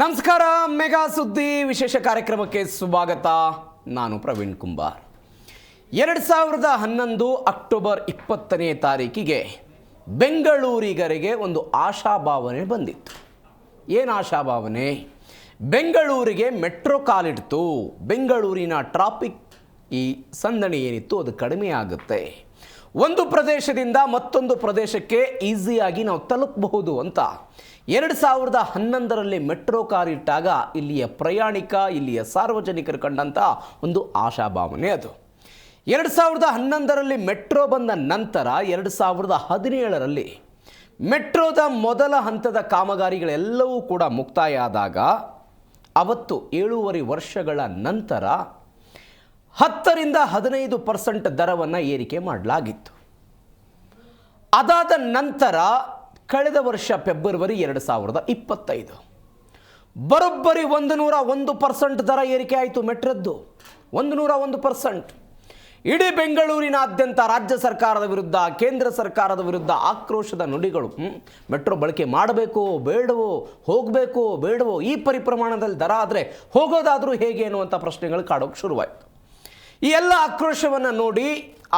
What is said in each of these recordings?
ನಮಸ್ಕಾರ. ಮೆಗಾ ಸುದ್ದಿ ವಿಶೇಷ ಕಾರ್ಯಕ್ರಮಕ್ಕೆ ಸ್ವಾಗತ. ನಾನು ಪ್ರವೀಣ್ ಕುಂಬಾರ್. 2011 ಅಕ್ಟೋಬರ್ 20ನೇ ತಾರೀಕಿಗೆ ಬೆಂಗಳೂರಿಗರಿಗೆ ಒಂದು ಆಶಾಭಾವನೆ ಬಂದಿತ್ತು. ಏನು ಆಶಾಭಾವನೆ? ಬೆಂಗಳೂರಿಗೆ ಮೆಟ್ರೋ ಕಾಲಿಡ್ತು. ಬೆಂಗಳೂರಿನ ಟ್ರಾಫಿಕ್ ಈ ಸಂದಣಿ ಏನಿತ್ತು ಅದು ಕಡಿಮೆ ಆಗುತ್ತೆ. ಒಂದು ಪ್ರದೇಶದಿಂದ ಮತ್ತೊಂದು ಪ್ರದೇಶಕ್ಕೆ ಈಸಿಯಾಗಿ ನಾವು ತಲುಪಬಹುದು ಅಂತ 2011ರಲ್ಲಿ ಮೆಟ್ರೋ ಕಾಲಿಟ್ಟಾಗ ಇಲ್ಲಿಯ ಪ್ರಯಾಣಿಕ, ಇಲ್ಲಿಯ ಸಾರ್ವಜನಿಕರು ಕಂಡಂಥ ಒಂದು ಆಶಾಭಾವನೆ ಅದು. 2011ರಲ್ಲಿ ಮೆಟ್ರೋ ಬಂದ ನಂತರ 2017ರಲ್ಲಿ ಮೆಟ್ರೋದ ಮೊದಲ ಹಂತದ ಕಾಮಗಾರಿಗಳೆಲ್ಲವೂ ಕೂಡ ಮುಕ್ತಾಯ ಆದಾಗ ಅವತ್ತು 7.5 ವರ್ಷಗಳ ನಂತರ 10ರಿಂದ 15% ದರವನ್ನು ಏರಿಕೆ ಮಾಡಲಾಗಿತ್ತು. ಅದಾದ ನಂತರ ಕಳೆದ ವರ್ಷ ಫೆಬ್ರವರಿ 2025 ಬರೋಬ್ಬರಿ 101% ದರ ಏರಿಕೆ ಆಯಿತು ಮೆಟ್ರೋದ್ದು. 101%. ಇಡೀ ಬೆಂಗಳೂರಿನಾದ್ಯಂತ ರಾಜ್ಯ ಸರ್ಕಾರದ ವಿರುದ್ಧ, ಕೇಂದ್ರ ಸರ್ಕಾರದ ವಿರುದ್ಧ ಆಕ್ರೋಶದ ನುಡಿಗಳು. ಮೆಟ್ರೋ ಬಳಕೆ ಮಾಡಬೇಕು ಬೇಡವೋ, ಹೋಗಬೇಕು ಬೇಡವೋ, ಈ ಪರಿಪ್ರಮಾಣದಲ್ಲಿ ದರ ಆದರೆ ಹೋಗೋದಾದರೂ ಹೇಗೆ ಅನ್ನುವಂಥ ಪ್ರಶ್ನೆಗಳು ಕಾಡೋಕ್ಕೆ ಶುರುವಾಯಿತು. ಈ ಎಲ್ಲ ಆಕ್ರೋಶವನ್ನು ನೋಡಿ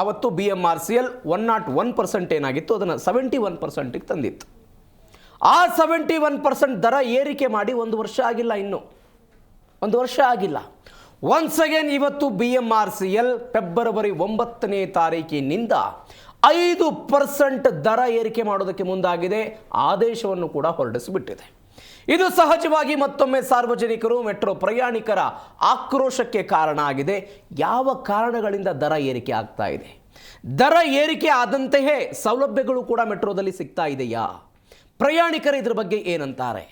ಆವತ್ತು BMRCL 101% ಏನಾಗಿತ್ತು ಅದನ್ನು 71%ಗೆ ತಂದಿತ್ತು. ಆ 71% ದರ ಏರಿಕೆ ಮಾಡಿ 1 ವರ್ಷ ಆಗಿಲ್ಲ, ಇನ್ನೂ 1 ವರ್ಷ ಆಗಿಲ್ಲ. ಒನ್ಸ್ ಅಗೇನ್ ಇವತ್ತು BMRCL ಫೆಬ್ರವರಿ 9ನೇ ತಾರೀಕಿನಿಂದ 5% ದರ ಏರಿಕೆ ಮಾಡೋದಕ್ಕೆ ಮುಂದಾಗಿದೆ. ಆದೇಶವನ್ನು ಕೂಡ ಹೊರಡಿಸಿಬಿಟ್ಟಿದೆ. ಇದು ಸಹಜವಾಗಿ ಮತ್ತೊಮ್ಮೆ ಸಾರ್ವಜನಿಕರು, ಮೆಟ್ರೋ ಪ್ರಯಾಣಿಕರ ಆಕ್ರೋಶಕ್ಕೆ ಕಾರಣ ಆಗಿದೆ. ಯಾವ ಕಾರಣಗಳಿಂದ ದರ ಏರಿಕೆ ಆಗ್ತಾ ಇದೆ? ದರ ಏರಿಕೆ ಆದಂತೆಯೇ ಸೌಲಭ್ಯಗಳು ಕೂಡ ಮೆಟ್ರೋದಲ್ಲಿ ಸಿಗ್ತಾ ಇದೆಯಾ? ಪ್ರಯಾಣಿಕರು ಇದ್ರ ಬಗ್ಗೆ ಏನಂತಾರೆ?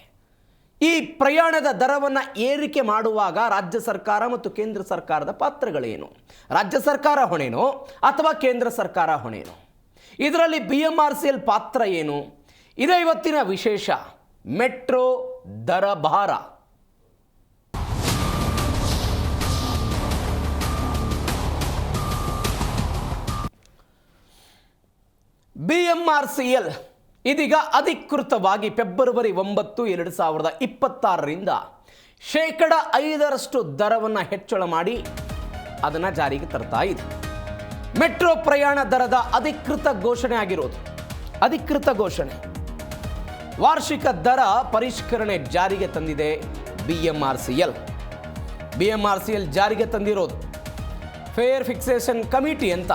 ಈ ಪ್ರಯಾಣದ ದರವನ್ನು ಏರಿಕೆ ಮಾಡುವಾಗ ರಾಜ್ಯ ಸರ್ಕಾರ ಮತ್ತು ಕೇಂದ್ರ ಸರ್ಕಾರದ ಪಾತ್ರಗಳೇನು? ರಾಜ್ಯ ಸರ್ಕಾರ ಹೊಣೆನೋ ಅಥವಾ ಕೇಂದ್ರ ಸರ್ಕಾರ ಹೊಣೆನೋ? ಇದರಲ್ಲಿ BMRCL ಪಾತ್ರ ಏನು? ಇದೇ ಇವತ್ತಿನ ವಿಶೇಷ. ಮೆಟ್ರೋ ದರ ಭಾರ. BMRCL ಇದೀಗ ಅಧಿಕೃತವಾಗಿ ಫೆಬ್ರವರಿ 9, 2026ರಿಂದ 5% ದರವನ್ನು ಹೆಚ್ಚಳ ಮಾಡಿ ಅದನ್ನು ಜಾರಿಗೆ ತರ್ತಾ ಇದೆ. ಮೆಟ್ರೋ ಪ್ರಯಾಣ ದರದ ಅಧಿಕೃತ ಘೋಷಣೆ ಆಗಿರೋದು. ಅಧಿಕೃತ ಘೋಷಣೆ. ವಾರ್ಷಿಕ ದರ ಪರಿಷ್ಕರಣೆ ಜಾರಿಗೆ ತಂದಿದೆ BMRCL. BMRCL ಜಾರಿಗೆ ತಂದಿರೋದು ಫೇರ್ ಫಿಕ್ಸೇಷನ್ ಕಮಿಟಿ ಅಂತ,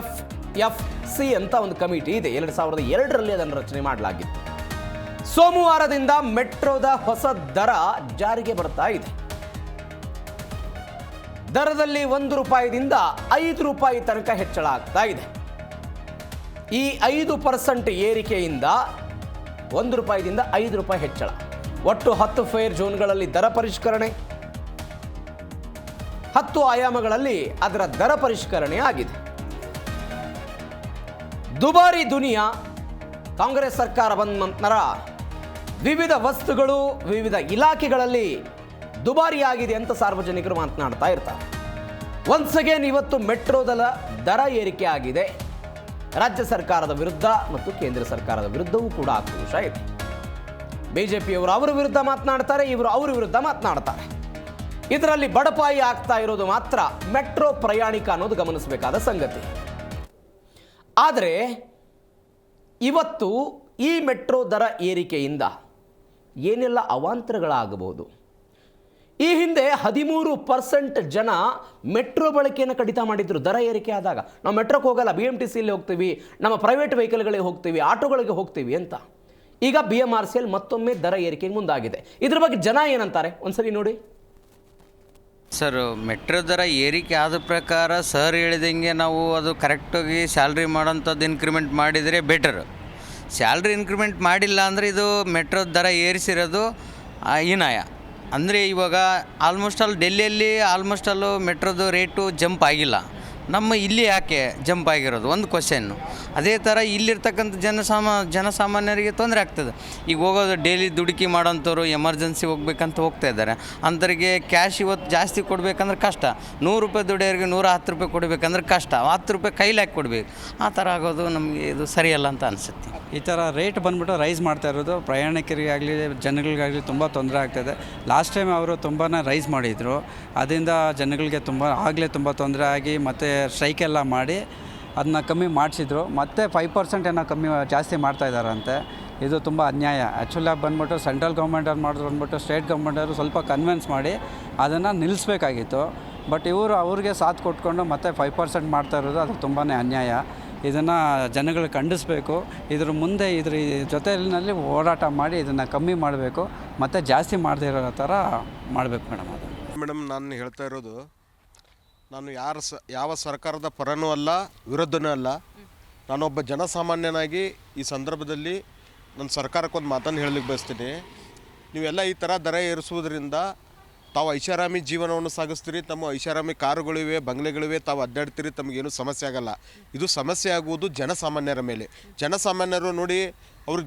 FFC ಅಂತ ಒಂದು ಕಮಿಟಿ ಇದೆ. 2002ರಲ್ಲಿ ಅದನ್ನು ರಚನೆ ಮಾಡಲಾಗಿತ್ತು. ಸೋಮವಾರದಿಂದ ಮೆಟ್ರೋದ ಹೊಸ ದರ ಜಾರಿಗೆ ಬರ್ತಾ ಇದೆ. ದರದಲ್ಲಿ ₹1ದಿಂದ ₹5 ತನಕ ಹೆಚ್ಚಳ ಆಗ್ತಾ ಇದೆ. ಈ 5% ಏರಿಕೆಯಿಂದ ₹1ದಿಂದ ₹5 ಹೆಚ್ಚಳ. ಒಟ್ಟು 10 ಫೇರ್ ಝೋನ್ಗಳಲ್ಲಿ ದರ ಪರಿಷ್ಕರಣೆ, 10 ಆಯಾಮಗಳಲ್ಲಿ ಅದರ ದರ ಪರಿಷ್ಕರಣೆ ಆಗಿದೆ. ದುಬಾರಿ ದುನಿಯಾ. ಕಾಂಗ್ರೆಸ್ ಸರ್ಕಾರ ಬಂದ ನಂತರ ವಿವಿಧ ವಸ್ತುಗಳು ವಿವಿಧ ಇಲಾಖೆಗಳಲ್ಲಿ ದುಬಾರಿಯಾಗಿದೆ ಅಂತ ಸಾರ್ವಜನಿಕರು ಮಾತನಾಡ್ತಾ ಇರ್ತಾರೆ. ಒನ್ಸ್ ಅಗೇನ್ ಇವತ್ತು ಮೆಟ್ರೋದ ದರ ಏರಿಕೆ ಆಗಿದೆ. ರಾಜ್ಯ ಸರ್ಕಾರದ ವಿರುದ್ಧ ಮತ್ತು ಕೇಂದ್ರ ಸರ್ಕಾರದ ವಿರುದ್ಧವೂ ಕೂಡ ಆಕ್ರೋಶ ಇದೆ. ಬಿಜೆಪಿಯವರು ಅವರ ವಿರುದ್ಧ ಮಾತನಾಡ್ತಾರೆ, ಇವರು ಅವರ ವಿರುದ್ಧ ಮಾತನಾಡ್ತಾರೆ. ಇದರಲ್ಲಿ ಬಡಪಾಯಿ ಆಗ್ತಾ ಇರೋದು ಮಾತ್ರ ಮೆಟ್ರೋ ಪ್ರಯಾಣಿಕ ಅನ್ನೋದು ಗಮನಿಸಬೇಕಾದ ಸಂಗತಿ. ಆದರೆ ಇವತ್ತು ಈ ಮೆಟ್ರೋ ದರ ಏರಿಕೆಯಿಂದ ಏನೆಲ್ಲ ಅವಾಂತರಗಳಾಗಬಹುದು? ಈ ಹಿಂದೆ 13% ಜನ ಮೆಟ್ರೋ ಬಳಕೆಯನ್ನು ಕಡಿತ ಮಾಡಿದ್ರು. ದರ ಏರಿಕೆ ಆದಾಗ ನಾವು ಮೆಟ್ರೋಕ್ಕೆ ಹೋಗಲ್ಲ, BMTCಯಲ್ಲಿ ಹೋಗ್ತೀವಿ, ನಮ್ಮ ಪ್ರೈವೇಟ್ ವೆಹಿಕಲ್ಗಳಿಗೆ ಹೋಗ್ತೀವಿ, ಆಟೋಗಳಿಗೆ ಹೋಗ್ತೀವಿ ಅಂತ. ಈಗ BMRCL ಮತ್ತೊಮ್ಮೆ ದರ ಏರಿಕೆಗೆ ಮುಂದಾಗಿದೆ. ಇದ್ರ ಬಗ್ಗೆ ಜನ ಏನಂತಾರೆ ಒಂದ್ಸರಿ ನೋಡಿ. ಸರ್, ಮೆಟ್ರೋ ದರ ಏರಿಕೆ ಆದ ಪ್ರಕಾರ ಸರ್ ಹೇಳಿದಂಗೆ ನಾವು ಅದು ಕರೆಕ್ಟಾಗಿ ಸ್ಯಾಲ್ರಿ ಮಾಡೋಂಥದ್ದು ಇನ್ಕ್ರಿಮೆಂಟ್ ಮಾಡಿದರೆ ಬೆಟರ್. ಸ್ಯಾಲ್ರಿ ಇನ್ಕ್ರಿಮೆಂಟ್ ಮಾಡಿಲ್ಲ ಅಂದರೆ ಇದು ಮೆಟ್ರೋ ದರ ಏರಿಸಿರೋದು ಹೀನಾಯ. ಅಂದರೆ ಇವಾಗ ಆಲ್ಮೋಸ್ಟ್ ಆಲ್ ಡೆಲ್ಲಿಯಲ್ಲಿ ಆಲ್ಮೋಸ್ಟ್ ಆಲು ಮೆಟ್ರೋದು ರೇಟು ಜಂಪ್ ಆಗಿಲ್ಲ. ನಮ್ಮ ಇಲ್ಲಿ ಯಾಕೆ ಜಂಪ್ ಆಗಿರೋದು ಒಂದು ಕ್ವಶನ್ನು. ಅದೇ ಥರ ಇಲ್ಲಿರ್ತಕ್ಕಂಥ ಜನಸಾಮಾನ್ಯರಿಗೆ ತೊಂದರೆ ಆಗ್ತದೆ. ಈಗ ಹೋಗೋದು ಡೈಲಿ ದುಡುಕಿ ಮಾಡೋಂಥವ್ರು ಎಮರ್ಜೆನ್ಸಿ ಹೋಗ್ಬೇಕಂತ ಹೋಗ್ತಾ ಇದ್ದಾರೆ. ಅಂಥವ್ರಿಗೆ ಕ್ಯಾಶ್ ಇವತ್ತು ಜಾಸ್ತಿ ಕೊಡಬೇಕಂದ್ರೆ ಕಷ್ಟ. 100 ರೂಪಾಯಿ ದುಡಿಯೋರಿಗೆ 110 ರೂಪಾಯಿ ಕೊಡಬೇಕಂದ್ರೆ ಕಷ್ಟ. 10 ರೂಪಾಯಿ ಕೈಲಿ ಹಾಕಿ ಕೊಡಬೇಕು. ಆ ಥರ ಆಗೋದು ನಮಗೆ ಇದು ಸರಿಯಲ್ಲ ಅಂತ ಅನಿಸುತ್ತೆ. ಈ ಥರ ರೇಟ್ ಬಂದ್ಬಿಟ್ಟು ರೈಸ್ ಮಾಡ್ತಾ ಇರೋದು ಪ್ರಯಾಣಿಕರಿಗಾಗಲಿ ಜನಗಳಿಗಾಗಲಿ ತುಂಬ ತೊಂದರೆ ಆಗ್ತಾಯಿದೆ. ಲಾಸ್ಟ್ ಟೈಮ್ ಅವರು ತುಂಬಾ ರೈಸ್ ಮಾಡಿದರು. ಅದರಿಂದ ಜನಗಳಿಗೆ ತುಂಬ ತೊಂದರೆ ಆಗಿ ಮತ್ತು ಸ್ಟ್ರೈಕೆಲ್ಲ ಮಾಡಿ ಅದನ್ನ ಕಮ್ಮಿ ಮಾಡಿಸಿದ್ರು. ಮತ್ತು 5% ಏನೋ ಜಾಸ್ತಿ ಮಾಡ್ತಾಯಿದ್ದಾರಂತೆ. ಇದು ತುಂಬ ಅನ್ಯಾಯ. ಆ್ಯಕ್ಚುಲಾಗಿ ಬಂದ್ಬಿಟ್ಟು ಸೆಂಟ್ರಲ್ ಗೌರ್ಮೆಂಟವ್ರು ಮಾಡಿದ್ರು ಬಂದ್ಬಿಟ್ಟು ಸ್ಟೇಟ್ ಗೌರ್ಮೆಂಟವರು ಸ್ವಲ್ಪ ಕನ್ವಿನ್ಸ್ ಮಾಡಿ ಅದನ್ನು ನಿಲ್ಲಿಸ್ಬೇಕಾಗಿತ್ತು. ಬಟ್ ಇವರು ಅವ್ರಿಗೆ ಸಾಥ್ ಕೊಟ್ಕೊಂಡು ಮತ್ತೆ 5% ಮಾಡ್ತಾ ಇರೋದು ಅದು ತುಂಬಾ ಅನ್ಯಾಯ. ಇದನ್ನು ಜನಗಳು ಖಂಡಿಸಬೇಕು. ಇದ್ರ ಮುಂದೆ ಇದ್ರ ಜೊತೆಯಲ್ಲಿ ಹೋರಾಟ ಮಾಡಿ ಇದನ್ನು ಕಮ್ಮಿ ಮಾಡಬೇಕು ಮತ್ತು ಜಾಸ್ತಿ ಮಾಡದೇ ಇರೋ ಥರ ಮಾಡಬೇಕು ಮೇಡಮ್. ಅದು ಮೇಡಮ್ ನಾನು ಹೇಳ್ತಾ ಇರೋದು, ನಾನು ಯಾವ ಸರ್ಕಾರದ ಪರನೂ ಅಲ್ಲ, ವಿರುದ್ಧನೂ ಅಲ್ಲ. ನಾನೊಬ್ಬ ಜನಸಾಮಾನ್ಯನಾಗಿ ಈ ಸಂದರ್ಭದಲ್ಲಿ ನನ್ನ ಸರ್ಕಾರಕ್ಕೊಂದು ಮಾತನ್ನು ಹೇಳಲಿಕ್ಕೆ ಬಯಸ್ತೀನಿ. ನೀವೆಲ್ಲ ಈ ಥರ ದರ ಏರಿಸುವುದರಿಂದ ತಾವು ಐಷಾರಾಮಿ ಜೀವನವನ್ನು ಸಾಗಿಸ್ತೀರಿ. ತಮ್ಮ ಐಷಾರಾಮಿ ಕಾರುಗಳಿವೆ, ಬಂಗ್ಲೆಗಳಿವೆ, ತಾವು ಅಡ್ಡಾಡ್ತೀರಿ, ತಮಗೇನು ಸಮಸ್ಯೆ ಆಗಲ್ಲ. ಇದು ಸಮಸ್ಯೆ ಆಗುವುದು ಜನಸಾಮಾನ್ಯರ ಮೇಲೆ. ಜನಸಾಮಾನ್ಯರು ನೋಡಿ,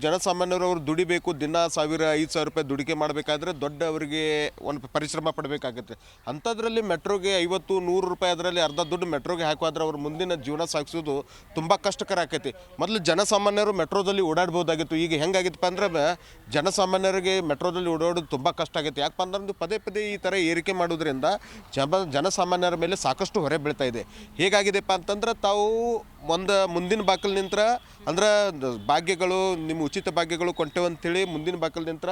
ಜನಸಾಮಾನ್ಯರು ಅವ್ರು ದುಡಿಬೇಕು, ದಿನ 1000-5000 ರೂಪಾಯಿ ದುಡಿಕೆ ಮಾಡಬೇಕಾದ್ರೆ ದೊಡ್ಡ ಅವರಿಗೆ ಒಂದು ಪರಿಶ್ರಮ ಪಡಬೇಕಾಗುತ್ತೆ. ಅಂಥದ್ರಲ್ಲಿ ಮೆಟ್ರೋಗೆ 50-100 ರೂಪಾಯಿ ಅದರಲ್ಲಿ ಅರ್ಧ ದುಡ್ಡು ಮೆಟ್ರೋಗೆ ಹಾಕೋದ್ರೆ ಅವ್ರ ಮುಂದಿನ ಜೀವನ ಸಾಗಿಸೋದು ತುಂಬ ಕಷ್ಟಕರ ಆಕೈತಿ. ಮೊದಲು ಜನಸಾಮಾನ್ಯರು ಮೆಟ್ರೋದಲ್ಲಿ ಓಡಾಡ್ಬೋದಾಗಿತ್ತು. ಈಗ ಹೆಂಗಾಗಿತ್ತಪ್ಪ ಅಂದ್ರೆ ಜನಸಾಮಾನ್ಯರಿಗೆ ಮೆಟ್ರೋದಲ್ಲಿ ಓಡಾಡೋದು ತುಂಬ ಕಷ್ಟ ಆಗೈತೆ. ಯಾಕಪ್ಪ ಅಂದ್ರೆ ಪದೇ ಪದೇ ಈ ಥರ ಏರಿಕೆ ಮಾಡೋದ್ರಿಂದ ಜನಸಾಮಾನ್ಯರ ಮೇಲೆ ಸಾಕಷ್ಟು ಹೊರೆ ಬೀಳ್ತಾ ಇದೆ. ಹೇಗಾಗಿದೆಪ್ಪ ಅಂತಂದ್ರೆ ತಾವು ಮುಂದಿನ ಬಾಕಲ್ ನಿಂತ್ರ ಅಂದ್ರೆ ಭಾಗ್ಯಗಳು, ನಿಮ್ಮ ಉಚಿತ ಭಾಗ್ಯಗಳು ಕೊಟ್ಟೆವು ಅಂತೇಳಿ ಮುಂದಿನ ಬಾಕಲ್ ನಿಂತ್ರ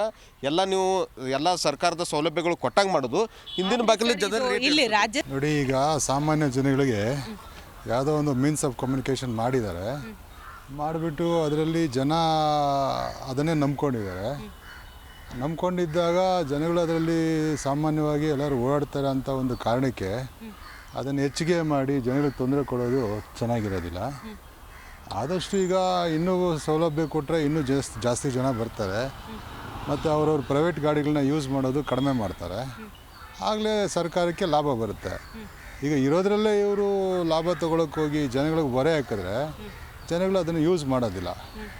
ಎಲ್ಲ ಸರ್ಕಾರದ ಸೌಲಭ್ಯಗಳು ಕೊಟ್ಟಂಗೆ ಮಾಡೋದು. ಹಿಂದಿನ ಬಾಕಲ್ ನೋಡಿ, ಈಗ ಸಾಮಾನ್ಯ ಜನಗಳಿಗೆ ಯಾವುದೋ ಒಂದು ಮೀನ್ಸ್ ಆಫ್ ಕಮ್ಯುನಿಕೇಷನ್ ಮಾಡಿಬಿಟ್ಟು ಅದರಲ್ಲಿ ಜನ ಅದನ್ನೇ ನಂಬ್ಕೊಂಡಿದ್ದಾಗ ಜನಗಳು ಅದರಲ್ಲಿ ಸಾಮಾನ್ಯವಾಗಿ ಎಲ್ಲರೂ ಓಡಾಡ್ತಾರೆ ಅಂತ ಒಂದು ಕಾರಣಕ್ಕೆ ಅದನ್ನು ಹೆಚ್ಚಿಗೆ ಮಾಡಿ ಜನಗಳಿಗೆ ತೊಂದರೆ ಕೊಡೋದು ಚೆನ್ನಾಗಿರೋದಿಲ್ಲ. ಆದಷ್ಟು ಈಗ ಇನ್ನೂ ಸೌಲಭ್ಯ ಕೊಟ್ಟರೆ ಇನ್ನೂ ಜಾಸ್ತಿ ಜನ ಬರ್ತಾರೆ ಮತ್ತು ಅವ್ರವ್ರ ಪ್ರೈವೇಟ್ ಗಾಡಿಗಳನ್ನ ಯೂಸ್ ಮಾಡೋದು ಕಡಿಮೆ ಮಾಡ್ತಾರೆ. ಆಗಲೇ ಸರ್ಕಾರಕ್ಕೆ ಲಾಭ ಬರುತ್ತೆ. ಈಗ ಇರೋದ್ರಲ್ಲೇ ಇವರು ಲಾಭ ತೊಗೊಳಕ್ಕೆ ಹೋಗಿ ಜನಗಳಿಗೆ ಹೊರೆ ಹಾಕಿದ್ರೆ ಜನಗಳು ಅದನ್ನು ಯೂಸ್ ಮಾಡೋದಿಲ್ಲ.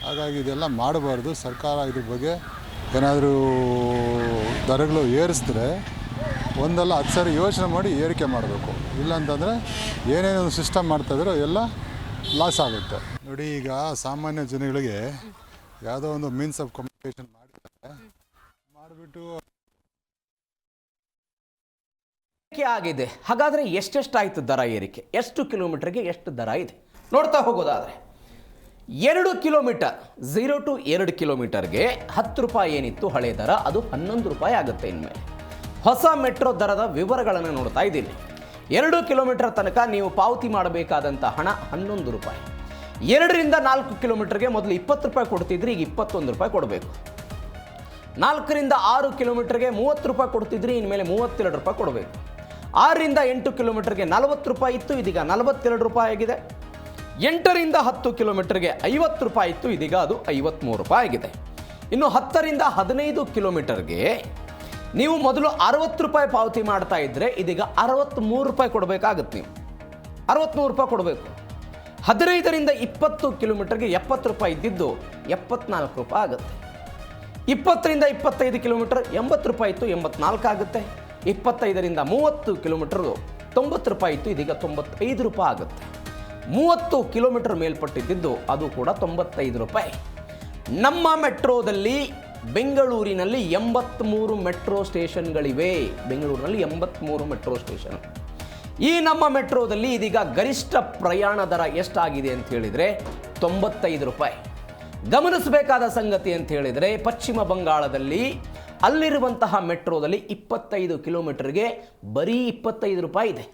ಹಾಗಾಗಿ ಇದೆಲ್ಲ ಮಾಡಬಾರ್ದು. ಸರ್ಕಾರ ಇದ್ರ ಬಗ್ಗೆ ಏನಾದರೂ ದರಗಳು ಏರಿಸಿದ್ರೆ 1-10 ಸಾರಿ ಯೋಚನೆ ಮಾಡಿ ಏರಿಕೆ ಮಾಡಬೇಕು. ಇಲ್ಲಾಂತಂದರೆ ಏನೇನು ಸಿಸ್ಟಮ್ ಮಾಡ್ತಾಯಿದ್ರೋ ಎಲ್ಲ ಲಾಸ್ ಆಗುತ್ತೆ. ನೋಡಿ, ಈಗ ಸಾಮಾನ್ಯ ಜನಗಳಿಗೆ ಯಾವುದೋ ಒಂದು ಮೀನ್ಸ್ ಆಫ್ ಕಮ್ಯುನಿಕೇಷನ್ ಮಾಡಿಬಿಟ್ಟು ಆಗಿದೆ. ಹಾಗಾದರೆ ಎಷ್ಟೆಷ್ಟಾಯಿತು ದರ ಏರಿಕೆ? ಎಷ್ಟು ಕಿಲೋಮೀಟರ್ಗೆ ಎಷ್ಟು ದರ ಇದೆ ನೋಡ್ತಾ ಹೋಗೋದಾದರೆ 2 ಕಿಲೋಮೀಟರ್ 0 to 2 ಕಿಲೋಮೀಟರ್ಗೆ 10 ರೂಪಾಯಿ ಏನಿತ್ತು ಹಳೆ ದರ, ಅದು 11 ರೂಪಾಯಿ ಆಗುತ್ತೆ. ಇನ್ಮೇಲೆ ಹೊಸ ಮೆಟ್ರೋ ದರದ ವಿವರಗಳನ್ನು ನೋಡ್ತಾ ಇದ್ದೀನಿ. 2 ಕಿಲೋಮೀಟರ್ ತನಕ ನೀವು ಪಾವತಿ ಮಾಡಬೇಕಾದಂಥ ಹಣ 11 ರೂಪಾಯಿ. 2ರಿಂದ 4 ಕಿಲೋಮೀಟರ್ಗೆ ಮೊದಲು 20 ರೂಪಾಯಿ ಕೊಡ್ತಿದ್ರಿ, ಈಗ 21 ರೂಪಾಯಿ ಕೊಡಬೇಕು. 4ರಿಂದ 6 ಕಿಲೋಮೀಟರ್ಗೆ 30 ರೂಪಾಯಿ ಕೊಡ್ತಿದ್ರಿ, ಇನ್ಮೇಲೆ 32 ರೂಪಾಯಿ ಕೊಡಬೇಕು. 6ರಿಂದ 8 ಕಿಲೋಮೀಟರ್ಗೆ 40 ರೂಪಾಯಿ ಇತ್ತು, ಇದೀಗ 42 ರೂಪಾಯಿ ಆಗಿದೆ. 8ರಿಂದ 10 ಕಿಲೋಮೀಟರ್ಗೆ 50 ರೂಪಾಯಿ ಇತ್ತು, ಇದೀಗ ಅದು 53 ರೂಪಾಯಿ ಆಗಿದೆ. ಇನ್ನು 10ರಿಂದ 15 ಕಿಲೋಮೀಟರ್ಗೆ ನೀವು ಮೊದಲು 60 ರೂಪಾಯಿ ಪಾವತಿ ಮಾಡ್ತಾ ಇದ್ದರೆ ಇದೀಗ 63 ರೂಪಾಯಿ ಕೊಡಬೇಕಾಗುತ್ತೆ. ನೀವು 63 ರೂಪಾಯಿ ಕೊಡಬೇಕು. 15ರಿಂದ 20 ಕಿಲೋಮೀಟರ್ಗೆ 70 ರೂಪಾಯಿ ಇದ್ದಿದ್ದು 74 ರೂಪಾಯಿ ಆಗುತ್ತೆ. 20ರಿಂದ 25 ಕಿಲೋಮೀಟರ್ 80 ರೂಪಾಯಿ ಇತ್ತು, 84 ಆಗುತ್ತೆ. 25ರಿಂದ 30 ಕಿಲೋಮೀಟರ್ 90 ರೂಪಾಯಿ ಇತ್ತು, ಇದೀಗ 95 ರೂಪಾಯಿ ಆಗುತ್ತೆ. 30 ಕಿಲೋಮೀಟರ್ ಮೇಲ್ಪಟ್ಟಿದ್ದು ಅದು ಕೂಡ 95 ರೂಪಾಯಿ. ನಮ್ಮ ಮೆಟ್ರೋದಲ್ಲಿ ಬೆಂಗಳೂರಿನಲ್ಲಿ 83 ಮೆಟ್ರೋ ಸ್ಟೇಷನ್ಗಳಿವೆ. ಬೆಂಗಳೂರಿನಲ್ಲಿ 83 ಮೆಟ್ರೋ ಸ್ಟೇಷನ್. ಈ ನಮ್ಮ ಮೆಟ್ರೋದಲ್ಲಿ ಇದೀಗ ಗರಿಷ್ಠ ಪ್ರಯಾಣ ದರ ಎಷ್ಟಾಗಿದೆ ಅಂತ ಹೇಳಿದರೆ 95 ರೂಪಾಯಿ. ಗಮನಿಸಬೇಕಾದ ಸಂಗತಿ ಅಂತ ಹೇಳಿದರೆ ಪಶ್ಚಿಮ ಬಂಗಾಳದಲ್ಲಿ ಅಲ್ಲಿರುವಂತಹ ಮೆಟ್ರೋದಲ್ಲಿ 25 ಕಿಲೋಮೀಟರ್ಗೆ ಬರೀ 25 ರೂಪಾಯಿ ಇದೆ.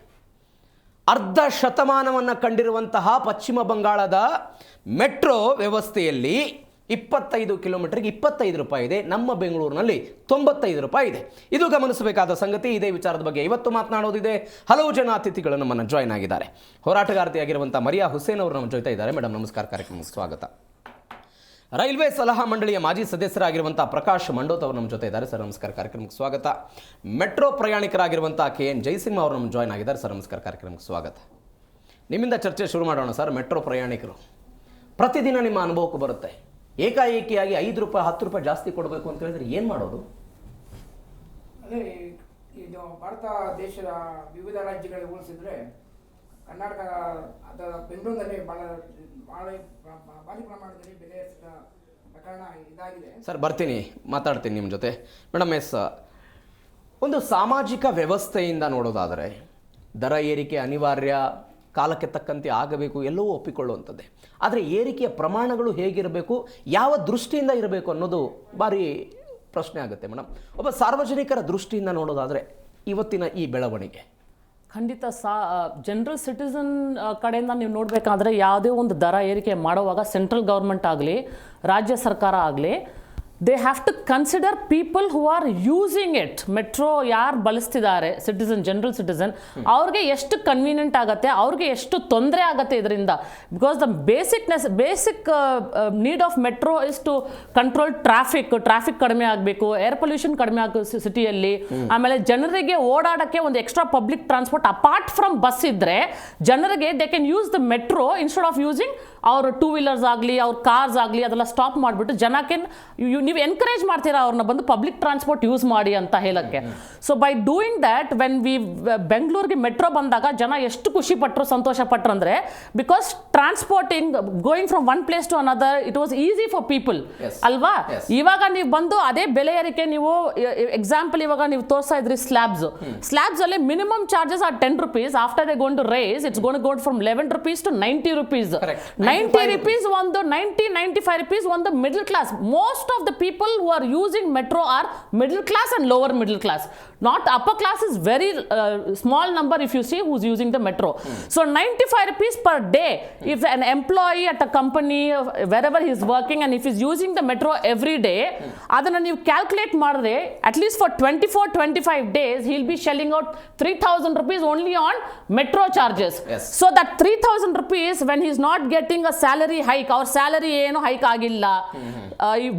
ಅರ್ಧ ಶತಮಾನವನ್ನು ಕಂಡಿರುವಂತಹ ಪಶ್ಚಿಮ ಬಂಗಾಳದ ಮೆಟ್ರೋ ವ್ಯವಸ್ಥೆಯಲ್ಲಿ 25 ಕಿಲೋಮೀಟರ್ಗೆ 25 ರೂಪಾಯಿ ಇದೆ. ನಮ್ಮ ಬೆಂಗಳೂರಿನಲ್ಲಿ 95 ರೂಪಾಯಿ ಇದೆ. ಇದು ಗಮನಿಸಬೇಕಾದ ಸಂಗತಿ. ಇದೇ ವಿಚಾರದ ಬಗ್ಗೆ ಇವತ್ತು ಮಾತನಾಡೋದಿದೆ. ಹಲವು ಜನ ಅತಿಥಿಗಳು ನಮ್ಮನ್ನು ಜಾಯ್ನ್ ಆಗಿದ್ದಾರೆ. ಹೋರಾಟಗಾರ್ತಿಯಾಗಿರುವಂಥ ಮರಿಯಾ ಹುಸೇನ್ ಅವರು ನಮ್ಮ ಜೊತೆ ಇದ್ದಾರೆ. ಮೇಡಮ್ ನಮಸ್ಕಾರ, ಕಾರ್ಯಕ್ರಮಕ್ಕೆ ಸ್ವಾಗತ. ರೈಲ್ವೆ ಸಲಹಾ ಮಂಡಳಿಯ ಮಾಜಿ ಸದಸ್ಯರಾಗಿರುವಂಥ ಪ್ರಕಾಶ್ ಮಂಡೋತ್ ಅವರು ನಮ್ಮ ಜೊತೆ ಇದ್ದಾರೆ. ಸರ್ ನಮಸ್ಕಾರ, ಕಾರ್ಯಕ್ರಮಕ್ಕೆ ಸ್ವಾಗತ. ಮೆಟ್ರೋ ಪ್ರಯಾಣಿಕರಾಗಿರುವಂಥ KN ಜಯಸಿಂಹ ಅವರು ನಮ್ಮ ಜಾಯ್ನ್ ಆಗಿದ್ದಾರೆ. ಸರ್ ನಮಸ್ಕಾರ, ಕಾರ್ಯಕ್ರಮಕ್ಕೆ ಸ್ವಾಗತ. ನಿಮ್ಮಿಂದ ಚರ್ಚೆ ಶುರು ಮಾಡೋಣ ಸರ್. ಮೆಟ್ರೋ ಪ್ರಯಾಣಿಕರು ಪ್ರತಿದಿನ ನಿಮ್ಮ ಅನುಭವಕ್ಕೆ ಬರುತ್ತೆ. ಏಕಾಏಕಿಯಾಗಿ 5 ರೂಪಾಯಿ 10 ರೂಪಾಯಿ ಜಾಸ್ತಿ ಕೊಡಬೇಕು ಅಂತ ಹೇಳಿದ್ರೆ ಏನು ಮಾಡೋದು? ಅದೇ ಇದು ಭಾರತ ದೇಶದ ವಿವಿಧ ರಾಜ್ಯಗಳಿಗೆ ಹೋಲಿಸಿದ್ರೆ ಕರ್ನಾಟಕ ಅದರ ಬೆಂಗಳೂರಿನಲ್ಲಿ ಭಾಳ ಭಾರಿ ಪ್ರಮಾಣದಲ್ಲಿ ಬೆಲೆ ಏರಿಸಿದ ಪ್ರಕರಣ ಇದಾಗಿದೆ. ಸರ್ ಬರ್ತೀನಿ, ಮಾತಾಡ್ತೀನಿ ನಿಮ್ಮ ಜೊತೆ. ಮೇಡಮ್ ಒಂದು ಸಾಮಾಜಿಕ ವ್ಯವಸ್ಥೆಯಿಂದ ನೋಡೋದಾದರೆ ದರ ಏರಿಕೆ ಅನಿವಾರ್ಯ, ಕಾಲಕ್ಕೆ ತಕ್ಕಂತೆ ಆಗಬೇಕು, ಎಲ್ಲವೂ ಒಪ್ಪಿಕೊಳ್ಳುವಂಥದ್ದೇ. ಆದರೆ ಏರಿಕೆಯ ಪ್ರಮಾಣಗಳು ಹೇಗಿರಬೇಕು, ಯಾವ ದೃಷ್ಟಿಯಿಂದ ಇರಬೇಕು ಅನ್ನೋದು ಭಾರಿ ಪ್ರಶ್ನೆ ಆಗುತ್ತೆ ಮೇಡಮ್. ಒಬ್ಬ ಸಾರ್ವಜನಿಕರ ದೃಷ್ಟಿಯಿಂದ ನೋಡೋದಾದರೆ ಇವತ್ತಿನ ಈ ಬೆಳವಣಿಗೆ ಖಂಡಿತ ಜನರಲ್ ಸಿಟಿಸನ್ ಕಡೆಯಿಂದ ನೀವು ನೋಡಬೇಕಾದ್ರೆ ಯಾವುದೇ ಒಂದು ದರ ಏರಿಕೆ ಮಾಡುವಾಗ ಸೆಂಟ್ರಲ್ ಗೌರ್ಮೆಂಟ್ ಆಗಲಿ ರಾಜ್ಯ ಸರ್ಕಾರ ಆಗಲಿ they have to consider people who are using it. Metro ಯಾರು ಬಳಸ್ತಿದ್ದಾರೆ ಸಿಟಿಸನ್, ಜನರಲ್ ಸಿಟಿಸನ್, ಅವ್ರಿಗೆ ಎಷ್ಟು ಕನ್ವೀನಿಯೆಂಟ್ ಆಗುತ್ತೆ, ಅವ್ರಿಗೆ ಎಷ್ಟು ತೊಂದರೆ ಆಗುತ್ತೆ ಇದರಿಂದ. Because the basic need of metro is to control traffic ಕಡಿಮೆ ಆಗಬೇಕು, ಏರ್ ಪೊಲ್ಯೂಷನ್ ಕಡಿಮೆ ಆಗಬೇಕು ಸಿಟಿಯಲ್ಲಿ. ಆಮೇಲೆ ಜನರಿಗೆ ಓಡಾಡೋಕ್ಕೆ ಒಂದು extra public transport apart from bus ಇದ್ದರೆ ಜನರಿಗೆ they can use the metro instead of using ಅವ್ರ 2 ವೀಲರ್ಸ್ ಆಗಲಿ ಅವ್ರ ಕಾರ್ಸ್ ಆಗಲಿ ಅದೆಲ್ಲ ಸ್ಟಾಪ್ ಮಾಡಿಬಿಟ್ಟು ಜನಕ್ಕೆ ನೀವು ಎನ್ಕರೇಜ್ ಮಾಡ್ತೀರಾ ಅವ್ರನ್ನ ಬಂದು ಪಬ್ಲಿಕ್ ಟ್ರಾನ್ಸ್ಪೋರ್ಟ್ ಯೂಸ್ ಮಾಡಿ ಅಂತ ಹೇಳಕ್ಕೆ. So by doing that when ಬೆಂಗಳೂರಿಗೆ ಮೆಟ್ರೋ ಬಂದಾಗ ಜನ ಎಷ್ಟು ಖುಷಿ ಪಟ್ಟರು, ಸಂತೋಷ ಪಟ್ಟರು ಅಂದರೆ because transporting going from one place to another it was easy for people ಅಲ್ವಾ. ಇವಾಗ ನೀವು ಬಂದು ಅದೇ ಬೆಲೆ ಏರಿಕೆ ನೀವು ಎಕ್ಸಾಂಪಲ್ ಇವಾಗ ನೀವು ತೋರಿಸ್ತಾ ಇದ್ರಿ ಸ್ಲ್ಯಾಬ್ಸ್ ಅಲ್ಲಿ minimum charges are 10 rupees. After they gonna raise it's gonna go from 11 rupees to 90 rupees. 90 rupees ಒಂದು 95 rupees ಒಂದು middle class. Most of the people who are using metro are middle class and lower middle class. Not upper class is very small number if you see who's using the metro. So 95 rupees per day if an employee at a company wherever he is working and if he is using the metro every day, adana ನೀವು calculate ಮಾಡಿದ್ರೆ at least for 24-25 days he'll be shelling out 3000 rupees only on metro charges. So that 3000 rupees when he is not getting a salary hike, our salary ಏನು hike ಆಗಿಲ್ಲ,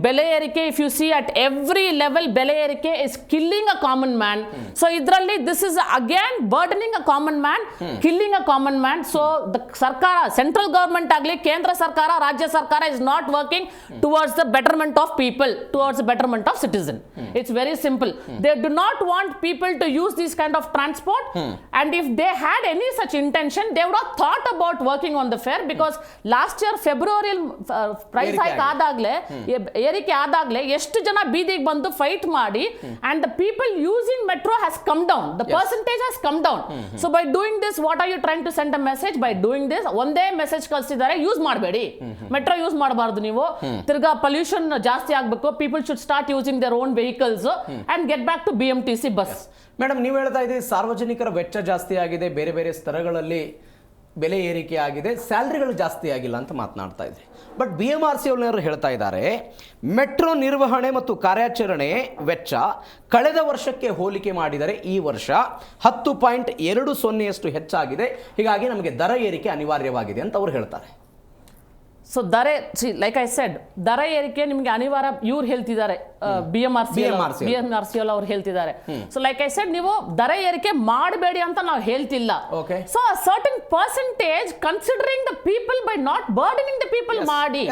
ಬೆಲೆ ಏರಿಕೆ if you see at every level ಬೆಲೆ ಏರಿಕೆ is killing a common man. So ಇದರಲ್ಲಿ this is again burdening a common man, killing a common man. So the ಸರ್ಕಾರ, central government ಆಗಲಿ ಕೇಂದ್ರ ಸರ್ಕಾರ ರಾಜ್ಯ ಸರ್ಕಾರ is not working towards the betterment of people, towards the betterment of citizen. It's very simple. They do not want people to use this kind of transport, and if they had any such intention they would have thought about working on the fare, because last year February price hike ಆದಾಗಲೇ ಏರಿಕೆ ಆದಾಗಲೇ ಎಷ್ಟು ಜನ ಬೀದಿಗೆ ಬಂದು fight ಮಾಡಿ and the people using metro has come down, the percentage has come down. So by doing this what are you trying to send a message? By doing this ಒಂದೇ message ಕಳಿಸಿದ್ದಾರೆ, ಯೂಸ್ ಮಾಡಬೇಡಿ metro, use ಮಾಡಬಾರ್ದು ನೀವು, ತಿರ್ಗಾ pollution ಜಾಸ್ತಿ ಆಗಬೇಕು, people should start using their own vehicles and get back to BMTC bus. Madam ನೀವು ಹೇಳ್ತಾ ಇದ್ದೀರಿ ಸಾರ್ವಜನಿಕರ ವೆಚ್ಚ ಜಾಸ್ತಿ ಆಗಿದೆ, ಬೇರೆ ಬೇರೆ ಸ್ತರಗಳಲ್ಲಿ ಬೆಲೆ ಏರಿಕೆ ಆಗಿದೆ, ಸ್ಯಾಲ್ರಿಗಳು ಜಾಸ್ತಿ ಆಗಿಲ್ಲ ಅಂತ ಮಾತನಾಡ್ತಾ ಇದ್ರಿ. ಬಟ್ BMRC ಅವರು ಹೇಳ್ತಾ ಇದ್ದಾರೆ ಮೆಟ್ರೋ ನಿರ್ವಹಣೆ ಮತ್ತು ಕಾರ್ಯಾಚರಣೆ ವೆಚ್ಚ ಕಳೆದ ವರ್ಷಕ್ಕೆ ಹೋಲಿಕೆ ಮಾಡಿದರೆ ಈ ವರ್ಷ 10.20% ಹೆಚ್ಚಾಗಿದೆ, ಹೀಗಾಗಿ ನಮಗೆ ದರ ಏರಿಕೆ ಅನಿವಾರ್ಯವಾಗಿದೆ ಅಂತ ಅವ್ರು ಹೇಳ್ತಾರೆ. ಸೊ ಲೈಕ್ ಐ ಸೆಡ್ ದರ ಏರಿಕೆ ನಿಮಗೆ ಅನಿವಾರ್ಯ ಇವ್ರು ಹೇಳ್ತಿದ್ದಾರೆ, BMRC ಅವ್ರು ಹೇಳ್ತಿದ್ದಾರೆ. ಸೊ ಲೈಕ್ ಐ ಸೆಡ್ ನೀವು ದರ ಏರಿಕೆ ಮಾಡಬೇಡಿ ಅಂತ ನಾವು ಹೇಳ್ತಿಲ್ಲ. So certain percentage considering the people by not burdening the people ಮಾಡಿ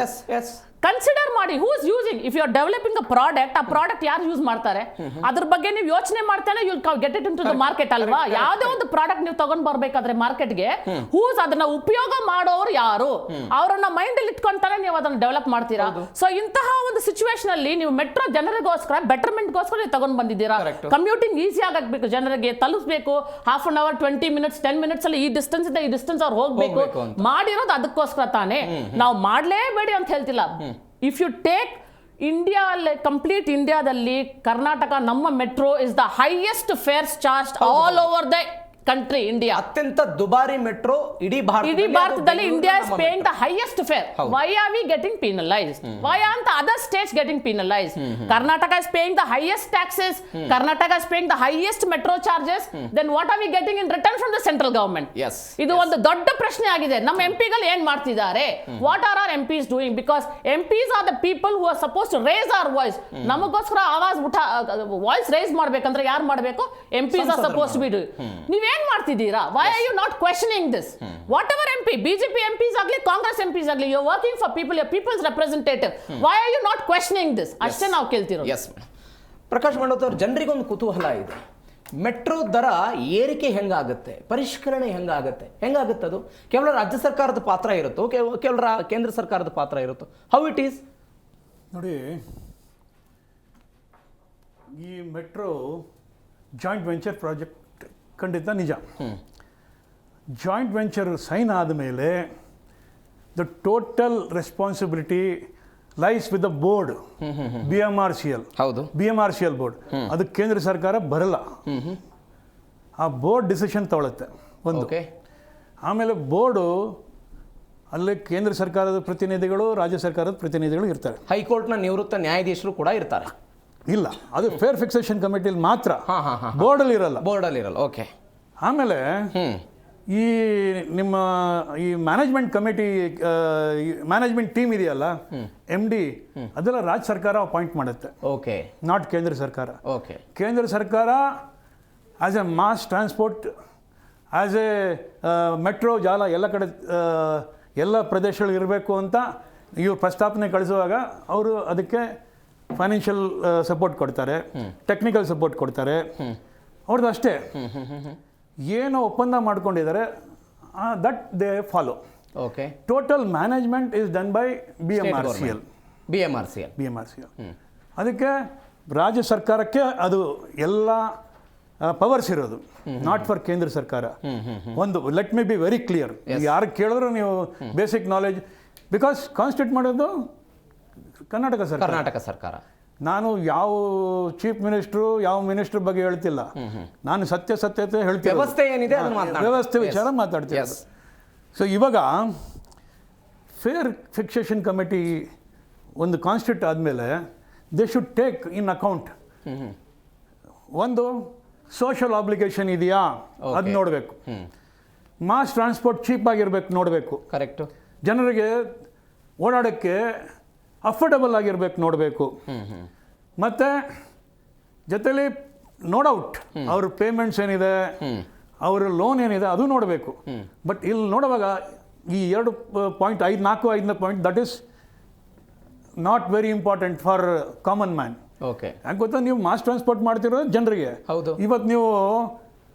ಕನ್ಸಿಡರ್ ಮಾಡಿ. Who is using, if you are developing a product, ಆ ಪ್ರಾಡಕ್ಟ್ ಯಾರು ಯೂಸ್ ಮಾಡ್ತಾರೆ ಅದ್ರ ಬಗ್ಗೆ ನೀವು ಯೋಚನೆ ಮಾಡ್ತಾನೆ you will get it in to the market ಅಲ್ವಾ. ಯಾವುದೇ ಒಂದು ಪ್ರಾಡಕ್ಟ್ ನೀವು ತಗೊಂಡ್ ಬರ್ಬೇಕಾದ್ರೆ ಮಾರ್ಕೆಟ್ಗೆ ಹೂಸ್ ಅದನ್ನ ಉಪಯೋಗ ಮಾಡೋರು ಯಾರು, ಅವರನ್ನ ಮೈಂಡ್ ಅಲ್ಲಿ ಇಟ್ಕೊಂತಾನೆ ನೀವು ಅದನ್ನ ಡೆವಲಪ್ ಮಾಡ್ತೀರಾ. ಸೊ ಇಂತಹ ಒಂದು ಸಿಚುವೇಶನ್ ಅಲ್ಲಿ ನೀವು ಮೆಟ್ರೋ ಜನರಿಗೋಸ್ಕರ ಬೆಟರ್ಮೆಂಟ್ಗೋಸ್ಕರ ನೀವು ತಗೊಂಡ್ ಬಂದಿದ್ದೀರಾ. ಕಮ್ಯೂಟಿಂಗ್ ಈಸಿ ಆಗಬೇಕು, ಜನರಿಗೆ ತಲುಪಿಸಬೇಕು, half an hour 20 minutes 10 minutes ಅಲ್ಲಿ ಈ ಡಿಸ್ಟೆನ್ಸ್ ಇದೆ, ಈ ಡಿಸ್ಟೆನ್ಸ್ ಅವ್ರು ಹೋಗ್ಬೇಕು, ಮಾಡಿರೋದು ಅದಕ್ಕೋಸ್ಕರ ತಾನೇ. ನಾವು ಮಾಡ್ಲೇಬೇಡಿ ಅಂತ ಹೇಳ್ತಿಲ್ಲ. If you take India, complete Indiaದಲ್ಲಿ Karnataka ನಮ್ಮ metro is the highest fares charged all over the country. India ಅತ್ಯಂತ ದುಬಾರಿ ಮೆಟ್ರೋ ಇಡೀ ಭಾರತದಲ್ಲಿ India is paying the highest fare. Why are we getting penalized? Why aren't the other states getting penalized? Karnataka is paying the highest taxes, Karnataka is paying the highest metro charges, then what are we getting in return from the central government? ಇದು ಒಂದು ದೊಡ್ಡ ಪ್ರಶ್ನೆ ಆಗಿದೆ. ನಮ್ಮ ಎಂಪಿಗಳು ಏನ್ ಮಾಡ್ತಿದ್ದಾರೆ? What are our MPs doing? Because MPs are the people who are supposed to raise our voice. ನಮಗೋಸ್ಕರ ಆವಾಜ್ voice rice ಮಾಡ್ಬೇಕಂದ್ರೆ ಯಾರು ಮಾಡಬೇಕು? MPs are supposed to be doing. ಏನ್ ಮಾಡ್ತಿದ್ದೀರಾ? Why are you not questioning this? Whatever MP, BJP MPs ಆಗಲಿ, Congress MPs ಆಗಲಿ, you are working for people, you people's representative. Why are you not questioning this? ಅಷ್ಟೇ ನಾವು ಕೇಳ್ತಿರೋದು. Yes madam. Prakash ಮಂಡೋತ್ ಅವರು, ಜನರಿಗೊಂದು ಕುತೂಹಲ ಇದೆ, ಮೆಟ್ರೋ ದರ ಏರಿಕೆ ಹೆಂಗಾಗುತ್ತೆ, ಪರಿಷ್ಕರಣೆ ಹೆಂಗಾಗುತ್ತೆ? ಅದು ಕೇವಲ ರಾಜ್ಯ ಸರ್ಕಾರದ ಪಾತ್ರ ಇರುತ್ತೋ, ಕೇವಲ ಕೇಂದ್ರ ಸರ್ಕಾರದ ಪಾತ್ರ ಇರುತ್ತೋ? How it is? ನೋಡಿ, ಈ ಮೆಟ್ರೋ ಜಾಯಿಂಟ್ ವೆಂಚರ್ ಪ್ರಾಜೆಕ್ಟ್ ಖಂಡಿತ ನಿಜ. ಜಾಯಿಂಟ್ ವೆಂಚರ್ ಸೈನ್ ಆದಮೇಲೆ the total responsibility lies with the board, BMRCL. ಹೌದು, BMRCL ಬೋರ್ಡ್. ಅದು ಕೇಂದ್ರ ಸರ್ಕಾರ ಬರಲ್ಲ, ಆ ಬೋರ್ಡ್ ಡಿಸಿಷನ್ ತಗೊಳುತ್ತೆ ಒಂದು. ಆಮೇಲೆ ಬೋರ್ಡು ಅಲ್ಲಿ ಕೇಂದ್ರ ಸರ್ಕಾರದ ಪ್ರತಿನಿಧಿಗಳು, ರಾಜ್ಯ ಸರ್ಕಾರದ ಪ್ರತಿನಿಧಿಗಳು ಇರ್ತಾರೆ. ಹೈಕೋರ್ಟ್ನ ನಿವೃತ್ತ ನ್ಯಾಯಾಧೀಶರು ಕೂಡ ಇರ್ತಾರೆ. ಇಲ್ಲ, ಅದು ಫೇರ್ ಫಿಕ್ಸೇಷನ್ ಕಮಿಟಿಲಿ ಮಾತ್ರ, ಬೋರ್ಡಲ್ಲಿ ಇರಲ್ಲ. ಓಕೆ. ಆಮೇಲೆ ಈ ನಿಮ್ಮ ಈ ಮ್ಯಾನೇಜ್ಮೆಂಟ್ ಕಮಿಟಿ, ಮ್ಯಾನೇಜ್ಮೆಂಟ್ ಟೀಮ್ ಇದೆಯಲ್ಲ, MD, ಅದೆಲ್ಲ ರಾಜ್ಯ ಸರ್ಕಾರ ಅಪಾಯಿಂಟ್ ಮಾಡುತ್ತೆ. ಓಕೆ. ನಾಟ್ ಕೇಂದ್ರ ಸರ್ಕಾರ. ಓಕೆ. ಕೇಂದ್ರ ಸರ್ಕಾರ as a mass transport, as a metro ಜಾಲ ಎಲ್ಲ ಕಡೆ ಎಲ್ಲ ಪ್ರದೇಶಗಳು ಇರಬೇಕು ಅಂತ ಇವರು ಪ್ರಸ್ತಾಪನೆ ಕಳಿಸುವಾಗ ಅವರು ಅದಕ್ಕೆ ಫೈನಾನ್ಷಿಯಲ್ ಸಪೋರ್ಟ್ ಕೊಡ್ತಾರೆ, ಟೆಕ್ನಿಕಲ್ ಸಪೋರ್ಟ್ ಕೊಡ್ತಾರೆ. ಅವ್ರದ್ದು ಅಷ್ಟೇ. ಏನು ಒಪ್ಪಂದ ಮಾಡ್ಕೊಂಡಿದ್ದಾರೆ that they follow. Okay. Total management is done by BMRCL. ಅದಕ್ಕೆ ರಾಜ್ಯ ಸರ್ಕಾರಕ್ಕೆ ಅದು ಎಲ್ಲ ಪವರ್ಸ್ ಇರೋದು, ನಾಟ್ ಫಾರ್ ಕೇಂದ್ರ ಸರ್ಕಾರ. ಒಂದು let me be very clear. ಯಾರು ಕೇಳಿದ್ರು ನೀವು ಬೇಸಿಕ್ ನಾಲೆಜ್, ಬಿಕಾಸ್ ಕಾನ್ಸ್ಟಿಟ್ಯೂಟ್ ಮಾಡೋದು ಕರ್ನಾಟಕ ಸರ್ಕಾರ. ನಾನು ಯಾವ ಚೀಫ್ ಮಿನಿಸ್ಟ್ರು, ಯಾವ ಮಿನಿಸ್ಟರ್ ಬಗ್ಗೆ ಹೇಳ್ತಿಲ್ಲ, ನಾನು ಸತ್ಯತೆ ಹೇಳ್ತೀನಿ. ವ್ಯವಸ್ಥೆ ಏನಿದೆ ವ್ಯವಸ್ಥೆ ವಿಚಾರ ಮಾತಾಡ್ತೀನಿ. ಸೊ ಇವಾಗ ಫೇರ್ ಫಿಕ್ಸೇಷನ್ ಕಮಿಟಿ ಒಂದು ಕಾನ್ಸ್ಟಿಟ್ಯೂಟ್ ಆದಮೇಲೆ they should take in account, ಒಂದು ಸೋಷಿಯಲ್ ಆಬ್ಲಿಗೇಷನ್ ಇದೆಯಾ ಅದು ನೋಡಬೇಕು, ಮಾಸ್ ಟ್ರಾನ್ಸ್ಪೋರ್ಟ್ ಚೀಪ್ ಆಗಿರ್ಬೇಕು ನೋಡಬೇಕು, ಕರೆಕ್ಟು, ಜನರಿಗೆ ಓಡಾಡೋಕ್ಕೆ ಅಫೋರ್ಡಬಲ್ ಆಗಿರ್ಬೇಕು ನೋಡಬೇಕು, ಮತ್ತು ಜೊತೆಲಿ ನೋ ಡೌಟ್ ಅವ್ರ ಪೇಮೆಂಟ್ಸ್ ಏನಿದೆ, ಅವ್ರ ಲೋನ್ ಏನಿದೆ ಅದು ನೋಡಬೇಕು. ಬಟ್ ಇಲ್ಲಿ ನೋಡುವಾಗ ಈ 2 point 5 point that is not very important for common man. Okay. ಯಾಕೆ ಗೊತ್ತಾ, ನೀವು ಮಾಸ್ ಟ್ರಾನ್ಸ್ಪೋರ್ಟ್ ಮಾಡ್ತಿರೋದು ಜನರಿಗೆ. ಹೌದು. ಇವತ್ತು ನೀವು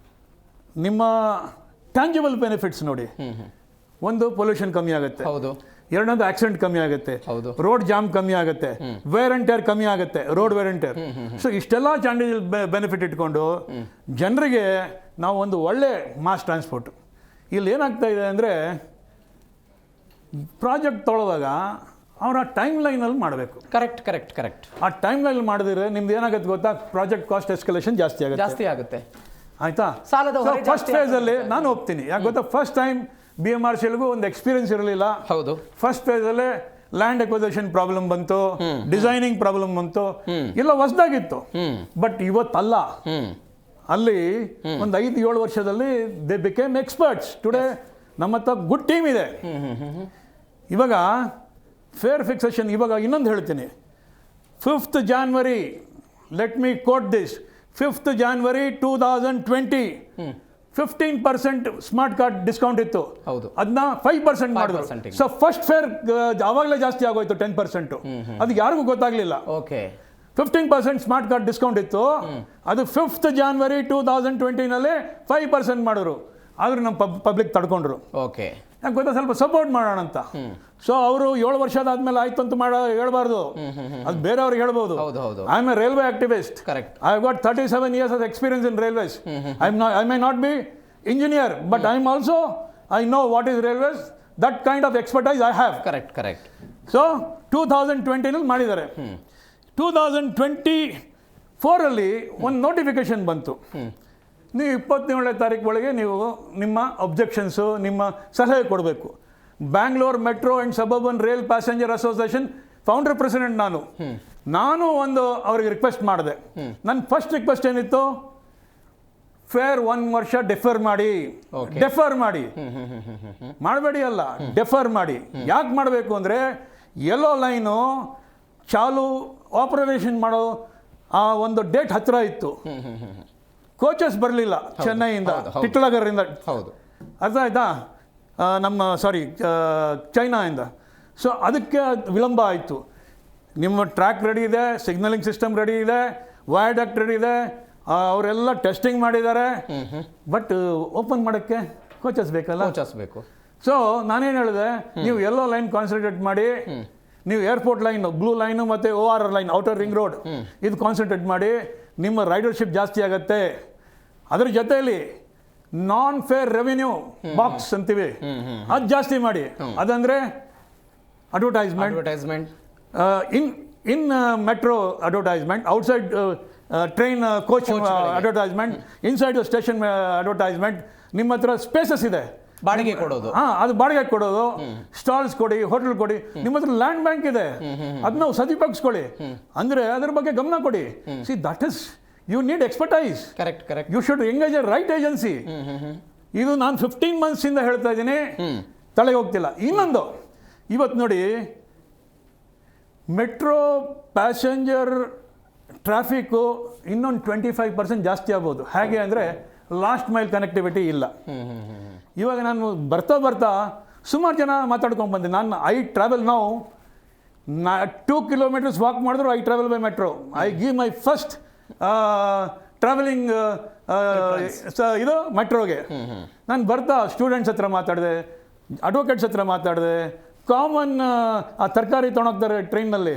ನಿಮ್ಮ ಟ್ಯಾಂಜಿಬಲ್ ಬೆನಿಫಿಟ್ಸ್ ನೋಡಿ, ಒಂದು ಪೊಲ್ಯೂಷನ್ ಕಮ್ಮಿ ಆಗುತ್ತೆ, ಹೌದು, ಎರಡನೇದು ಆಕ್ಸಿಡೆಂಟ್ ಕಮ್ಮಿ ಆಗುತ್ತೆ, ಹೌದು, ರೋಡ್ ಜಾಮ್ ಕಮ್ಮಿ ಆಗುತ್ತೆ, ವೇರ್ ಅಂಡ್ ಟೇರ್ ಕಮ್ಮಿ ಆಗುತ್ತೆ, road wear and tear. So ಇಷ್ಟೆಲ್ಲ ಚಾಂಡಿಜಲ್ ಬೆನಿಫಿಟ್ ಇಟ್ಕೊಂಡು ಜನರಿಗೆ ನಾವು ಒಂದು ಒಳ್ಳೆ ಮಾಸ್ ಟ್ರಾನ್ಸ್ಪೋರ್ಟ್. ಇಲ್ಲಿ ಏನಾಗ್ತಾ ಇದೆ ಅಂದರೆ, ಪ್ರಾಜೆಕ್ಟ್ ತೊಗೊಳ್ಳುವಾಗ ಅವ್ರ ಆ ಟೈಮ್ ಲೈನಲ್ಲಿ ಮಾಡಬೇಕು. ಕರೆಕ್ಟ್. ಆ ಟೈಮ್ ಲೈನ್ ಮಾಡಿದ್ರೆ ನಿಮ್ದು ಏನಾಗುತ್ತೆ ಗೊತ್ತಾ, ಪ್ರಾಜೆಕ್ಟ್ ಕಾಸ್ಟ್ ಎಸ್ಕಲೇಷನ್ ಜಾಸ್ತಿ ಆಗುತ್ತೆ. ಆಯ್ತಾ? ಫಸ್ಟ್ ಫೇಸಲ್ಲಿ ನಾನು ಒಪ್ತೀನಿ. ಯಾಕೆ ಗೊತ್ತಾ, ಫಸ್ಟ್ ಟೈಮ್ BMRCLಗೂ ಒಂದು ಎಕ್ಸ್ಪೀರಿಯನ್ಸ್ ಇರಲಿಲ್ಲ. ಹೌದು. ಫಸ್ಟ್ ಫೇಸಲ್ಲೇ ಲ್ಯಾಂಡ್ ಎಕ್ವಿಸಿಷನ್ ಪ್ರಾಬ್ಲಮ್ ಬಂತು, ಡಿಸೈನಿಂಗ್ ಪ್ರಾಬ್ಲಮ್ ಬಂತು, ಎಲ್ಲ ಹೊಸದಾಗಿತ್ತು. ಬಟ್ ಇವತ್ತಲ್ಲ, ಅಲ್ಲಿ ಒಂದು 5-7 ವರ್ಷದಲ್ಲಿ ದೇ ಬಿಕೇಮ್ ಎಕ್ಸ್ಪರ್ಟ್ಸ್. ಟುಡೇ ನಮ್ಮ ಹತ್ರ ಗುಡ್ ಟೀಮ್ ಇದೆ. ಇವಾಗ ಫೇರ್ ಫಿಕ್ಸೇಷನ್, ಇವಾಗ ಇನ್ನೊಂದು ಹೇಳ್ತೀನಿ, 5th January, let me quote this, 5th January 2020 15% smart card discount ಇತ್ತು, ಅದನ್ನ 5% ಮಾಡಿದ್ರು. ಸೊ ಫಸ್ಟ್ ಫೇರ್ ಆವಾಗಲೇ ಜಾಸ್ತಿ ಆಗೋಯ್ತು 10%. ಅದು ಯಾರಿಗೂ ಗೊತ್ತಾಗ್ಲಿಲ್ಲ. ಓಕೆ. 15% ಸ್ಮಾರ್ಟ್ ಕಾರ್ಡ್ ಡಿಸ್ಕೌಂಟ್ ಇತ್ತು, ಅದು 5th January 2020 5% ಮಾಡಿದ್ರು. ಆದ್ರೂ ನಮ್ಮ ಪಬ್ಲಿಕ್ ತಡ್ಕೊಂಡ್ರು. ಓಕೆ. ಯಾಕೆ ಗೊತ್ತಾ, ಸ್ವಲ್ಪ ಸಪೋರ್ಟ್ ಮಾಡೋಣ ಅಂತ. ಸೊ ಅವರು 7 ವರ್ಷದಾದ್ಮೇಲೆ ಆಯ್ತು ಅಂತ ಹೇಳ್ಬಾರ್ದು, ಅದು ಬೇರೆಯವ್ರಿಗೆ ಹೇಳ್ಬೋದು. I am A railway activist. Correct. I have got 37 years of experience in railways. I may not be engineer, but I am also, I know what is railways. That kind of expertise I have. Correct. So 2020 ಮಾಡಿದ್ದಾರೆ. 2024 ಒಂದು notification ಬಂತು, ನೀವು 27ನೇ ತಾರೀಕು ಒಳಗೆ ನೀವು ನಿಮ್ಮ ಅಬ್ಜೆಕ್ಷನ್ಸು, ನಿಮ್ಮ ಸಲಹೆ ಕೊಡಬೇಕು. Bangalore metro and suburban rail passenger association founder president ನಾನು ಒಂದು ಅವ್ರಿಗೆ ರಿಕ್ವೆಸ್ಟ್ ಮಾಡಿದೆ. ನನ್ನ ಫಸ್ಟ್ ರಿಕ್ವೆಸ್ಟ್ ಏನಿತ್ತು, ಫೇರ್ 1 ವರ್ಷ ಡೆಫರ್ ಮಾಡಿ, ಮಾಡಬೇಡಿ ಅಲ್ಲ, ಡೆಫರ್ ಮಾಡಿ. ಯಾಕೆ ಮಾಡಬೇಕು ಅಂದರೆ, ಯೆಲ್ಲೋ ಲೈನು ಚಾಲು ಆಪರೇಷನ್ ಮಾಡೋ ಆ ಒಂದು ಡೇಟ್ ಹತ್ತಿರ ಇತ್ತು. ಕೋಚಸ್ ಬರಲಿಲ್ಲ ಚೆನ್ನೈಯಿಂದ, ಟಿಟ್ಲಗರಿಂದ. ಹೌದು. ಅರ್ಥ ಆಯ್ತಾ? ನಮ್ಮ ಚೈನಾಯಿಂದ. ಸೊ ಅದಕ್ಕೆ ವಿಳಂಬ ಆಯಿತು. ನಿಮ್ಮ ಟ್ರ್ಯಾಕ್ ರೆಡಿ ಇದೆ, ಸಿಗ್ನಲಿಂಗ್ ಸಿಸ್ಟಮ್ ರೆಡಿ ಇದೆ, ವಯಾಡಕ್ಟ್ ರೆಡಿ ಇದೆ, ಅವರೆಲ್ಲ ಟೆಸ್ಟಿಂಗ್ ಮಾಡಿದ್ದಾರೆ. ಬಟ್ ಓಪನ್ ಮಾಡೋಕ್ಕೆ ಕೋಚಸ್ ಬೇಕಲ್ಲ, ಕೋಚಸ್ ಬೇಕು. ಸೊ ನಾನೇನು ಹೇಳಿದೆ, ನೀವು ಎಲ್ಲೋ ಲೈನ್ ಕಾನ್ಸಂಟ್ರೇಟ್ ಮಾಡಿ, ನೀವು ಏರ್ಪೋರ್ಟ್ ಲೈನ್, ಬ್ಲೂ ಲೈನು ಮತ್ತು ORR line, outer ring road, ಇದು ಕಾನ್ಸಂಟ್ರೇಟ್ ಮಾಡಿ, ನಿಮ್ಮ ರೈಡರ್ಶಿಪ್ ಜಾಸ್ತಿ ಆಗುತ್ತೆ. ಅದ್ರ ಜೊತೆಯಲ್ಲಿ ನಾನ್ ಫೇರ್ ರೆವಿನ್ಯೂ ಬಾಕ್ಸ್ ಅಂತೀವಿ, ಅದು ಜಾಸ್ತಿ ಮಾಡಿ. ಅದಂದರೆ advertisement in metro advertisement, outside train coach advertisement, inside station advertisement. ನಿಮ್ಮ ಹತ್ರ ಸ್ಪೇಸಸ್ ಇದೆ, ಬಾಡಿಗೆ ಕೊಡೋದು, ಅದು ಬಾಡಿಗೆ ಕೊಡೋದು, ಸ್ಟಾಲ್ಸ್ ಕೊಡಿ, ಹೋಟೆಲ್ ಕೊಡಿ. ನಿಮ್ಮ ಹತ್ರ ಲ್ಯಾಂಡ್ ಬ್ಯಾಂಕ್ ಇದೆ, ಅದನ್ನ ಸದುಪಯೋಗಿಸ್ಕೊಳ್ಳಿ. ಅಂದರೆ ಅದ್ರ ಬಗ್ಗೆ ಗಮನ ಕೊಡಿ. See that is you need expertise. Correct. You should engage a right agency. ಇದು ನಾನು 15 months ಹೇಳ್ತಾ ಇದ್ದೀನಿ, ತಲೆಗೆ ಹೋಗ್ತಿಲ್ಲ. ಇನ್ನೊಂದು, ಇವತ್ತು ನೋಡಿ, ಮೆಟ್ರೋ ಪ್ಯಾಸೆಂಜರ್ ಟ್ರಾಫಿಕ್ಕು ಇನ್ನೊಂದು 25% ಜಾಸ್ತಿ ಆಗ್ಬೋದು. ಹೇಗೆ ಅಂದರೆ ಲಾಸ್ಟ್ ಮೈಲ್ ಕನೆಕ್ಟಿವಿಟಿ ಇಲ್ಲ. ಇವಾಗ ನಾನು ಬರ್ತಾ ಸುಮಾರು ಜನ ಮಾತಾಡ್ಕೊಂಡು ಬಂದೆ. ಐ ಟ್ರಾವೆಲ್ ನಾವು 2 kilometers ವಾಕ್ ಮಾಡಿದ್ರು I travel by metro. I give my first travelling ಇದು ಮೆಟ್ರೋಗೆ. ನಾನು ಸ್ಟೂಡೆಂಟ್ಸ್ ಹತ್ರ ಮಾತಾಡಿದೆ, ಅಡ್ವೊಕೇಟ್ಸ್ ಹತ್ರ ಮಾತಾಡಿದೆ, ಕಾಮನ್ ಆ ತರಕಾರಿ ತೊಗೊಂಡೋಗ್ತಾರೆ ಟ್ರೈನ್ನಲ್ಲಿ,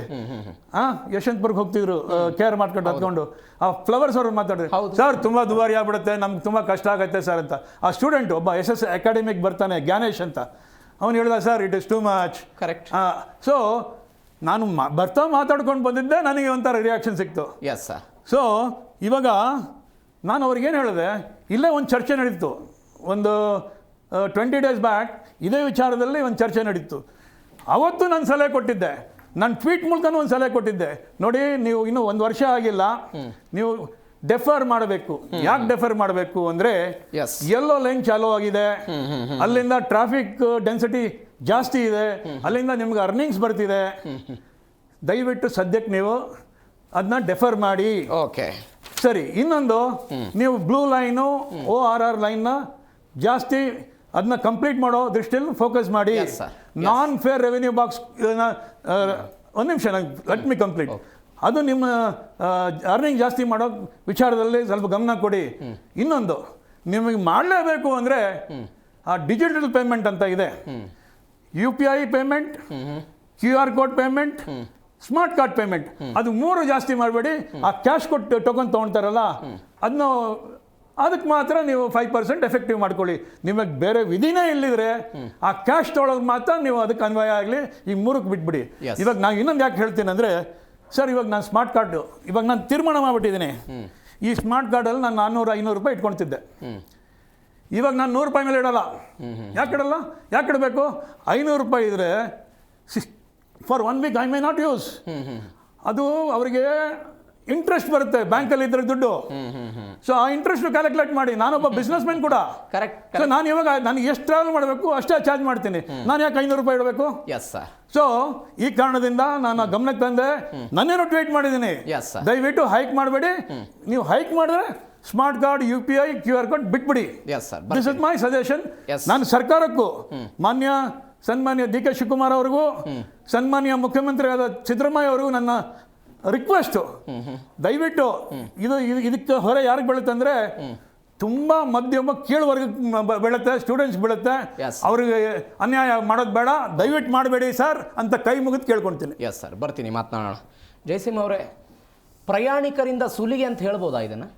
ಯಶವಂತಪುರ್ಗೆ ಹೋಗ್ತಿದ್ರು ಕೇರ್ ಮಾಡ್ಕೊಂಡು ಹತ್ಕೊಂಡು, ಆ ಫ್ಲವರ್ಸ್ ಅವ್ರು ಮಾತಾಡಿದ್ರೆ, ಸರ್ ತುಂಬ ದುಬಾರಿ ಆಗ್ಬಿಡುತ್ತೆ, ನಮ್ಗೆ ತುಂಬ ಕಷ್ಟ ಆಗುತ್ತೆ ಸರ್ ಅಂತ. ಆ ಸ್ಟೂಡೆಂಟ್ ಒಬ್ಬ SS ಅಕಾಡೆಮಿಕ್ ಬರ್ತಾನೆ, ಜ್ಞಾನೇಶ್ ಅಂತ, ಅವನು ಹೇಳ್ದ, sir it is too much. Correct. So ನಾನು ಮಾತಾಡ್ಕೊಂಡು ಬಂದಿದ್ದೆ, ನನಗೆ ಒಂಥರ ರಿಯಾಕ್ಷನ್ ಸಿಕ್ತು. Yes sir. ಸೊ ಇವಾಗ ನಾನು ಅವ್ರಿಗೇನು ಹೇಳಿದೆ, ಇಲ್ಲೇ ಒಂದು ಚರ್ಚೆ ನಡೀತು, ಒಂದು 20 days ಬ್ಯಾಕ್ ಇದೇ ವಿಚಾರದಲ್ಲಿ ಒಂದು ಚರ್ಚೆ ನಡೀತು. ಅವತ್ತು ನಾನು ಸಲಹೆ ಕೊಟ್ಟಿದ್ದೆ, ನಾನು ಟ್ವೀಟ್ ಮೂಲಕನೂ ಒಂದು ಸಲಹೆ ಕೊಟ್ಟಿದ್ದೆ. ನೋಡಿ, ನೀವು ಇನ್ನೂ 1 ವರ್ಷ ಆಗಿಲ್ಲ, ನೀವು ಡೆಫರ್ ಮಾಡಬೇಕು. ಯಾಕೆ ಡೆಫರ್ ಮಾಡಬೇಕು ಅಂದರೆ, ಎಲ್ಲೋ ಲೈನ್ ಚಾಲೂ ಆಗಿದೆ, ಅಲ್ಲಿಂದ ಟ್ರಾಫಿಕ್ ಡೆನ್ಸಿಟಿ ಜಾಸ್ತಿ ಇದೆ, ಅಲ್ಲಿಂದ ನಿಮ್ಗೆ ಅರ್ನಿಂಗ್ಸ್ ಬರ್ತಿದೆ. ದಯವಿಟ್ಟು ಸದ್ಯಕ್ಕೆ ನೀವು ಅದನ್ನ ಡೆಫರ್ ಮಾಡಿ. ಓಕೆ, ಸರಿ. ಇನ್ನೊಂದು, ನೀವು ಬ್ಲೂ ಲೈನು ORR ಲೈನ್ನ ಜಾಸ್ತಿ ಅದನ್ನ ಕಂಪ್ಲೀಟ್ ಮಾಡೋ ದೃಷ್ಟಿಯಲ್ಲಿ ಫೋಕಸ್ ಮಾಡಿ. ನಾನ್ ಫೇರ್ ರೆವಿನ್ಯೂ ಬಾಕ್ಸ್, ಒಂದು ನಿಮಿಷ, ಲೆಟ್ ಮಿ ಕಂಪ್ಲೀಟ್. ಅದು ನಿಮ್ಮ ಅರ್ನಿಂಗ್ ಜಾಸ್ತಿ ಮಾಡೋ ವಿಚಾರದಲ್ಲಿ ಸ್ವಲ್ಪ ಗಮನ ಕೊಡಿ. ಇನ್ನೊಂದು, ನಿಮಗೆ ಮಾಡಲೇಬೇಕು ಅಂದರೆ ಆ ಡಿಜಿಟಲ್ ಪೇಮೆಂಟ್ ಅಂತ ಇದೆ, UPI payment, QR code payment, smart card payment, ಅದು 3 ಜಾಸ್ತಿ ಮಾಡಬೇಡಿ. ಆ ಕ್ಯಾಶ್ ಕೊಟ್ಟು ಟೋಕನ್ ತೊಗೊಳ್ತಾರಲ್ಲ, ಅದಕ್ಕೆ ಮಾತ್ರ ನೀವು 5% ಎಫೆಕ್ಟಿವ್ ಮಾಡ್ಕೊಳ್ಳಿ. ನಿಮಗೆ ಬೇರೆ ವಿಧಿನೇ ಇಲ್ಲಿದ್ರೆ ಆ ಕ್ಯಾಶ್ ತೊಗೊಳೋದು ಮಾತ್ರ ನೀವು ಅದಕ್ಕೆ ಅನ್ವಯ ಆಗಲಿ. ಈ 3ಕ್ಕೆ ಬಿಟ್ಬಿಡಿ. ಇವಾಗ ನಾನು ಇನ್ನೊಂದು ಯಾಕೆ ಹೇಳ್ತೀನಿ ಅಂದರೆ, ಸರ್ ಇವಾಗ ನಾನು ಸ್ಮಾರ್ಟ್ ಕಾರ್ಡು ಇವಾಗ ನಾನು ತೀರ್ಮಾನ ಮಾಡಿಬಿಟ್ಟಿದ್ದೀನಿ. ಈ ಸ್ಮಾರ್ಟ್ ಕಾರ್ಡಲ್ಲಿ ನಾನು 400-500 ರೂಪಾಯಿ ಇಟ್ಕೊಳ್ತಿದ್ದೆ. ಇವಾಗ ನಾನು 100 ರೂಪಾಯಿ ಮೇಲೆ ಇಡಲ್ಲ. ಯಾಕೆ ಇಡಲ್ಲ? ಯಾಕೆ ಇಡಬೇಕು? 500 ರೂಪಾಯಿ ಇದ್ದರೆ for 1 week I may not use. ಅದು ಅವರಿಗೆ ಇಂಟ್ರೆಸ್ಟ್ ಬರುತ್ತೆ ಬ್ಯಾಂಕಲ್ಲಿ ಇದ್ರೆ ದುಡ್ಡು. ಸೊ ಆ ಇಂಟ್ರೆಸ್ಟ್ ಕ್ಯಾಲ್ಕುಲೇಟ್ ಮಾಡಿ. ನಾನೊಬ್ಬ ಬಿಸ್ನೆಸ್ ಮ್ಯಾನ್ ಕೂಡ. ಕರೆಕ್ಟ್. ಸೊ ನಾನು ಇವಾಗ ನನಗೆ ಎಷ್ಟು ಟ್ರಾವೆಲ್ ಮಾಡಬೇಕು ಅಷ್ಟೇ ಚಾರ್ಜ್ ಮಾಡ್ತೀನಿ. ನಾನು ಯಾಕೆ 500 ರೂಪಾಯಿ ಇಡಬೇಕು? Yes sir. ಸೊ ಈ ಕಾರಣದಿಂದ ನಾನು ಗಮನಕ್ಕೆ ತಂದೆ, ನನ್ನೇನು ಟ್ವೀಟ್ ಮಾಡಿದ್ದೀನಿ, ದಯವಿಟ್ಟು ಹೈಕ್ ಮಾಡಬೇಡಿ. ನೀವು ಹೈಕ್ ಮಾಡಿದ್ರೆ smart card, UPI, QR code ಬಿಟ್ಬಿಡಿ. This is my suggestion. ನಾನು ಸರ್ಕಾರಕ್ಕೂ, ಸನ್ಮಾನ್ಯ DK ಶಿವಕುಮಾರ್ ಅವ್ರಿಗೂ, ಸನ್ಮಾನ್ಯ ಮುಖ್ಯಮಂತ್ರಿಯಾದ ಸಿದ್ದರಾಮಯ್ಯ ಅವ್ರಿಗೂ ನನ್ನ ರಿಕ್ವೆಸ್ಟು, ದಯವಿಟ್ಟು ಇದಕ್ಕೆ ಹೊರೆ ಯಾರಿಗೆ ಬೀಳುತ್ತೆ ಅಂದರೆ, ತುಂಬ ಮಧ್ಯಮ ಕೀಳುವರ್ಗಕ್ಕೆ ಬೀಳುತ್ತೆ, ಸ್ಟೂಡೆಂಟ್ಸ್ ಬೀಳುತ್ತೆ. ಅವ್ರಿಗೆ ಅನ್ಯಾಯ ಮಾಡೋದು ಬೇಡ, ದಯವಿಟ್ಟು ಮಾಡಬೇಡಿ ಸರ್ ಅಂತ ಕೈ ಮುಗಿದು ಕೇಳ್ಕೊಳ್ತೀನಿ. ಎಸ್ ಸರ್, ಬರ್ತೀನಿ, ಮಾತನಾಡೋಣ. ಜಯಸಿಂಹ ಅವರೇ, ಪ್ರಯಾಣಿಕರಿಂದ ಸುಲಿಗೆ ಅಂತ ಹೇಳ್ಬೋದಾ ಇದನ್ನು?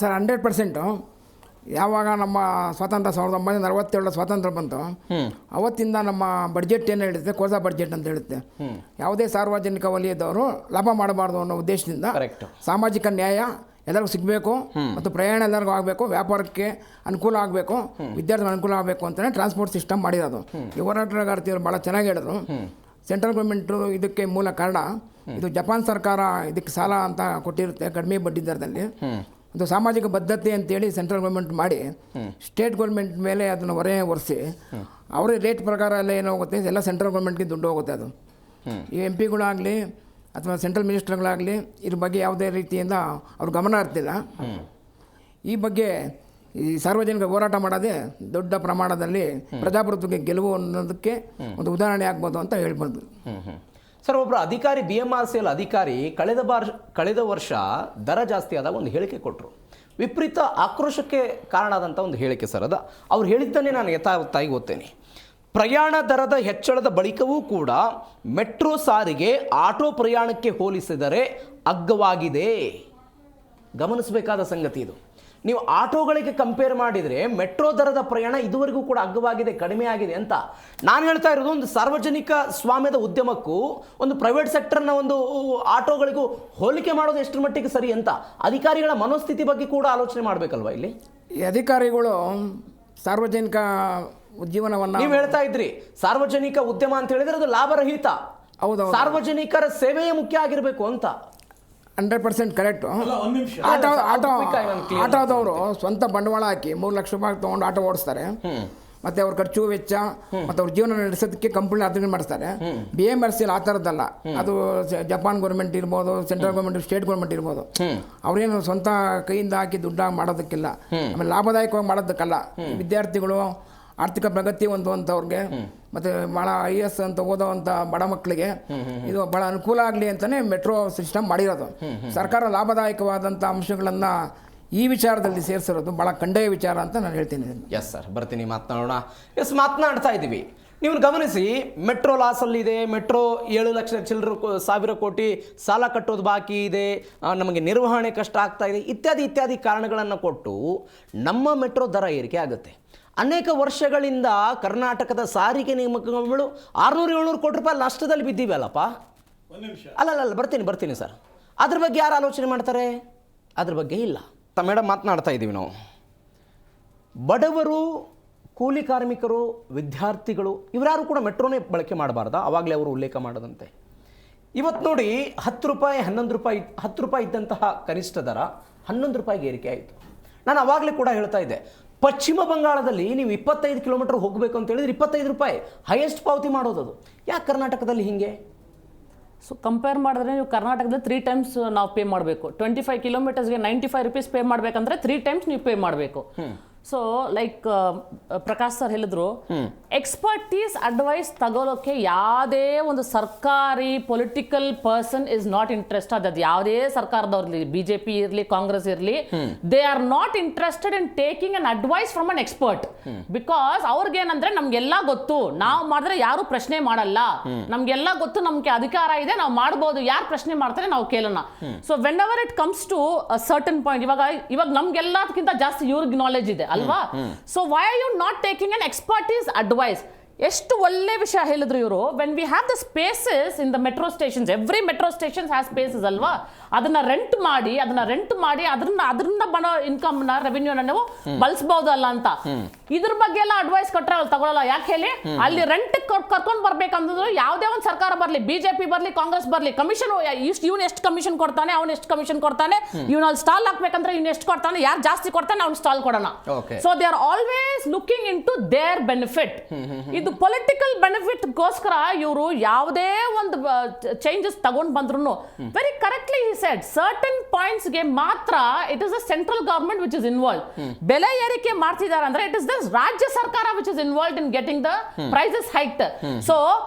ಸರ್ 100%. ಯಾವಾಗ ನಮ್ಮ ಸ್ವಾತಂತ್ರ್ಯ 1947 ಸ್ವಾತಂತ್ರ್ಯ ಬಂತು, ಅವತ್ತಿಂದ ನಮ್ಮ ಬಡ್ಜೆಟ್ ಏನು ಹೇಳುತ್ತೆ, ಕೋಸಾ ಬಡ್ಜೆಟ್ ಅಂತ ಹೇಳುತ್ತೆ, ಯಾವುದೇ ಸಾರ್ವಜನಿಕ ವಲಯದವರು ಲಾಭ ಮಾಡಬಾರ್ದು ಅನ್ನೋ ಉದ್ದೇಶದಿಂದ ಸಾಮಾಜಿಕ ನ್ಯಾಯ ಎಲ್ಲರಿಗೂ ಸಿಗಬೇಕು ಮತ್ತು ಪ್ರಯಾಣ ಎಲ್ಲರಿಗೂ ಆಗಬೇಕು, ವ್ಯಾಪಾರಕ್ಕೆ ಅನುಕೂಲ ಆಗಬೇಕು, ವಿದ್ಯಾರ್ಥಿಗಳು ಅನುಕೂಲ ಆಗಬೇಕು ಅಂತಲೇ ಟ್ರಾನ್ಸ್ಪೋರ್ಟ್ ಸಿಸ್ಟಮ್ ಮಾಡಿರೋದು. ಈ ಹೋರಾಟಗಾರ್ತಿಯವರು ಭಾಳ ಚೆನ್ನಾಗಿ ಹೇಳಿದ್ರು. ಸೆಂಟ್ರಲ್ ಗೌರ್ಮೆಂಟು ಇದಕ್ಕೆ ಮೂಲ ಕಾರಣ. ಇದು ಜಪಾನ್ ಸರ್ಕಾರ ಇದಕ್ಕೆ ಸಾಲ ಅಂತ ಕೊಟ್ಟಿರುತ್ತೆ ಕಡಿಮೆ ಬಡ್ಡಿ ದರದಲ್ಲಿ. ಒಂದು ಸಾಮಾಜಿಕ ಬದ್ಧತೆ ಅಂತೇಳಿ ಸೆಂಟ್ರಲ್ ಗೌರ್ಮೆಂಟ್ ಮಾಡಿ ಸ್ಟೇಟ್ ಗೌರ್ಮೆಂಟ್ ಮೇಲೆ ಅದನ್ನು ಹೊರೆ ಹೊರಿಸಿ ಅವರೇ ರೇಟ್ ಪ್ರಕಾರ ಎಲ್ಲ ಏನಾಗುತ್ತೆ, ಎಲ್ಲ ಸೆಂಟ್ರಲ್ ಗೌರ್ಮೆಂಟ್ಗೆ ದುಡ್ಡು ಹೋಗುತ್ತೆ. ಅದು ಈ MP ಗಳಾಗಲಿ ಅಥವಾ ಸೆಂಟ್ರಲ್ ಮಿನಿಸ್ಟರ್ಗಳಾಗಲಿ ಇದ್ರ ಬಗ್ಗೆ ಯಾವುದೇ ರೀತಿಯಿಂದ ಅವ್ರ ಗಮನ ಇರ್ತಿಲ್ಲ. ಈ ಬಗ್ಗೆ ಈ ಸಾರ್ವಜನಿಕ ಹೋರಾಟ ಮಾಡೋದೇ ದೊಡ್ಡ ಪ್ರಮಾಣದಲ್ಲಿ ಪ್ರಜಾಪ್ರಭುತ್ವಕ್ಕೆ ಗೆಲುವು ಅನ್ನೋದಕ್ಕೆ ಒಂದು ಉದಾಹರಣೆ ಆಗ್ಬೋದು ಅಂತ ಹೇಳ್ಬೋದು. ಸರ್, ಒಬ್ಬರು ಅಧಿಕಾರಿ BMRCL ಅಧಿಕಾರಿ ಕಳೆದ ವರ್ಷ ದರ ಜಾಸ್ತಿ ಆದಾಗ ಒಂದು ಹೇಳಿಕೆ ಕೊಟ್ಟರು. ವಿಪರೀತ ಆಕ್ರೋಶಕ್ಕೆ ಕಾರಣ ಆದಂಥ ಒಂದು ಹೇಳಿಕೆ ಸರ್. ಅದು ಅವ್ರು ಹೇಳಿದ್ದನ್ನೇ ನಾನು ಯಥಾವತ್ತಾಗಿ ಓದ್ತೇನೆ. ಪ್ರಯಾಣ ದರದ ಹೆಚ್ಚಳದ ಬಳಿಕವೂ ಕೂಡ ಮೆಟ್ರೋ ಸಾರಿಗೆ ಆಟೋ ಪ್ರಯಾಣಕ್ಕೆ ಹೋಲಿಸಿದರೆ ಅಗ್ಗವಾಗಿದೆ. ಗಮನಿಸಬೇಕಾದ ಸಂಗತಿ ಇದು. ನೀವು ಆಟೋಗಳಿಗೆ ಕಂಪೇರ್ ಮಾಡಿದರೆ ಮೆಟ್ರೋ ದರದ ಪ್ರಯಾಣ ಇದುವರೆಗೂ ಕೂಡ ಅಗ್ಗವಾಗಿದೆ, ಕಡಿಮೆ ಆಗಿದೆ ಅಂತ ನಾನು ಹೇಳ್ತಾ ಇರೋದು. ಒಂದು ಸಾರ್ವಜನಿಕ ಸ್ವಾಮ್ಯದ ಉದ್ಯಮಕ್ಕೂ ಒಂದು ಪ್ರೈವೇಟ್ ಸೆಕ್ಟರ್ನ ಒಂದು ಆಟೋಗಳಿಗೂ ಹೋಲಿಕೆ ಮಾಡೋದು ಎಷ್ಟರ ಮಟ್ಟಿಗೆ ಸರಿ ಅಂತ ಅಧಿಕಾರಿಗಳ ಮನೋಸ್ಥಿತಿ ಬಗ್ಗೆ ಕೂಡ ಆಲೋಚನೆ ಮಾಡಬೇಕಲ್ವಾ ಇಲ್ಲಿ. ಈ ಅಧಿಕಾರಿಗಳು ಸಾರ್ವಜನಿಕ ಉಜ್ಜೀವನವನ್ನು ನೀವು ಹೇಳ್ತಾ ಇದ್ರಿ ಸಾರ್ವಜನಿಕ ಉದ್ಯಮ ಅಂತ ಹೇಳಿದ್ರೆ ಅದು ಲಾಭರಹಿತ. ಹೌದು, ಸಾರ್ವಜನಿಕರ ಸೇವೆಯೇ ಮುಖ್ಯ ಆಗಿರಬೇಕು ಅಂತ. 100% ಕರೆಕ್ಟು. ಆಟೋದವರು ಸ್ವಂತ ಬಂಡವಾಳ ಹಾಕಿ 3 ಲಕ್ಷ ರೂಪಾಯಿ ತೊಗೊಂಡು ಆಟೋ ಓಡಿಸ್ತಾರೆ. ಮತ್ತು ಅವ್ರ ಖರ್ಚು ವೆಚ್ಚ ಮತ್ತು ಅವ್ರ ಜೀವನ ನಡೆಸೋದಕ್ಕೆ ಕಂಪ್ನಿ ಅದನ್ನ ಮಾಡಿಸ್ತಾರೆ. BMRCL ಆ ಥರದ್ದಲ್ಲ. ಅದು ಜಪಾನ್ ಗೌರ್ಮೆಂಟ್ ಇರ್ಬೋದು, ಸೆಂಟ್ರಲ್ ಗೌರ್ಮೆಂಟ್, ಸ್ಟೇಟ್ ಗೌರ್ಮೆಂಟ್ ಇರ್ಬೋದು. ಅವ್ರೇನು ಸ್ವಂತ ಕೈಯಿಂದ ಹಾಕಿ ದುಡ್ಡು ಮಾಡೋದಕ್ಕಿಲ್ಲ, ಆಮೇಲೆ ಲಾಭದಾಯಕವಾಗಿ ಮಾಡೋದಕ್ಕಲ್ಲ. ವಿದ್ಯಾರ್ಥಿಗಳು, ಆರ್ಥಿಕ ಪ್ರಗತಿ ಹೊಂದುವಂಥವ್ರಿಗೆ ಮತ್ತು ಭಾಳ IAS ಅಂತ ಓದೋವಂಥ ಬಡ ಮಕ್ಕಳಿಗೆ ಇದು ಭಾಳ ಅನುಕೂಲ ಆಗಲಿ ಅಂತಲೇ ಮೆಟ್ರೋ ಸಿಸ್ಟಮ್ ಮಾಡಿರೋದು. ಸರ್ಕಾರ ಲಾಭದಾಯಕವಾದಂಥ ಅಂಶಗಳನ್ನು ಈ ವಿಚಾರದಲ್ಲಿ ಸೇರಿಸಿರೋದು ಭಾಳ ಖಂಡನೀಯ ವಿಚಾರ ಅಂತ ನಾನು ಹೇಳ್ತೀನಿ. ಎಸ್ ಸರ್, ಬರ್ತೀನಿ, ಮಾತನಾಡೋಣ. ಮಾತನಾಡ್ತಾ ಇದ್ದೀವಿ. ನೀವು ಗಮನಿಸಿ, ಮೆಟ್ರೋ ಲಾಸಲ್ಲಿದೆ, ಮೆಟ್ರೋ 7 ಲಕ್ಷ ಸಾವಿರ ಕೋಟಿ ಸಾಲ ಕಟ್ಟೋದು ಬಾಕಿ ಇದೆ, ನಮಗೆ ನಿರ್ವಹಣೆ ಕಷ್ಟ ಆಗ್ತಾ ಇದೆ, ಇತ್ಯಾದಿ ಕಾರಣಗಳನ್ನು ಕೊಟ್ಟು ನಮ್ಮ ಮೆಟ್ರೋ ದರ ಏರಿಕೆ ಆಗುತ್ತೆ. ಅನೇಕ ವರ್ಷಗಳಿಂದ ಕರ್ನಾಟಕದ ಸಾರಿಗೆ ನಿಗಮಗಳು 600-700 ಕೋಟಿ ರೂಪಾಯಿ ನಷ್ಟದಲ್ಲಿ ಬಿದ್ದೀವಿ ಅಲ್ಲಪ್ಪ. ಅಲ್ಲ, ಬರ್ತೀನಿ ಸರ್. ಅದ್ರ ಬಗ್ಗೆ ಯಾರು ಆಲೋಚನೆ ಮಾಡ್ತಾರೆ? ಅದ್ರ ಬಗ್ಗೆ ಇಲ್ಲ. ಮೇಡಮ್, ಮಾತನಾಡ್ತಾ ಇದ್ದೀವಿ ನಾವು. ಬಡವರು, ಕೂಲಿ ಕಾರ್ಮಿಕರು, ವಿದ್ಯಾರ್ಥಿಗಳು ಇವರ್ಯಾರು ಕೂಡ ಮೆಟ್ರೋನೇ ಬಳಕೆ ಮಾಡಬಾರ್ದಾ? ಆವಾಗಲೇ ಅವರು ಉಲ್ಲೇಖ ಮಾಡದಂತೆ. ಇವತ್ತು ನೋಡಿ, 10 ರೂಪಾಯಿ 11 ರೂಪಾಯಿ 10 ರೂಪಾಯಿ ಇದ್ದಂತಹ ಕನಿಷ್ಠ ದರ 11 ರೂಪಾಯಿಗೆ ಏರಿಕೆ ಆಯಿತು. ನಾನು ಆವಾಗಲೇ ಕೂಡ ಹೇಳ್ತಾ ಇದ್ದೆ, ಪಶ್ಚಿಮ ಬಂಗಾಳದಲ್ಲಿ ನೀವು 25 ಕಿಲೋಮೀಟರ್ ಹೋಗಬೇಕು ಅಂತ ಹೇಳಿದ್ರೆ 25 ರೂಪಾಯಿ ಹೈಯೆಸ್ಟ್ ಪಾವತಿ ಮಾಡೋದು. ಯಾಕೆ ಕರ್ನಾಟಕದಲ್ಲಿ ಹಿಂಗೆ? ಸೊ ಕಂಪೇರ್ ಮಾಡಿದ್ರೆ ನೀವು ಕರ್ನಾಟಕದಲ್ಲಿ 3 ಟೈಮ್ಸ್ ನಾವು ಪೇ ಮಾಡಬೇಕು. 25 ಕಿಲೋಮೀಟರ್ಸ್ಗೆ 95 ರೂಪೀಸ್ ಪೇ ಮಾಡಬೇಕಂದ್ರೆ 3 ಟೈಮ್ಸ್ ನೀವು ಪೇ ಮಾಡಬೇಕು. ಸೊ ಲೈಕ್ ಪ್ರಕಾಶ್ ಸರ್ ಹೇಳಿದ್ರು, ಎಕ್ಸ್ಪರ್ಟೀಸ್ ಅಡ್ವೈಸ್ ತಗೊಳ್ಳೋಕೆ ಯಾವುದೇ ಒಂದು ಸರ್ಕಾರಿ political person is not interested. ಅದು ಯಾವುದೇ ಸರ್ಕಾರದವ್ರಲ್ಲಿ, BJP ಇರಲಿ, ಕಾಂಗ್ರೆಸ್ ಇರಲಿ, they are not interested in taking an advice from an expert. Because ಅವ್ರಿಗೇನಂದ್ರೆ ನಮ್ಗೆಲ್ಲ ಗೊತ್ತು, ನಾವು ಮಾಡಿದ್ರೆ ಯಾರು ಪ್ರಶ್ನೆ ಮಾಡಲ್ಲ, ನಮ್ಗೆಲ್ಲ ಗೊತ್ತು, ನಮ್ಗೆ ಅಧಿಕಾರ ಇದೆ, ನಾವು ಮಾಡ್ಬೋದು, ಯಾರು ಪ್ರಶ್ನೆ ಮಾಡ್ತಾರೆ ನಾವು ಕೇಳೋಣ. So whenever it comes to certain point, ಇವಾಗ ನಮ್ಗೆಲ್ಲದಕ್ಕಿಂತ ಜಾಸ್ತಿ ಇವ್ರಿಗೆ ನಾಲೆಜ್ ಇದೆ ಅಲ್ವಾ? So why are you not taking an expertise advice? ಎಷ್ಟು ಒಳ್ಳೆ ವಿಷಯ ಹೇಳಿದ್ರು ಇವರು. When we have the spaces in the metro stations, every metro stations has spaces ಅಲ್ವಾ? ಅದನ್ನ ರೆಂಟ್ ಮಾಡಿ ಅದರಿಂದ ಬರೋ ಇನ್ಕಮ್ ನ, ರೆವಿನ್ಯೂನ ನೀವು ಬಳಸಬಹುದಲ್ಲ ಅಂತ. ಇದ್ರ ಬಗ್ಗೆ ಎಲ್ಲ ಅಡ್ವೈಸ್ ಕೊಟ್ರೆ ಅವ್ರು ತಗೊಳ್ಳಲ್ಲ. ಯಾಕೆ ಹೇಳಿ? ಅಲ್ಲಿ ರೆಂಟ್ ಕರ್ಕೊಂಡು ಬರ್ಬೇಕಂದ್ರೆ ಯಾವುದೇ ಒಂದು ಸರ್ಕಾರ ಬರ್ಲಿ, BJP ಬರ್ಲಿ, ಕಾಂಗ್ರೆಸ್ ಬರ್ಲಿ, ಕಮಿಷನ್ ಇವ್ನು ಎಷ್ಟು ಕಮಿಷನ್ ಕೊಡ್ತಾನೆ, ಅವ್ನು ಎಷ್ಟು ಕಮಿಷನ್ ಕೊಡ್ತಾನೆ, ಇವ್ನ ಅಲ್ಲಿ ಸ್ಟಾಲ್ ಹಾಕ್ಬೇಕಂದ್ರೆ ಇವ್ನು ಎಷ್ಟು ಕೊಡ್ತಾನೆ, ಯಾರು ಜಾಸ್ತಿ ಕೊಡ್ತಾನೆ ಅವ್ನು ಸ್ಟಾಲ್ ಕೊಡೋಣ. So they are always looking into their benefit. ಇದು ಪೊಲಿಟಿಕಲ್ ಬೆನಿಫಿಟ್ ಗೋಸ್ಕರ ಇವರು ಯಾವುದೇ ಒಂದು ಚೇಂಜಸ್ ತಗೊಂಡ್ ಬಂದ್ರು, very correctly he said, certain points ಗೆ ಮಾತ್ರ it is the central government which is involve. ಬೆಲೆ ಏರಿಕೆ ಮಾಡ್ತಿದ್ದಾರೆ ಅಂದ್ರೆ ಇಟ್ ಇಸ್ ದ ರಾಜ್ಯ ಸರ್ಕಾರ which is involved in getting the prices hiked. So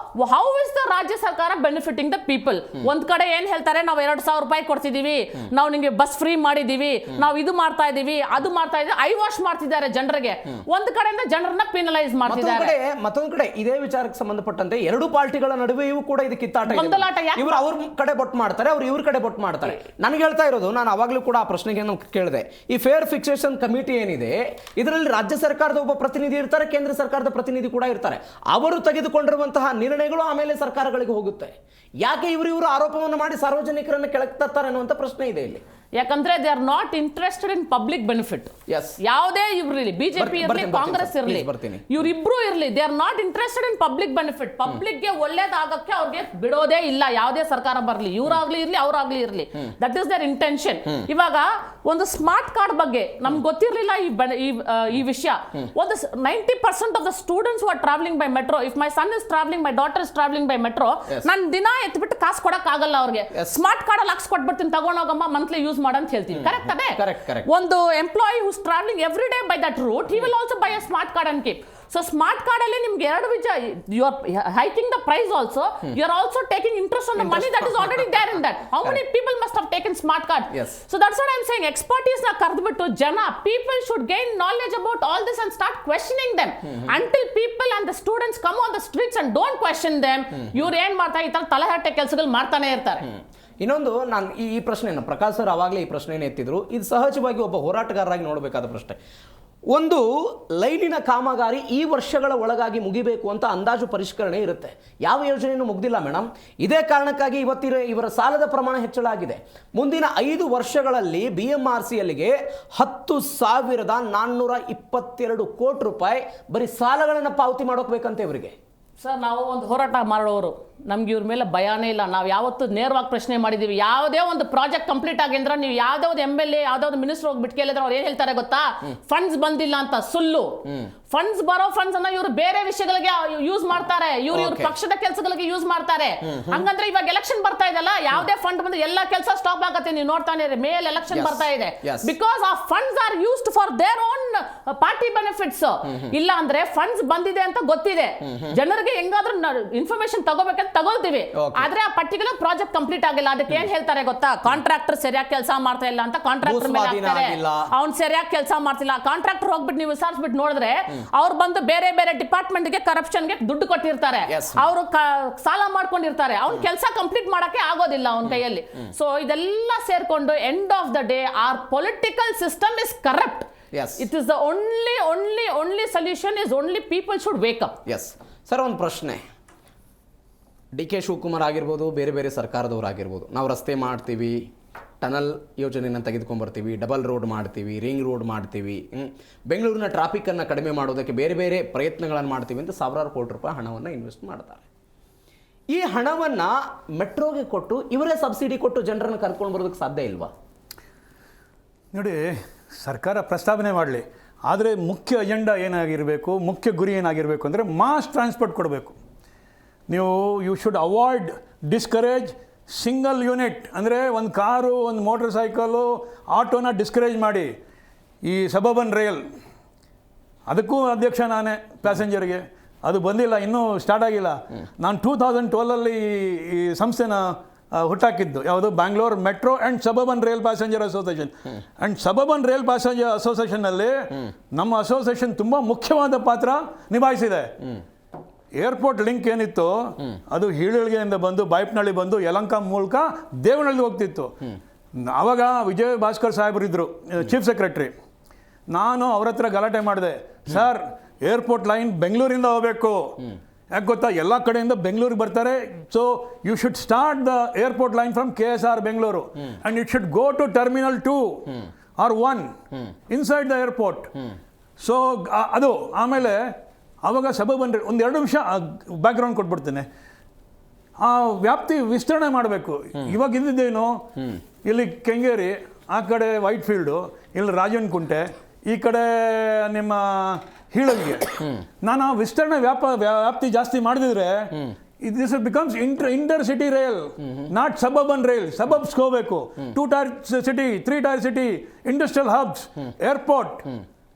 how is the ರಾಜ್ಯ ಸರ್ಕಾರ ಬೆನಿಫಿಟಿಂಗ್ ದ ಪೀಪಲ್? ಒಂದ್ ಕಡೆ ಏನ್ ಹೇಳ್ತಾರೆ, ನಾವು 2,000 ರೂಪಾಯಿ ಕೊಡ್ತಿದೀವಿ, ನಾವು ನಿಮಗೆ ಬಸ್ ಫ್ರೀ ಮಾಡಿದೀವಿ, ನಾವು ಇದು ಮಾಡ್ತಾ ಇದೀವಿ, ಅದು ಮಾಡ್ತಾ ಇದೀವಿ, ಐ ವಾಶ್ ಮಾಡ್ತಿದ್ದಾರೆ ಜನರಿಗೆ. ಒಂದ್ ಕಡೆಯಿಂದ ಜನರನ್ನ ಪಿನಲೈಸ್ ಮಾಡ್ತಿದ್ದಾರೆ. ಮತ್ತೊಂದು ಕಡೆ ಇದೇ ವಿಚಾರಕ್ಕೆ ಸಂಬಂಧಪಟ್ಟಂತೆ ಎರಡು ಪಾರ್ಟಿಗಳ ನಡುವೆಯೂ ಕೂಡ ಇದು ಕಿತ್ತಾಟ ಇದೆ. ಇವರು ಅವ್ರ ಕಡೆ ಬೊಟ್ ಮಾಡ್ತಾರೆ, ಅವ್ರು ಇವ್ರ ಕಡೆ ಬೊಟ್ ಮಾಡ್ತಾರೆ. ನನಗೆ ಹೇಳ್ತಾ ಇರೋದು, ನಾನು ಅವಾಗಲೂ ಕೂಡ ಆ ಪ್ರಶ್ನೆಗೆ ಕೇಳಿದೆ, ಈ ಫೇರ್ ಫಿಕ್ಸೇಷನ್ ಕಮಿಟಿ ಏನಿದೆ, ಇದರಲ್ಲಿ ರಾಜ್ಯ ಸರ್ಕಾರದ ಒಬ್ಬ ಪ್ರತಿನಿಧಿ ಇರ್ತಾರೆ, ಕೇಂದ್ರ ಸರ್ಕಾರದ ಪ್ರತಿನಿಧಿ ಕೂಡ ಇರ್ತಾರೆ. ಅವರು ತೆಗೆದುಕೊಂಡಿರುವಂತಹ ನಿರ್ಣಯಗಳು ಆಮೇಲೆ ಸರ್ಕಾರಗಳಿಗೆ ಹೋಗುತ್ತೆ. ಯಾಕೆ ಇವರು ಆರೋಪವನ್ನು ಮಾಡಿ ಸಾರ್ವಜನಿಕರನ್ನು ಕೆಳಗೆ ತರ್ತಾರೆ ಅನ್ನುವಂಥ ಪ್ರಶ್ನೆ ಇದೆ ಇಲ್ಲಿ. ಯಾಕಂದ್ರೆ they are not interested in public benefit. ಯಾವುದೇ ಇವ್ರಿರಲಿ, BJP ಇರಲಿ, ಕಾಂಗ್ರೆಸ್ ಇರಲಿ, ಇವರಿಬ್ರು ಇರಲಿ, they are not interested in public benefit. Public ಗೆ ಒಳ್ಳೇದಾಗಕ್ಕೆ ಅವ್ರಿಗೆ ಬಿಡೋದೇ ಇಲ್ಲ. ಯಾವುದೇ ಸರ್ಕಾರ ಬರಲಿ, ಇವರಾಗ್ಲಿ ಇರ್ಲಿ, ಅವರಾಗ್ಲಿ ಇರ್ಲಿ, ದಟ್ ಇಸ್ ದೇರ್ ಇಂಟೆನ್ಷನ್. ಇವಾಗ ಒಂದು ಸ್ಮಾರ್ಟ್ ಕಾರ್ಡ್ ಬಗ್ಗೆ ನಮ್ಗೆ ಗೊತ್ತಿರಲಿಲ್ಲ ಈ ವಿಷಯ. ಒಂದು 90% of the students who are travelling by metro. If my son is travelling, my daughter is travelling by metro, ನಾನು ದಿನ ಎತ್ಬಿಟ್ಟು ಕಾಸು ಕೊಡಕ್ ಆಗಲ್ಲ ಅವ್ರಿಗೆ. ಸ್ಮಾರ್ಟ್ ಕಾರ್ಡ್ ಅಲ್ಲಿ ಹಾಕ್ಸ್ ಕೊಟ್ಬಿಡ್ತೀನಿ, ತಗೊಂಡೋಗಮ್ಮ ಮಂತ್ಲಿ ಯೂಸ್ ಮಾಡಂತ ಹೇಳ್ತೀನಿ. ಕರೆಕ್ಟ್ ಅದೇ? ಒಂದು employee who's travelling every day by that route, he will also buy a smart card and keep. So smart card ಅಲ್ಲಿ ನಿಮ್ಗೆ ಎರಡು ವಿಷಯ, you are hiking the price also, you are also taking interest on the money that is already there in that. How many people must have taken smart card? So that's what I am saying. Expertise ನ ಕರೆದ್ಬಿಟ್ಟು ಜನ, people should gain knowledge about all this and start questioning them. Until people and the students come on the streets and don't question them, ಇವ್ರು ಏನ್ ಮಾಡ್ತಾರೆ, ಈ ತರ ತಲೆಹರಟೆ ಕೆಲಸಗಳು ಮಾಡ್ತಾನೆ ಇರ್ತಾರೆ. ಇನ್ನೊಂದು, ನಾನು ಈ ಪ್ರಶ್ನೆಯನ್ನು ಪ್ರಕಾಶ್ ಸರ್ ಆವಾಗಲೇ ಈ ಪ್ರಶ್ನೆಯನ್ನು ಎತ್ತಿದ್ರು, ಇದು ಸಹಜವಾಗಿ ಒಬ್ಬ ಹೋರಾಟಗಾರರಾಗಿ ನೋಡಬೇಕಾದ ಪ್ರಶ್ನೆ. ಒಂದು ಲೈನಿನ ಕಾಮಗಾರಿ ಈ ವರ್ಷಗಳ ಒಳಗಾಗಿ ಮುಗಿಬೇಕು ಅಂತ ಅಂದಾಜು ಪರಿಷ್ಕರಣೆ ಇರುತ್ತೆ. ಯಾವ ಯೋಜನೆಯೂ ಮುಗ್ದಿಲ್ಲ ಮೇಡಮ್. ಇದೇ ಕಾರಣಕ್ಕಾಗಿ ಇವರ ಸಾಲದ ಪ್ರಮಾಣ ಹೆಚ್ಚಳ ಆಗಿದೆ. ಮುಂದಿನ 5 ವರ್ಷಗಳಲ್ಲಿ BMRCLಗೆ 10,422 ಕೋಟಿ ರೂಪಾಯಿ ಬರೀ ಸಾಲಗಳನ್ನು ಪಾವತಿ ಮಾಡೋಕ್ಬೇಕಂತೆ ಇವರಿಗೆ. ಸರ್, ನಾವು ಒಂದು ಹೋರಾಟ ಮಾಡೋರು, ನಮ್ಗೆ ಇವ್ರ ಮೇಲೆ ಭಯಾನೇ ಇಲ್ಲ. ನಾವು ಯಾವತ್ತು ನೇರವಾಗಿ ಪ್ರಶ್ನೆ ಮಾಡಿದೀವಿ. ಯಾವುದೇ ಒಂದು ಪ್ರಾಜೆಕ್ಟ್ ಕಂಪ್ಲೀಟ್ ಆಗಿದ್ರೆ ನೀವು ಯಾವುದೇ ಒಂದು MLA, ಯಾವುದೇ ಒಂದು ಮಿನಿಸ್ಟರ್ ಹೋಗಿ ಬಿಟ್ಟು ಕೇಳಿದ್ರೆ ಅವ್ರು ಏನ್ ಹೇಳ್ತಾರೆ ಗೊತ್ತಾ? ಫಂಡ್ಸ್ ಬಂದಿಲ್ಲ ಅಂತ. ಸುಳ್ಳು. ಫಂಡ್ಸ್ ಬರೋ ಫಂಡ್ಸ್ ಅನ್ನ ಇವರು ಬೇರೆ ವಿಷಯಗಳಿಗೆ ಯೂಸ್ ಮಾಡ್ತಾರೆ, ಇವ್ರ ಪಕ್ಷದ ಕೆಲಸಗಳಿಗೆ ಯೂಸ್ ಮಾಡ್ತಾರೆ. ಹಂಗಂದ್ರೆ ಇವಾಗ ಎಲೆಕ್ಷನ್ ಬರ್ತಾ ಇದೆಲ್ಲ, ಯಾವುದೇ ಫಂಡ್ ಬಂದ್ರೆ ಎಲ್ಲ ಕೆಲಸ ಸ್ಟಾಪ್ ಆಗತ್ತೆ. ನೀವು ನೋಡ್ತಾನೆ ಮೇಲ್ ಎಲೆಕ್ಷನ್ ಬರ್ತಾ ಇದೆ. ಬಿಕಾಸ್ ಆ funds are used for their own party benefits. ಇಲ್ಲ ಅಂದ್ರೆ ಫಂಡ್ಸ್ ಬಂದಿದೆ ಅಂತ ಗೊತ್ತಿದೆ, ಜನರಿಗೆ ಹೆಂಗಾದ್ರೂ ಇನ್ಫಾರ್ಮೇಶನ್ ತಗೋಬೇಕಂತ ತಗೊಳ್ತೀವಿ, ಆದ್ರೆ ಆ ಪರ್ಟಿಕ್ಯುಲರ್ ಪ್ರಾಜೆಕ್ಟ್ ಕಂಪ್ಲೀಟ್ ಆಗಿಲ್ಲ. ಅದಕ್ಕೆ ಏನ್ ಹೇಳ್ತಾರೆ ಗೊತ್ತಾ? ಕಾಂಟ್ರಾಕ್ಟರ್ ಸರಿಯಾಗಿ ಕೆಲಸ ಮಾಡ್ತಾ ಇಲ್ಲ ಅಂತ ಕಾಂಟ್ರಾಕ್ಟರ್ ಮೇಲೆ ಹಾಕ್ತಾರೆ. ಅವ್ನು ಸರಿಯಾಗಿ ಕೆಲಸ ಮಾಡ್ತಿಲ್ಲ. ಕಾಂಟ್ರಾಕ್ಟರ್ ಹೋಗ್ಬಿಟ್ಟು ನೀವು ವಿಚಾರಿಸ್ಬಿಟ್ಟು ನೋಡಿದ್ರೆ ಅವ್ರು ಬಂದು ಬೇರೆ ಬೇರೆ ಡಿಪಾರ್ಟ್ಮೆಂಟ್ಗೆ ಕರಪ್ಷನ್ಗೆ ದುಡ್ಡು ಕೊಟ್ಟಿರ್ತಾರೆ, ಅವರು ಸಾಲ ಮಾಡ್ಕೊಂಡಿರ್ತಾರೆ. ಅವ್ನ ಕೆಲಸ ಕಂಪ್ಲೀಟ್ ಮಾಡಕ್ಕೆ ಆಗೋದಿಲ್ಲ ಅವನ ಕೈಯಲ್ಲಿ. ಸೊ ಇದೆಲ್ಲ ಸೇರ್ಕೊಂಡು end of the day or political system is corrupt. It is the only solution is only people should wake up. Sir, ಒಂದು ಪ್ರಶ್ನೆ. DK ಶಿವಕುಮಾರ್ ಆಗಿರ್ಬೋದು, ಬೇರೆ ಬೇರೆ ಸರ್ಕಾರದವರಾಗಿರ್ಬೋದು, ನಾವು ರಸ್ತೆ ಮಾಡ್ತೀವಿ, ಟನಲ್ ಯೋಜನೆಯನ್ನು ತೆಗೆದುಕೊಂಡ್ಬರ್ತೀವಿ, ಡಬಲ್ ರೋಡ್ ಮಾಡ್ತೀವಿ, ರಿಂಗ್ ರೋಡ್ ಮಾಡ್ತೀವಿ, ಬೆಂಗಳೂರಿನ ಟ್ರಾಫಿಕನ್ನು ಕಡಿಮೆ ಮಾಡೋದಕ್ಕೆ ಬೇರೆ ಬೇರೆ ಪ್ರಯತ್ನಗಳನ್ನು ಮಾಡ್ತೀವಿ ಅಂತ ಸಾವಿರಾರು ಕೋಟಿ ರೂಪಾಯಿ ಹಣವನ್ನು ಇನ್ವೆಸ್ಟ್ ಮಾಡ್ತಾರೆ. ಈ ಹಣವನ್ನು ಮೆಟ್ರೋಗೆ ಕೊಟ್ಟು ಇವರೇ ಸಬ್ಸಿಡಿ ಕೊಟ್ಟು ಜನರನ್ನು ಕರ್ಕೊಂಡು ಬರೋದಕ್ಕೆ ಸಾಧ್ಯ ಇಲ್ವಾ? ನೋಡಿ, ಸರ್ಕಾರ ಪ್ರಸ್ತಾವನೆ ಮಾಡಲಿ, ಆದರೆ ಮುಖ್ಯ ಅಜೆಂಡಾ ಏನಾಗಿರಬೇಕು, ಮುಖ್ಯ ಗುರಿ ಏನಾಗಿರಬೇಕು ಅಂದರೆ ಮಾಸ್ ಟ್ರಾನ್ಸ್ಪೋರ್ಟ್ ಕೊಡಬೇಕು. ನೀವು you should avoid, discourage single unit. ಅಂದರೆ ಒಂದು ಕಾರು, ಒಂದು ಮೋಟರ್ ಸೈಕಲು, ಆಟೋನ ಡಿಸ್ಕರೇಜ್ ಮಾಡಿ. ಈ ಸಬರ್ಬನ್ ರೈಲ್, ಅದಕ್ಕೂ ಅಧ್ಯಕ್ಷ ನಾನೇ, ಪ್ಯಾಸೆಂಜರ್ಗೆ ಅದು ಬಂದಿಲ್ಲ, ಇನ್ನೂ ಸ್ಟಾರ್ಟ್ ಆಗಿಲ್ಲ. ನಾನು 2012 ಈ ಸಂಸ್ಥೆನ ಹುಟ್ಟಾಕಿದ್ದು. ಯಾವುದು? Bangalore metro and suburban rail passenger association. And suburban rail passenger ಅಸೋಸಿಯೇಷನ್ನಲ್ಲಿ ನಮ್ಮ ಅಸೋಸಿಯೇಷನ್ ತುಂಬ ಮುಖ್ಯವಾದ ಪಾತ್ರ ನಿಭಾಯಿಸಿದೆ. ಏರ್ಪೋರ್ಟ್ ಲಿಂಕ್ ಏನಿತ್ತು ಅದು ಹೀಳಿಗೆಯಿಂದ ಬಂದು ಬಾಯ್ಪನಹಳ್ಳಿ ಬಂದು ಯಲಹಂಕ ಮೂಲಕ ದೇವನಹಳ್ಳಿ ಹೋಗ್ತಿತ್ತು. ಆವಾಗ ವಿಜಯ್ ಭಾಸ್ಕರ್ ಸಾಹೇಬರಿದ್ದರು ಚೀಫ್ ಸೆಕ್ರೆಟ್ರಿ. ನಾನು ಅವ್ರ ಹತ್ರ ಗಲಾಟೆ ಮಾಡಿದೆ, ಸರ್ ಏರ್ಪೋರ್ಟ್ ಲೈನ್ ಬೆಂಗಳೂರಿಂದ ಹೋಗಬೇಕು. ಯಾಕೆ ಗೊತ್ತಾ? ಎಲ್ಲ ಕಡೆಯಿಂದ ಬೆಂಗಳೂರಿಗೆ ಬರ್ತಾರೆ. So you should start the airport line from KSR Bengaluru and it should go to terminal 2 or 1 inside the airport. So ಅದು ಆಮೇಲೆ ಆವಾಗ ಸಬರ್ಬನ್ ಒಂದು 2 ನಿಮಿಷ ಬ್ಯಾಕ್ಗ್ರೌಂಡ್ ಕೊಟ್ಬಿಡ್ತೇನೆ. ಆ ವ್ಯಾಪ್ತಿ ವಿಸ್ತರಣೆ ಮಾಡಬೇಕು. ಇವಾಗ ಇದ್ದಿದ್ದೇನು, ಇಲ್ಲಿ ಕೆಂಗೇರಿ, ಆ ಕಡೆ ವೈಟ್ ಫೀಲ್ಡು, ಇಲ್ಲಿ ರಾಜನ್ ಕುಂಟೆ, ಈ ಕಡೆ ನಿಮ್ಮ ಹೀಳಲ್ಗೆ. ನಾನು ಆ ವಿಸ್ತರಣೆ ವ್ಯಾಪ್ತಿ ಜಾಸ್ತಿ ಮಾಡಿದ್ರೆ this becomes intercity rail, not suburban rail. ಸಬರ್ಬ್ಸ್ಗೆ ಹೋಗಬೇಕು, 2 tier city, 3 tier city, industrial hubs, airport,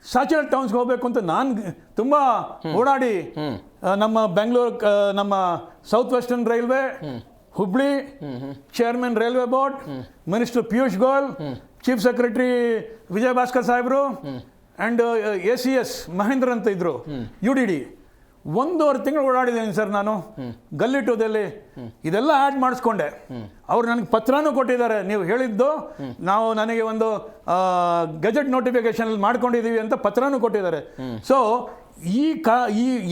satellite ಟೌನ್ಸ್ಗೆ ಹೋಗಬೇಕು ಅಂತ ನಾನು ತುಂಬ ಓಡಾಡಿ ನಮ್ಮ ಬೆಂಗಳೂರು, ನಮ್ಮ south western railway, Hubli chairman railway board, minister Piyush Goyal, chief secretary Vijay Bhaskar ಸಾಹೇಬರು ಆ್ಯಂಡ್ ACS ಮಹೇಂದ್ರ ಅಂತ ಇದ್ರು, UDD. 1.5 ತಿಂಗಳು ಓಡಾಡಿದ್ದೀನಿ ಸರ್ ನಾನು ಗಲ್ಲಿಟೋದಲ್ಲಿ. ಇದೆಲ್ಲ ಆ್ಯಡ್ ಮಾಡಿಸ್ಕೊಂಡೆ. ಅವ್ರು ನನಗೆ ಪತ್ರನೂ ಕೊಟ್ಟಿದ್ದಾರೆ, ನೀವು ಹೇಳಿದ್ದು ನಾವು ನನಗೆ ಒಂದು ಗೆಜೆಟ್ ನೋಟಿಫಿಕೇಶನ್ ಮಾಡ್ಕೊಂಡಿದ್ದೀವಿ ಅಂತ ಪತ್ರನೂ ಕೊಟ್ಟಿದ್ದಾರೆ. ಸೊ ಈ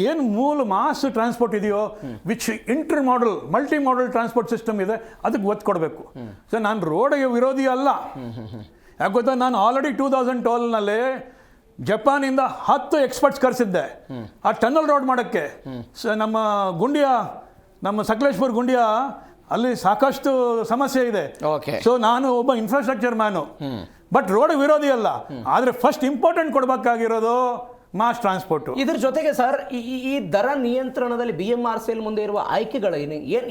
ಏನು ಮೂಲ ಮಾಸ್ ಟ್ರಾನ್ಸ್ಪೋರ್ಟ್ ಇದೆಯೋ, which inter model multi model transport system ಇದೆ, ಅದಕ್ಕೆ ಒತ್ತು ಕೊಡಬೇಕು. ಸೊ ನಾನು ರೋಡ್ಗೆ ವಿರೋಧಿ ಅಲ್ಲ. ಯಾಕೆ ಗೊತ್ತಾ? ನಾನು ಆಲ್ರೆಡಿ 2012 ಜಪಾನಿಂದ 10 ಎಕ್ಸ್ಪರ್ಟ್ಸ್ ಕರೆಸಿದ್ದೆ ಆ ಟನಲ್ ರೋಡ್ ಮಾಡೋಕ್ಕೆ. ನಮ್ಮ ಗುಂಡಿಯ, ನಮ್ಮ ಸಕಲೇಶ್ಪುರ ಗುಂಡಿಯ ಅಲ್ಲಿ ಸಾಕಷ್ಟು ಸಮಸ್ಯೆ ಇದೆ. ಸೊ ನಾನು ಒಬ್ಬ ಇನ್ಫ್ರಾಸ್ಟ್ರಕ್ಚರ್ ಮ್ಯಾನು, ಬಟ್ ರೋಡ್ ವಿರೋಧಿ ಅಲ್ಲ, ಆದರೆ ಫಸ್ಟ್ ಇಂಪಾರ್ಟೆಂಟ್ ಕೊಡಬೇಕಾಗಿರೋದು ಮಾಸ್ ಟ್ರಾನ್ಸ್ಪೋರ್ಟು. ಇದ್ರ ಜೊತೆಗೆ ಸರ್ ಈ ದರ ನಿಯಂತ್ರಣದಲ್ಲಿ BMRCL ಮುಂದೆ ಇರುವ ಆಯ್ಕೆಗಳು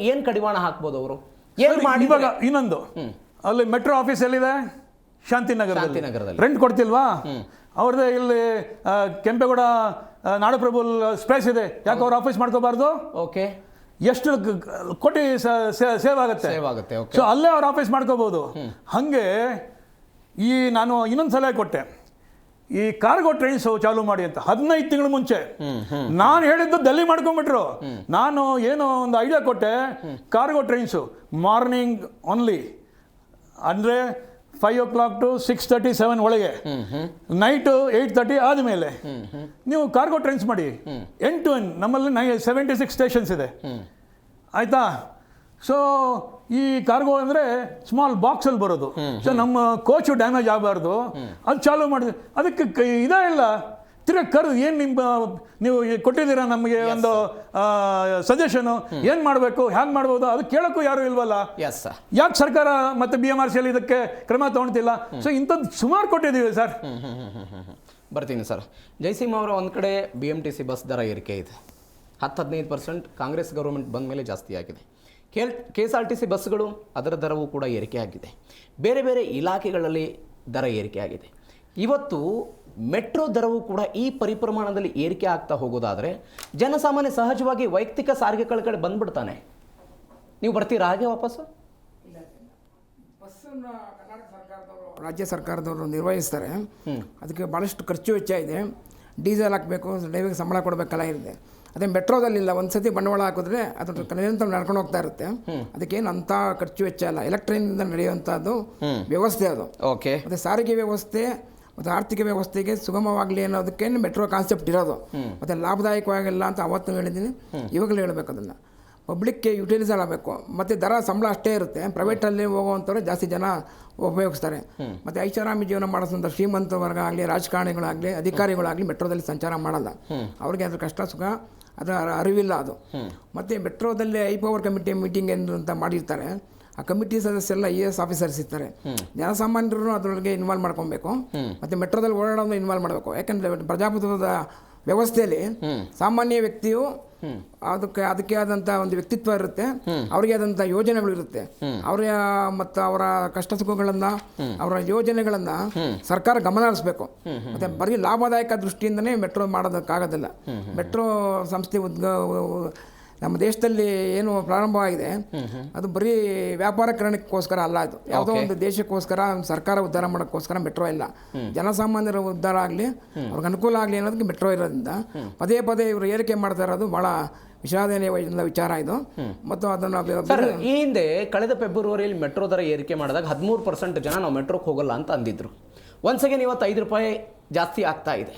ಏನು ಕಡಿವಾಣ ಹಾಕ್ಬೋದು ಅವರು? ಏನು ಮಾಡಿ ಇವಾಗ ಇನ್ನೊಂದು ಅಲ್ಲಿ ಮೆಟ್ರೋ ಆಫೀಸ್ ಎಲ್ಲಿದೆ? ಶಾಂತಿನಗರದಲ್ಲಿ. ರೆಂಟ್ ಕೊಡ್ತಿಲ್ವಾ? ಅವ್ರದ್ದು ಇಲ್ಲಿ ಕೆಂಪೇಗೌಡ ನಾಡಪ್ರಭು ಸ್ಪೇಸ್ ಇದೆ, ಯಾಕೆ ಅವ್ರು ಆಫೀಸ್ ಮಾಡ್ಕೋಬಾರ್ದು? ಓಕೆ, ಎಷ್ಟು ಕೋಟಿ ಸೇವ್ ಆಗುತ್ತೆ. ಸೊ ಅಲ್ಲೇ ಅವ್ರು ಆಫೀಸ್ ಮಾಡ್ಕೋಬಹುದು. ಹಾಗೆ ನಾನು ಇನ್ನೊಂದು ಸಲಹೆ ಕೊಟ್ಟೆ, ಈ ಕಾರ್ಗೋ ಟ್ರೈನ್ಸ್ ಚಾಲೂ ಮಾಡಿ ಅಂತ 15 ತಿಂಗಳ ಮುಂಚೆ. ನಾನು ಹೇಳಿದ್ದು ಡೆಲ್ಲಿ ಮಾಡ್ಕೊಂಡ್ಬಿಟ್ರು. ನಾನು ಏನೋ ಒಂದು ಐಡಿಯಾ ಕೊಟ್ಟೆ, ಕಾರ್ಗೋ ಟ್ರೈನ್ಸು ಮಾರ್ನಿಂಗ್ ಓನ್ಲಿ, ಅಂದರೆ 5 o'clock to 6:30, 7 ಒಳಗೆ, ನೈಟು 8:30 ಆದಮೇಲೆ ನೀವು ಕಾರ್ಗೋ ಟ್ರೈನ್ಸ್ ಮಾಡಿ. ಎಂಡ್ ಟು ಎಂಡ್ ನಮ್ಮಲ್ಲಿ 76 ಸ್ಟೇಷನ್ಸ್ ಇದೆ, ಆಯಿತಾ? ಸೊ ಈ ಕಾರ್ಗೋ ಅಂದರೆ ಸ್ಮಾಲ್ ಬಾಕ್ಸಲ್ಲಿ ಬರೋದು. ಸೊ ನಮ್ಮ ಕೋಚು ಡ್ಯಾಮೇಜ್ ಆಗಬಾರ್ದು, ಅದು ಚಾಲೂ ಮಾಡಿದೆ. ಅದಕ್ಕೆ ಇದೇ ಇಲ್ಲ, ತಿರ್ಗಿ ಏನು ನೀವು ಕೊಟ್ಟಿದ್ದೀರಾ ನಮಗೆ ಒಂದು ಸಜೆಷನು, ಏನು ಮಾಡಬೇಕು, ಹ್ಯಾಂಗೆ ಮಾಡ್ಬೋದು, ಅದು ಕೇಳೋಕ್ಕೂ ಯಾರೂ ಇಲ್ವಲ್ಲ. ಯಾಕೆ ಸರ್ಕಾರ ಮತ್ತು BMRCL ಇದಕ್ಕೆ ಕ್ರಮ ತೊಗೊಳ್ತಿಲ್ಲ? ಸೊ ಇಂಥದ್ದು ಸುಮಾರು ಕೊಟ್ಟಿದ್ದೀವಿ ಸರ್. ಬರ್ತೀನಿ ಸರ್. ಜಯಸಿಂಹ ಅವರ ಒಂದು ಕಡೆ BMTC ಬಸ್ ದರ ಏರಿಕೆ ಇದೆ, 10-15% ಕಾಂಗ್ರೆಸ್ ಗೌರ್ಮೆಂಟ್ ಬಂದ ಮೇಲೆ ಜಾಸ್ತಿ ಆಗಿದೆ. KSRTC ಬಸ್ಗಳು ಅದರ ದರವೂ ಕೂಡ ಏರಿಕೆ ಆಗಿದೆ. ಬೇರೆ ಬೇರೆ ಇಲಾಖೆಗಳಲ್ಲಿ ದರ ಏರಿಕೆ ಆಗಿದೆ. ಇವತ್ತು ಮೆಟ್ರೋ ದರವೂ ಕೂಡ ಈ ಪರಿಪ್ರಮಾಣದಲ್ಲಿ ಏರಿಕೆ ಆಗ್ತಾ ಹೋಗೋದಾದರೆ ಜನಸಾಮಾನ್ಯ ಸಹಜವಾಗಿ ವೈಯಕ್ತಿಕ ಸಾರಿಗೆಗಳ ಕಡೆ ಬಂದ್ಬಿಡ್ತಾನೆ. ನೀವು ಬರ್ತೀರಾ ಹಾಗೆ ವಾಪಸ್ಸು? ಬಸ್ಸನ್ನು ಕರ್ನಾಟಕ ಸರ್ಕಾರದವರು, ರಾಜ್ಯ ಸರ್ಕಾರದವರು ನಿರ್ವಹಿಸ್ತಾರೆ. ಅದಕ್ಕೆ ಭಾಳಷ್ಟು ಖರ್ಚು ವೆಚ್ಚ ಇದೆ. ಡೀಸೆಲ್ ಹಾಕಬೇಕು, ಡ್ರೈವರ್ಗೆ ಸಂಬಳ ಕೊಡಬೇಕಲ್ಲ ಇದೆ. ಅದೇ ಮೆಟ್ರೋದಲ್ಲಿಲ್ಲ, ಒಂದು ಸತಿ ಬಂಡವಾಳ ಹಾಕಿದ್ರೆ ಅದು ನಿರಂತರ ನಡ್ಕೊಂಡು ಹೋಗ್ತಾ ಇರುತ್ತೆ. ಅದಕ್ಕೇನು ಅಂಥ ಖರ್ಚು ವೆಚ್ಚ ಇಲ್ಲ, ಎಲೆಕ್ಟ್ರಾನಿಂದ ನಡೆಯುವಂಥದ್ದು ವ್ಯವಸ್ಥೆ ಅದು. ಓಕೆ, ಮತ್ತು ಸಾರಿಗೆ ವ್ಯವಸ್ಥೆ ಮತ್ತು ಆರ್ಥಿಕ ವ್ಯವಸ್ಥೆಗೆ ಸುಗಮವಾಗಲಿ ಅನ್ನೋದಕ್ಕೆ ಮೆಟ್ರೋ ಕಾನ್ಸೆಪ್ಟ್ ಇರೋದು. ಮತ್ತು ಲಾಭದಾಯಕವಾಗಿಲ್ಲ ಅಂತ ಅವತ್ತು ಹೇಳಿದ್ದೀನಿ, ಇವಾಗಲೂ ಹೇಳಬೇಕು. ಅದನ್ನು ಪಬ್ಲಿಕ್ಗೆ ಯುಟಿಲೈಸ್ ಆಗಬೇಕು. ಮತ್ತು ದರ ಸಂಬಳ ಅಷ್ಟೇ ಇರುತ್ತೆ. ಪ್ರೈವೇಟಲ್ಲಿ ಹೋಗುವಂಥವ್ರು ಜಾಸ್ತಿ ಜನ ಉಪಯೋಗಿಸ್ತಾರೆ. ಮತ್ತು ಐಷಾರಾಮಿ ಜೀವನ ಮಾಡಿಸೋಂಥ ಶ್ರೀಮಂತ ವರ್ಗ ಆಗಲಿ, ರಾಜಕಾರಣಿಗಳಾಗಲಿ, ಅಧಿಕಾರಿಗಳಾಗಲಿ ಮೆಟ್ರೋದಲ್ಲಿ ಸಂಚಾರ ಮಾಡಲ್ಲ. ಅವ್ರಿಗೆ ಅದ್ರ ಕಷ್ಟ ಸುಖ ಅದರ ಅರಿವಿಲ್ಲ ಅದು. ಮತ್ತು ಮೆಟ್ರೋದಲ್ಲಿ ಪವರ್ ಕಮಿಟಿ ಮೀಟಿಂಗ್ ಅಂತ ಮಾಡಿರ್ತಾರೆ. ಆ ಕಮಿಟಿ ಸದಸ್ಯರೆಲ್ಲ ES ಆಫೀಸರ್ಸ್ ಇರ್ತಾರೆ. ಜನಸಾಮಾನ್ಯರು ಅದರೊಳಗೆ ಇನ್ವಾಲ್ವ್ ಮಾಡ್ಕೊಬೇಕು. ಮತ್ತು ಮೆಟ್ರೋದಲ್ಲಿ ಓಡಾಡೋದು ಇನ್ವಾಲ್ವ್ ಮಾಡಬೇಕು. ಯಾಕಂದರೆ ಪ್ರಜಾಪ್ರಭುತ್ವದ ವ್ಯವಸ್ಥೆಯಲ್ಲಿ ಸಾಮಾನ್ಯ ವ್ಯಕ್ತಿಯು ಅದಕ್ಕೆ ಆದಂಥ ಒಂದು ವ್ಯಕ್ತಿತ್ವ ಇರುತ್ತೆ, ಅವರಿಗೆ ಆದಂಥ ಯೋಜನೆಗಳು ಇರುತ್ತೆ. ಮತ್ತು ಅವರ ಕಷ್ಟ ಸುಖಗಳನ್ನು, ಅವರ ಯೋಜನೆಗಳನ್ನು ಸರ್ಕಾರ ಗಮನ ಹರಿಸಬೇಕು. ಮತ್ತು ಬರೀ ಲಾಭದಾಯಕ ದೃಷ್ಟಿಯಿಂದನೇ ಮೆಟ್ರೋ ಮಾಡೋದಕ್ಕಾಗೋದಿಲ್ಲ. ಮೆಟ್ರೋ ಸಂಸ್ಥೆ ನಮ್ಮ ದೇಶದಲ್ಲಿ ಏನು ಪ್ರಾರಂಭವಾಗಿದೆ ಅದು ಬರೀ ವ್ಯಾಪಾರೀಕರಣಕ್ಕೋಸ್ಕರ ಅಲ್ಲ. ಅದು ಯಾವುದೋ ಒಂದು ದೇಶಕ್ಕೋಸ್ಕರ, ಸರ್ಕಾರ ಉದ್ಧಾರ ಮಾಡೋಕ್ಕೋಸ್ಕರ ಮೆಟ್ರೋ ಇಲ್ಲ. ಜನಸಾಮಾನ್ಯರ ಉದ್ಧಾರ ಆಗಲಿ, ಅವ್ರಿಗೆ ಅನುಕೂಲ ಆಗಲಿ ಅನ್ನೋದಕ್ಕೆ ಮೆಟ್ರೋ ಇರೋದ್ರಿಂದ ಪದೇ ಪದೇ ಇವರು ಏರಿಕೆ ಮಾಡ್ತಾ ಇರೋದು ಭಾಳ ವಿಷಾದನೀಯ ವಿಚಾರ ಇದು. ಮತ್ತು ಅದನ್ನು ಈ ಹಿಂದೆ ಕಳೆದ ಫೆಬ್ರವರಿಯಲ್ಲಿ ಮೆಟ್ರೋ ದರ ಏರಿಕೆ ಮಾಡಿದಾಗ 13% ಜನ ನಾವು ಮೆಟ್ರೋಕ್ಕೆ ಹೋಗಲ್ಲ ಅಂತ ಅಂದಿದ್ರು. ಒನ್ಸ್ ಅಗೇನ್ ಇವತ್ತು ₹5 ಜಾಸ್ತಿ ಆಗ್ತಾ ಇದೆ.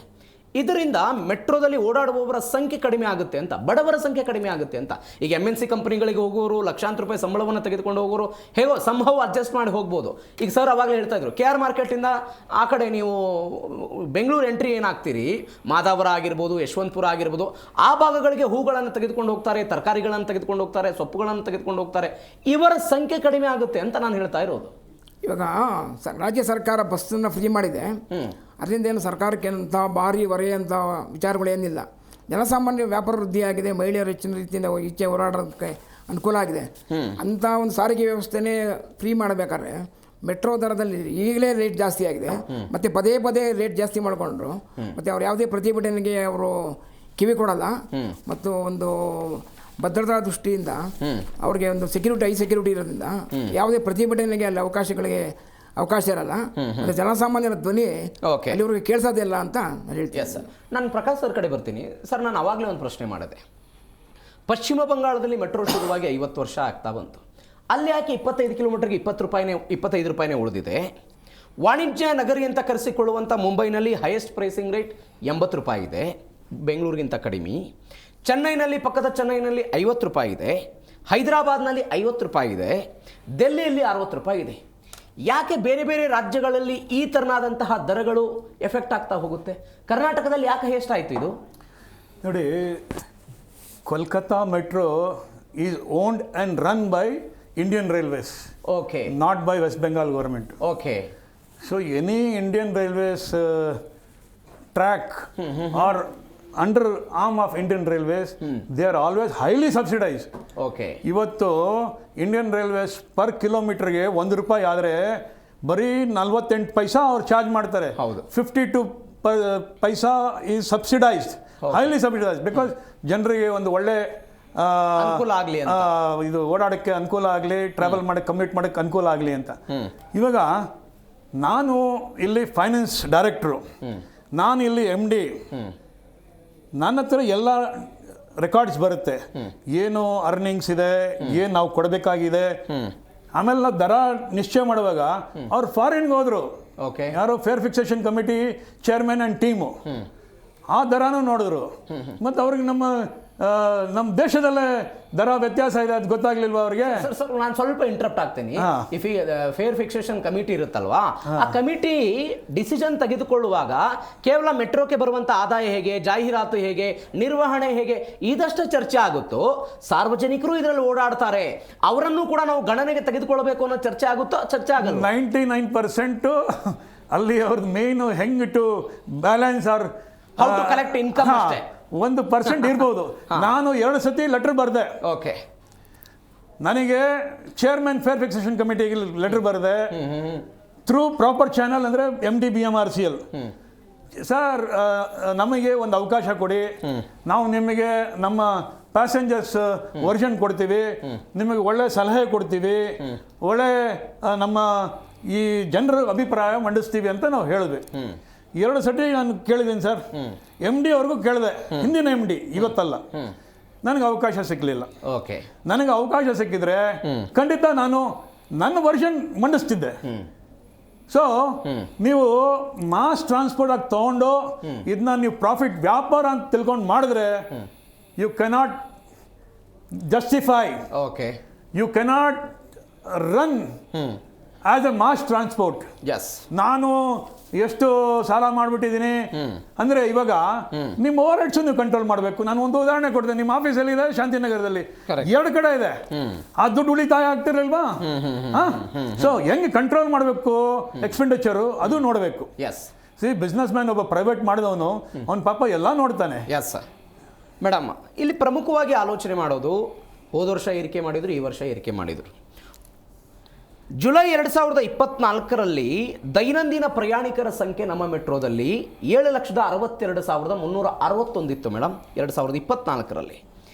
ಇದರಿಂದ ಮೆಟ್ರೋದಲ್ಲಿ ಓಡಾಡುವವರ ಸಂಖ್ಯೆ ಕಡಿಮೆ ಆಗುತ್ತೆ ಅಂತ, ಬಡವರ ಸಂಖ್ಯೆ ಕಡಿಮೆ ಆಗುತ್ತೆ ಅಂತ. ಈಗ MNC ಕಂಪನಿಗಳಿಗೆ ಹೋಗೋರು, ಲಕ್ಷಾಂತರ ರೂಪಾಯಿ ಸಂಬಳವನ್ನು ತೆಗೆದುಕೊಂಡು ಹೋಗೋರು ಹೇಗೋ ಸಂಭವ ಅಡ್ಜಸ್ಟ್ ಮಾಡಿ ಹೋಗ್ಬೋದು. ಈಗ ಸರ್ ಅವಾಗಲೇ ಹೇಳ್ತಾ ಇದ್ರು, KR ಮಾರ್ಕೆಟಿಂದ ಆ ಕಡೆ ನೀವು ಬೆಂಗಳೂರು ಎಂಟ್ರಿ ಏನಾಗ್ತೀರಿ, ಮಾದಾವರ ಆಗಿರ್ಬೋದು, ಯಶವಂತಪುರ ಆಗಿರ್ಬೋದು, ಆ ಭಾಗಗಳಿಗೆ ಹೂಗಳನ್ನು ತೆಗೆದುಕೊಂಡು ಹೋಗ್ತಾರೆ, ತರಕಾರಿಗಳನ್ನು ತೆಗೆದುಕೊಂಡು ಹೋಗ್ತಾರೆ, ಸೊಪ್ಪುಗಳನ್ನು ತೆಗೆದುಕೊಂಡು ಹೋಗ್ತಾರೆ. ಇವರ ಸಂಖ್ಯೆ ಕಡಿಮೆ ಆಗುತ್ತೆ ಅಂತ ನಾನು ಹೇಳ್ತಾ ಇರೋದು. ಇವಾಗ ರಾಜ್ಯ ಸರ್ಕಾರ ಬಸ್ಸನ್ನು ಫ್ರೀ ಮಾಡಿದೆ, ಅದರಿಂದ ಏನು ಸರ್ಕಾರಕ್ಕೆ ಏನಂತ ಭಾರಿ ಹೊರೆಯಂಥ ವಿಚಾರಗಳೇನಿಲ್ಲ. ಜನಸಾಮಾನ್ಯ ವ್ಯಾಪಾರ ವೃದ್ಧಿಯಾಗಿದೆ, ಮಹಿಳೆಯರು ಹೆಚ್ಚಿನ ರೀತಿಯಿಂದ ಈಚೆ ಹೋರಾಡೋದಕ್ಕೆ ಅನುಕೂಲ ಆಗಿದೆ. ಅಂಥ ಒಂದು ಸಾರಿಗೆ ವ್ಯವಸ್ಥೆನೇ ಫ್ರೀ ಮಾಡಬೇಕಾದ್ರೆ ಮೆಟ್ರೋ ದರದಲ್ಲಿ ಈಗಲೇ ರೇಟ್ ಜಾಸ್ತಿ ಆಗಿದೆ. ಮತ್ತು ಪದೇ ಪದೇ ರೇಟ್ ಜಾಸ್ತಿ ಮಾಡಿಕೊಂಡ್ರು. ಮತ್ತು ಅವ್ರು ಯಾವುದೇ ಪ್ರತಿಭಟನೆಗೆ ಅವರು ಕಿವಿ ಕೊಡಲ್ಲ. ಮತ್ತು ಒಂದು ಭದ್ರತಾ ದೃಷ್ಟಿಯಿಂದ ಅವ್ರಿಗೆ ಒಂದು ಹೈ ಸೆಕ್ಯೂರಿಟಿ ಇರೋದ್ರಿಂದ ಯಾವುದೇ ಪ್ರತಿಭಟನೆಗೆ ಅಲ್ಲಿ ಅವಕಾಶ ಇರಲ್ಲ. ಮತ್ತು ಜನಸಾಮಾನ್ಯರ ಧ್ವನಿ ಅಲ್ಲಿವರೆಗೆ ಕೇಳಿಸೋದಿಲ್ಲ ಅಂತ ನಾನು ಹೇಳ್ತೀನಿ. ಸರ್, ನಾನು ಪ್ರಕಾಶ್ ಸರ್ ಕಡೆ ಬರ್ತೀನಿ. ಸರ್, ನಾನು ಆವಾಗಲೇ ಒಂದು ಪ್ರಶ್ನೆ ಮಾಡಿದೆ. ಪಶ್ಚಿಮ ಬಂಗಾಳದಲ್ಲಿ ಮೆಟ್ರೋ ಶುರುವಾಗಿ 50 ವರ್ಷ ಆಗ್ತಾ ಬಂತು. ಅಲ್ಲಿ ಯಾಕೆ 25 ಕಿಲೋಮೀಟರ್ಗೆ ₹25 ಉಳಿದಿದೆ? ವಾಣಿಜ್ಯ ನಗರಿ ಅಂತ ಕರೆಸಿಕೊಳ್ಳುವಂಥ ಮುಂಬೈನಲ್ಲಿ ಹೈಯೆಸ್ಟ್ ಪ್ರೈಸಿಂಗ್ ರೇಟ್ ₹80 ಇದೆ, ಬೆಂಗಳೂರಿಗಿಂತ ಕಡಿಮೆ. ಚೆನ್ನೈನಲ್ಲಿ, ಪಕ್ಕದ ಚೆನ್ನೈನಲ್ಲಿ ₹50 ಇದೆ, ಹೈದರಾಬಾದ್ನಲ್ಲಿ ₹50 ಇದೆ, ಡೆಲ್ಲಿಯಲ್ಲಿ ₹60 ಇದೆ. ಯಾಕೆ ಬೇರೆ ಬೇರೆ ರಾಜ್ಯಗಳಲ್ಲಿ ಈ ಥರನಾದಂತಹ ದರಗಳು ಎಫೆಕ್ಟ್ ಆಗ್ತಾ ಹೋಗುತ್ತೆ? ಕರ್ನಾಟಕದಲ್ಲಿ ಯಾಕೆ ಎಷ್ಟಾಯಿತು ಇದು? ನೋಡಿ, Kolkata metro is owned and run by Indian Railways. Okay, not by West Bengal government. Okay. So any Indian Railways track or under arm of Indian Railways, they are always highly subsidized. Okay. ಇವತ್ತು Indian railways per ಕಿಲೋಮೀಟರ್ಗೆ ₹1 ಆದರೆ ಬರೀ 48 ಪೈಸಾ ಅವ್ರು charge ಮಾಡ್ತಾರೆ. ಹೌದು. 52 paisa is subsidised, highly subsidised, because ಜನರಿಗೆ ಒಂದು ಒಳ್ಳೆ ಅನುಕೂಲ ಆಗ್ಲಿ ಅಂತ. ಇದು ಓಡಾಡೋಕ್ಕೆ ಅನುಕೂಲ ಆಗಲಿ, ಟ್ರಾವೆಲ್ ಮಾಡೋಕ್ಕೆ ಕಮ್ಯೂಟ್ ಮಾಡೋಕ್ಕೆ ಅನುಕೂಲ ಆಗಲಿ ಅಂತ. ಇವಾಗ ನಾನು ಇಲ್ಲಿ ಫೈನಾನ್ಸ್ ಡೈರೆಕ್ಟ್ರು, ನಾನು ಇಲ್ಲಿ MD, ನನ್ನ ಹತ್ರ ಎಲ್ಲ ರೆಕಾರ್ಡ್ಸ್ ಬರುತ್ತೆ, ಏನು ಅರ್ನಿಂಗ್ಸ್ ಇದೆ, ಏನು ನಾವು ಕೊಡಬೇಕಾಗಿದೆ. ಆಮೇಲೆ ನಾವು ದರ ನಿಶ್ಚಯ ಮಾಡುವಾಗ ಅವ್ರು ಫಾರಿನ್ಗೆ ಹೋದ್ರು, ಓಕೆ. ಯಾರೋ fair fixation committee chairman and team ಆ ದರನೂ ನೋಡಿದ್ರು. ಮತ್ತು ಅವ್ರಿಗೆ ನಮ್ಮ ದೇಶದಲ್ಲೇ ದರ ವ್ಯತ್ಯಾಸ ಇದೆ ಅದು ಗೊತ್ತಾಗ್ಲಿಲ್ವಾ ಅವ್ರಿಗೆ? ಸರ್ ನಾನು ಸ್ವಲ್ಪ ಇಂಟರಪ್ಟ್ ಆಗ್ತೀನಿ. ಹಾ. ಇಫ್ ಈ ಫೇರ್ ಫಿಕ್ಸೇಷನ್ ಕಮಿಟಿ ಇರುತ್ತಲ್ವಾ, ಆ ಕಮಿಟಿ ಡಿಸಿಷನ್ ತೆಗೆದುಕೊಳ್ಳುವಾಗ ಕೇವಲ ಮೆಟ್ರೋಕ್ಕೆ ಬರುವಂತ ಆದಾಯ ಹೇಗೆ, ಜಾಹೀರಾತು ಹೇಗೆ, ನಿರ್ವಹಣೆ ಹೇಗೆ, ಇದಷ್ಟು ಚರ್ಚೆ ಆಗುತ್ತೋ, ಸಾರ್ವಜನಿಕರು ಇದರಲ್ಲಿ ಓಡಾಡ್ತಾರೆ, ಅವರನ್ನು ಕೂಡ ನಾವು ಗಣನೆಗೆ ತೆಗೆದುಕೊಳ್ಳಬೇಕು ಅನ್ನೋ ಚರ್ಚೆ ಆಗುತ್ತೋ? ಚರ್ಚೆ ಆಗಲ್ಲ. 99% ಅಲ್ಲಿ ಅವ್ರದ್ದು ಮೇಯ್ನು ಹೆಂಗ್ to balance or How to collect income ಅಷ್ಟೇ. 1% ಇರ್ಬೋದು. ನಾನು 2 ಸತಿ ಲೆಟರ್ ಬರೆದೆ. ಓಕೆ. ನನಗೆ ಚೇರ್ಮನ್ ಫೇರ್ ಫಿಕ್ಸೇಷನ್ ಕಮಿಟಿಗೆ ಲೆಟರ್ ಬರೆದೆ ಥ್ರೂ ಪ್ರಾಪರ್ ಚಾನಲ್, ಅಂದರೆ MD BMRCL. ಸರ್, ನಮಗೆ ಒಂದು ಅವಕಾಶ ಕೊಡಿ, ನಾವು ನಿಮಗೆ ನಮ್ಮ ಪ್ಯಾಸೆಂಜರ್ಸ್ ವರ್ಷನ್ ಕೊಡ್ತೀವಿ, ನಿಮಗೆ ಒಳ್ಳೆ ಸಲಹೆ ಕೊಡ್ತೀವಿ, ಒಳ್ಳೆ ನಮ್ಮ ಈ ಜನರ ಅಭಿಪ್ರಾಯ ಮಂಡಿಸ್ತೀವಿ ಅಂತ ನಾವು ಹೇಳಿದ್ವಿ. 2 ಸತಿ ನಾನು ಕೇಳಿದ್ದೀನಿ ಸರ್, MD ಅವ್ರಿಗೂ ಕೇಳಿದೆ, ಹಿಂದಿನ MD, ಇವತ್ತಲ್ಲ. ನನಗೆ ಅವಕಾಶ ಸಿಕ್ಕಲಿಲ್ಲ. ಓಕೆ. ನನಗೆ ಅವಕಾಶ ಸಿಕ್ಕಿದ್ರೆ ಖಂಡಿತ ನಾನು ನನ್ನ ವರ್ಷನ್ ಮಂಡಿಸ್ತಿದ್ದೆ. ಸೊ ನೀವು ಮಾಸ್ ಟ್ರಾನ್ಸ್ಪೋರ್ಟ್ ಆಗಿ ತೊಗೊಂಡು ಇದನ್ನ ನೀವು ಪ್ರಾಫಿಟ್ ವ್ಯಾಪಾರ ಅಂತ ತಿಳ್ಕೊಂಡು ಮಾಡಿದ್ರೆ you cannot justify, okay, you cannot run as a mass transport. Yes. ನಾನು ಎಷ್ಟು ಸಾಲ ಮಾಡಿಬಿಟ್ಟಿದ್ದೀನಿ ಅಂದರೆ ಇವಾಗ ನಿಮ್ಮ ಓವರ್ ಹೆಡ್ಸ್ ನೀವು ಕಂಟ್ರೋಲ್ ಮಾಡಬೇಕು. ನಾನು ಒಂದು ಉದಾಹರಣೆ ಕೊಡ್ತೇನೆ. ನಿಮ್ಮ ಆಫೀಸಲ್ಲಿ ಇದೆ ಶಾಂತಿನಗರದಲ್ಲಿ, 2 ಕಡೆ ಇದೆ. ಆ ದುಡ್ಡು ಉಳಿತಾಯ ಆಗ್ತಿರಲ್ವಾ? ಸೊ ಹೆಂಗೆ ಕಂಟ್ರೋಲ್ ಮಾಡಬೇಕು ಎಕ್ಸ್ಪೆಂಡಿಚರು, ಅದು ನೋಡಬೇಕು. ಎಸ್. ಸಿ, ಬಿಸ್ನೆಸ್ ಮ್ಯಾನ್ ಒಬ್ಬ ಪ್ರೈವೇಟ್ ಮಾಡಿದವನು ಅವ್ನ ಪಾಪ ಎಲ್ಲ ನೋಡ್ತಾನೆ. Yes sir. ಮೇಡಮ್, ಇಲ್ಲಿ ಪ್ರಮುಖವಾಗಿ ಆಲೋಚನೆ ಮಾಡೋದು, ಹೋದ ವರ್ಷ ಏರಿಕೆ ಮಾಡಿದ್ರು, ಈ ವರ್ಷ ಏರಿಕೆ ಮಾಡಿದ್ರು. ಜುಲೈ 2024ರಲ್ಲಿ ದೈನಂದಿನ ಪ್ರಯಾಣಿಕರ ಸಂಖ್ಯೆ ನಮ್ಮ ಮೆಟ್ರೋದಲ್ಲಿ 7,62,361 ಇತ್ತು ಮೇಡಮ್ 2024ರಲ್ಲಿ.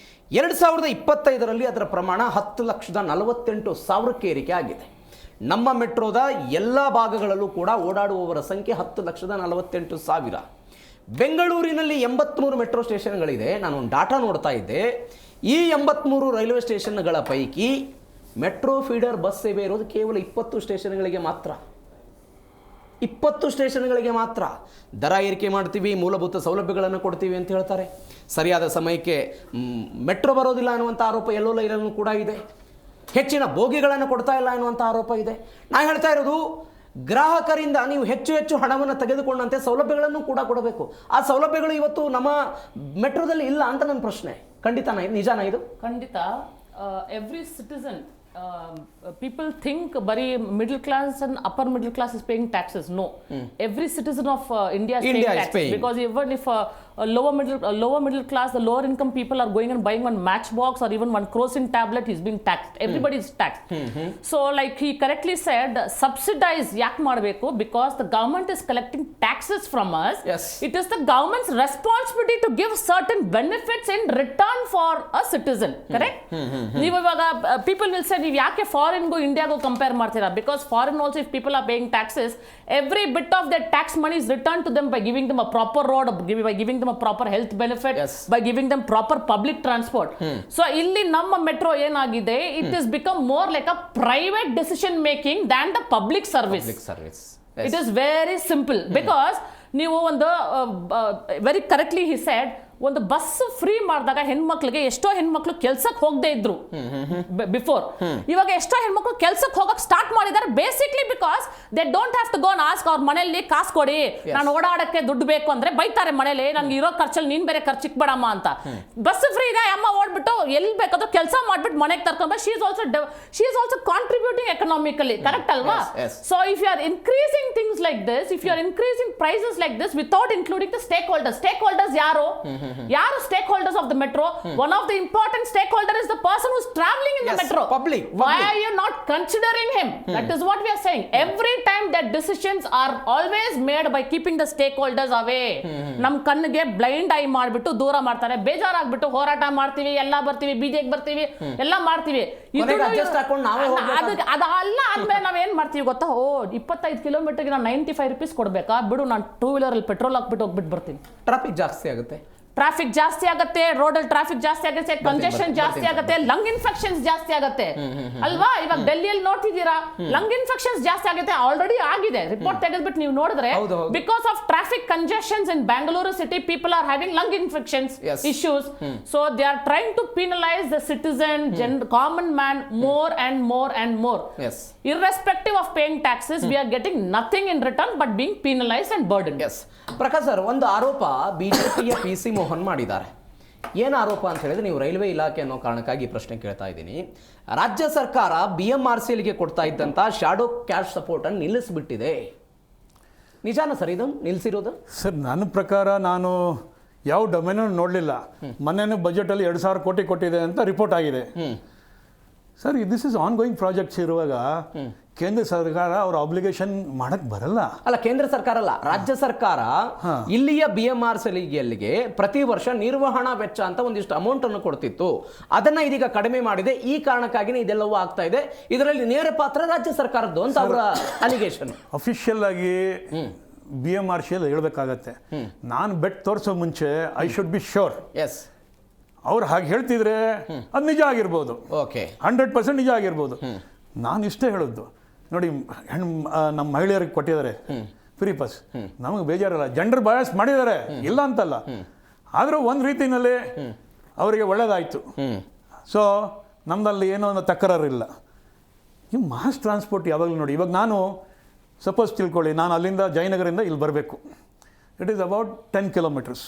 2025ರಲ್ಲಿ ಅದರ ಪ್ರಮಾಣ 10,48,000ಕ್ಕೆ ಏರಿಕೆ ಆಗಿದೆ. ನಮ್ಮ ಮೆಟ್ರೋದ ಎಲ್ಲ ಭಾಗಗಳಲ್ಲೂ ಕೂಡ ಓಡಾಡುವವರ ಸಂಖ್ಯೆ 10,48,000. ಬೆಂಗಳೂರಿನಲ್ಲಿ 83 ಮೆಟ್ರೋ ಸ್ಟೇಷನ್ಗಳಿದೆ. ನಾನು ಡಾಟಾ ನೋಡ್ತಾ ಇದ್ದೆ. ಈ 83 ರೈಲ್ವೆ ಸ್ಟೇಷನ್ಗಳ ಪೈಕಿ ಮೆಟ್ರೋ ಫೀಡರ್ ಬಸ್ ಸೇವೆ ಇರೋದು ಕೇವಲ 20 ಸ್ಟೇಷನ್ಗಳಿಗೆ ಮಾತ್ರ. 20 ಸ್ಟೇಷನ್ಗಳಿಗೆ ಮಾತ್ರ. ದರ ಏರಿಕೆ ಮಾಡ್ತೀವಿ, ಮೂಲಭೂತ ಸೌಲಭ್ಯಗಳನ್ನು ಕೊಡ್ತೀವಿ ಅಂತ ಹೇಳ್ತಾರೆ. ಸರಿಯಾದ ಸಮಯಕ್ಕೆ ಮೆಟ್ರೋ ಬರೋದಿಲ್ಲ ಅನ್ನುವಂಥ ಆರೋಪ ಎಲ್ಲೋ ಲೈನಲ್ಲೂ ಕೂಡ ಇದೆ. ಹೆಚ್ಚಿನ ಬೋಗಿಗಳನ್ನು ಕೊಡ್ತಾ ಇಲ್ಲ ಅನ್ನುವಂಥ ಆರೋಪ ಇದೆ. ನಾನು ಹೇಳ್ತಾ ಇರೋದು, ಗ್ರಾಹಕರಿಂದ ನೀವು ಹೆಚ್ಚು ಹೆಚ್ಚು ಹಣವನ್ನು ತೆಗೆದುಕೊಂಡಂತೆ ಸೌಲಭ್ಯಗಳನ್ನು ಕೂಡ ಕೊಡಬೇಕು. ಆ ಸೌಲಭ್ಯಗಳು ಇವತ್ತು ನಮ್ಮ ಮೆಟ್ರೋದಲ್ಲಿ ಇಲ್ಲ ಅಂತ ನನ್ನ ಪ್ರಶ್ನೆ. ಖಂಡಿತನಾ ನಿಜಾನಾ ಇದು? ಖಂಡಿತ. Every citizen, people think bari middle class and upper middle class is paying taxes. No, every citizen of India is paying taxes. Because even if lower middle class, the lower income people are going and buying one matchbox or even one kerosene tablet, is being taxed. Everybody is taxed. So like he correctly said, subsidize yak ಮಾಡಬೇಕು, because the government is collecting taxes from us. Yes. It is the government's responsibility to give certain benefits in return for a citizen. Correct? ನೀವು ಇವಾಗ people will say, ನೀವು ಯಾಕೆ ಫಾರಿನ್ಗೂ ಇಂಡಿಯಾಗೂ compare ಮಾಡ್ತೀರಾ? Because foreign also, if people are paying taxes, every bit of that tax money is return to them by giving them a proper road, by giving them a proper health benefit, by giving them proper public transport. So ಇಲ್ಲಿ ನಮ್ಮ metro ಏನಾಗಿದೆ, it is become more like a private decision making than the public service. It is very simple. Because ನೀವು ಒಂದು very correctly he shed, ಒಂದು bus free ಮಾಡಿದಾಗ ಹೆಣ್ಮಕ್ಳಿಗೆ ಎಷ್ಟೋ ಹೆಣ್ಮಕ್ಳು ಕೆಲ್ಸಕ್ಕೆ ಹೋಗದೆ ಇದ್ರು ಬಿಫೋರ್. ಇವಾಗ ಎಷ್ಟೋ ಹೆಣ್ಮಕ್ಳು ಕೆಲ್ಸಕ್ಕೆ ಹೋಗಕ್ ಸ್ಟಾರ್ಟ್ ಮಾಡಿದ್ದಾರೆ, basically because they don't have to go ask ಅವ್ರ ಮನೆಯಲ್ಲಿ ಕಾಸು ಕೊಡಿ, ನಾನು ಓಡಾಡಕ್ಕೆ ದುಡ್ಡು ಬೇಕು ಅಂದ್ರೆ ಬೈತಾರೆ ಮನೇಲಿ, ನನ್ಗೆ ಇರೋ ಖರ್ಚಲ್ಲಿ ನೀನ್ ಬೇರೆ ಖರ್ಚಿಕ್ ಬೇಡಮ್ಮ ಅಂತ. ಬಸ್ ಫ್ರೀ ಇದೆ, ಅಮ್ಮ ಓಡ್ಬಿಟ್ಟು ಎಲ್ಲಿ ಬೇಕಾದ್ರೂ ಕೆಲಸ ಮಾಡ್ಬಿಟ್ಟು ಮನೆಗೆ ತರ್ಕೊಂಡ್ಬ, she is also contributing economically, correct ಅಲ್ವಾ? So if you are increasing things like this, if you are increasing prices like this without including the stakeholders ಯಾರು stakeholders of the metro? One of the important stakeholder is the person who is travelling in the metro. Why are you not considering him? That is what we are saying. Every time that decisions are always made by keeping the stakeholders away. ನಮ್ ಕಣ್ಣಿಗೆ blind I ಮಾಡ್ಬಿಟ್ಟು ದೂರ ಮಾಡ್ತಾರೆ, ಬೇಜಾರಾಗ್ಬಿಟ್ಟು ಹೋರಾಟ ಮಾಡ್ತೀವಿ, ಎಲ್ಲ ಬರ್ತೀವಿ, ಬೀದಿಗೆ ಬರ್ತೀವಿ, ಎಲ್ಲ ಮಾಡ್ತೀವಿ. ಅದಲ್ಲ ಆದ್ಮೇಲೆ ನಾವೇನ್ ಮಾಡ್ತೀವಿ ಗೊತ್ತಾ? 25 ಕಿಲೋಮೀಟರ್ಗೆ ನಾನು 95 ರೂಪೀಸ್ ಕೊಡ್ಬೇಕಾ, ಬಿಡು ನಾನು 2 ವೀಲರ್ ಪೆಟ್ರೋಲ್ ಹಾಕ್ಬಿಟ್ಟು ಹೋಗ್ಬಿಟ್ಟು ಬರ್ತೀನಿ. ಟ್ರಾಫಿಕ್ ಜಾಸ್ತಿ ಆಗುತ್ತೆ, ರೋಡಲ್ಲಿ ಟ್ರಾಫಿಕ್ ಜಾಸ್ತಿ ಆಗುತ್ತೆ, ಕಂಜೆಷನ್ ಜಾಸ್ತಿ ಆಗುತ್ತೆ, ಲಂಗ್ ಇನ್ಫೆಕ್ಷನ್ಸ್ ಜಾಸ್ತಿ ಆಗುತ್ತೆ ಅಲ್ವಾ? ಇವಾಗ ಡೆಲ್ಲಿಯಲ್ಲಿ ನೋಡ್ತಿದ್ದೀರಾ, ಲಂಗ್ ಇನ್ಫೆಕ್ಷನ್ಸ್ ಜಾಸ್ತಿ ಆಗುತ್ತೆ, ಆಲ್ರೆಡಿ ಆಗಿದೆ, ರಿಪೋರ್ಟ್ ತೆಗೆದ್ಬಿಟ್ಟು ನೀವು ನೋಡಿದ್ರೆ, because of traffic congestions in Bangalore city, people are having lung infections issues. So they are trying to penalise the citizen, common man more and more. Yes. Irrespective of paying taxes, we are getting nothing in return but being penalized and burdened. Yes. Prakash sir, ಒಂದು ಆರೋಪ ಬಿಜೆಪಿಯ PC Mohan ಮಾಡಿದ್ದಾರೆ. ಏನು ಆರೋಪ ಅಂತ ಹೇಳಿದ್ರೆ, ನೀವು railway ಇಲಾಖೆ ಅನ್ನೋ ಕಾರಣಕ್ಕಾಗಿ ಪ್ರಶ್ನೆ ಕೇಳ್ತಾ ಇದ್ದೀನಿ. ರಾಜ್ಯ ಸರ್ಕಾರ BMRCLಗೆ ಕೊಡ್ತಾ ಇದ್ದಂಥ ಶಾಡೋ ಕ್ಯಾಶ್ ಸಪೋರ್ಟ್ ಅನ್ನು ನಿಲ್ಲಿಸ್ಬಿಟ್ಟಿದೆ. ನಿಜಾನ ಸರ್ ಇದು ನಿಲ್ಲಿಸಿರೋದು? ಸರ್, ನನ್ನ ಪ್ರಕಾರ ನಾನು ಯಾವ ಡೊಮೇನೂ ನೋಡಲಿಲ್ಲ. ಮೊನ್ನೆ ಬಜೆಟಲ್ಲಿ 2,000 ಕೋಟಿ ಕೊಟ್ಟಿದೆ ಅಂತ ರಿಪೋರ್ಟ್ ಆಗಿದೆ. Sir, this is on going projects ಇರುವಾಗ ಕೇಂದ್ರ ಸರ್ಕಾರ ಅವ್ರ ಆಬ್ಲಿಗೇಷನ್ ಮಾಡಕ್ ಬರಲ್ಲ. ಅಲ್ಲ, ಕೇಂದ್ರ ಸರ್ಕಾರ ಅಲ್ಲ, ರಾಜ್ಯ ಸರ್ಕಾರ ಇಲ್ಲಿಯ BMRCLಗೆ ಪ್ರತಿ ವರ್ಷ ನಿರ್ವಹಣಾ ವೆಚ್ಚ ಅಂತ ಒಂದಿಷ್ಟು ಅಮೌಂಟ್ ಅನ್ನು ಕೊಡ್ತಿತ್ತು. ಅದನ್ನ ಇದೀಗ ಕಡಿಮೆ ಮಾಡಿದೆ. ಈ ಕಾರಣಕ್ಕಾಗಿನೇ ಇದೆಲ್ಲವೂ ಆಗ್ತಾ ಇದೆ. ಇದರಲ್ಲಿ ನೇರ ಪಾತ್ರ ರಾಜ್ಯ ಸರ್ಕಾರದ್ದು ಅಂತ ಅವರ ಅಲಿಗೇಷನ್. ಅಫಿಷಿಯಲ್ ಆಗಿ BMRCL ಹೇಳ್ಬೇಕಾಗತ್ತೆ. ನಾನು ಬೆಟ್ ತೋರಿಸೋ ಮುಂಚೆ I should be sure. Yes, ಅವ್ರು ಹಾಗೆ ಹೇಳ್ತಿದ್ರೆ ಅದು ನಿಜ ಆಗಿರ್ಬೋದು. ಓಕೆ, 100% ನಿಜ ಆಗಿರ್ಬೋದು. ನಾನು ಇಷ್ಟೇ ಹೇಳೋದು ನೋಡಿ, ನಮ್ಮ ಮಹಿಳೆಯರಿಗೆ ಕೊಟ್ಟಿದ್ದಾರೆ ಫ್ರೀ ಪಾಸ್, ನಮಗೆ ಬೇಜಾರಲ್ಲ. ಜೆಂಡರ್ ಬಯಾಸ್ ಮಾಡಿದ್ದಾರೆ, ಇಲ್ಲ ಅಂತಲ್ಲ. ಆದರೂ ಒಂದು ರೀತಿಯಲ್ಲಿ ಅವರಿಗೆ ಒಳ್ಳೇದಾಯಿತು. ಸೊ ನಮ್ಮದಲ್ಲಿ ಏನೋ ಒಂದು ತಕರಾರಿಲ್ಲ. ಈ ಮಾಸ್ ಟ್ರಾನ್ಸ್ಪೋರ್ಟ್ ಯಾವಾಗಲೂ ನೋಡಿ, ಇವಾಗ ನಾನು ಸಪೋಸ್ ತಿಳ್ಕೊಳ್ಳಿ, ನಾನು ಅಲ್ಲಿಂದ ಜಯನಗರಿಂದ ಇಲ್ಲಿ ಬರಬೇಕು. It is about 10 kilometres.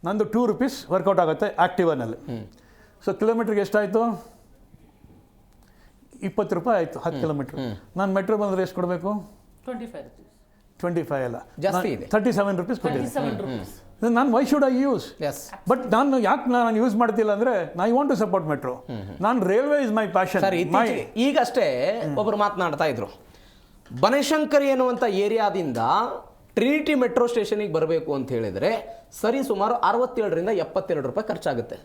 ನಂದು 2 ರೂಪೀಸ್ ವರ್ಕೌಟ್ ಆಗುತ್ತೆ ಆ್ಯಕ್ಟಿವಾನಲ್ಲಿ. ಸೊ ಕಿಲೋಮೀಟ್ರಿಗೆ ಎಷ್ಟಾಯಿತು? 20 ರೂಪಾಯಿ ಆಯಿತು 10 ಕಿಲೋಮೀಟ್ರ್. ನಾನು ಮೆಟ್ರೋ ಬಂದರೆ ಎಷ್ಟು ಕೊಡಬೇಕು? 25 ಅಲ್ಲ, ಜಾಸ್ತಿ ಇದೆ, 37 ರೂಪೀಸ್ ಕೊಟ್ಟಿದ್ದೀನಿ. ನಾನು why should I use? But ನಾನು ಯಾಕೆ ನಾನು ಯೂಸ್ ಮಾಡ್ತಿಲ್ಲ ಅಂದರೆ, I want to support metro. ನಾನು ರೈಲ್ವೆ ಇಸ್ ಮೈ ಪ್ಯಾಷನ್. ಈಗಷ್ಟೇ ಒಬ್ಬರು ಮಾತನಾಡ್ತಾ ಇದ್ರು, ಬನಶಂಕರಿ ಎನ್ನುವಂಥ ಏರಿಯಾದಿಂದ ಟ್ರಿನಿಟಿ ಮೆಟ್ರೋ ಸ್ಟೇಷನಿಗೆ ಬರಬೇಕು ಅಂತ ಹೇಳಿದರೆ ಸರಿ ಸುಮಾರು 67ರಿಂದ 72 ರೂಪಾಯಿ ಖರ್ಚಾಗುತ್ತೆ.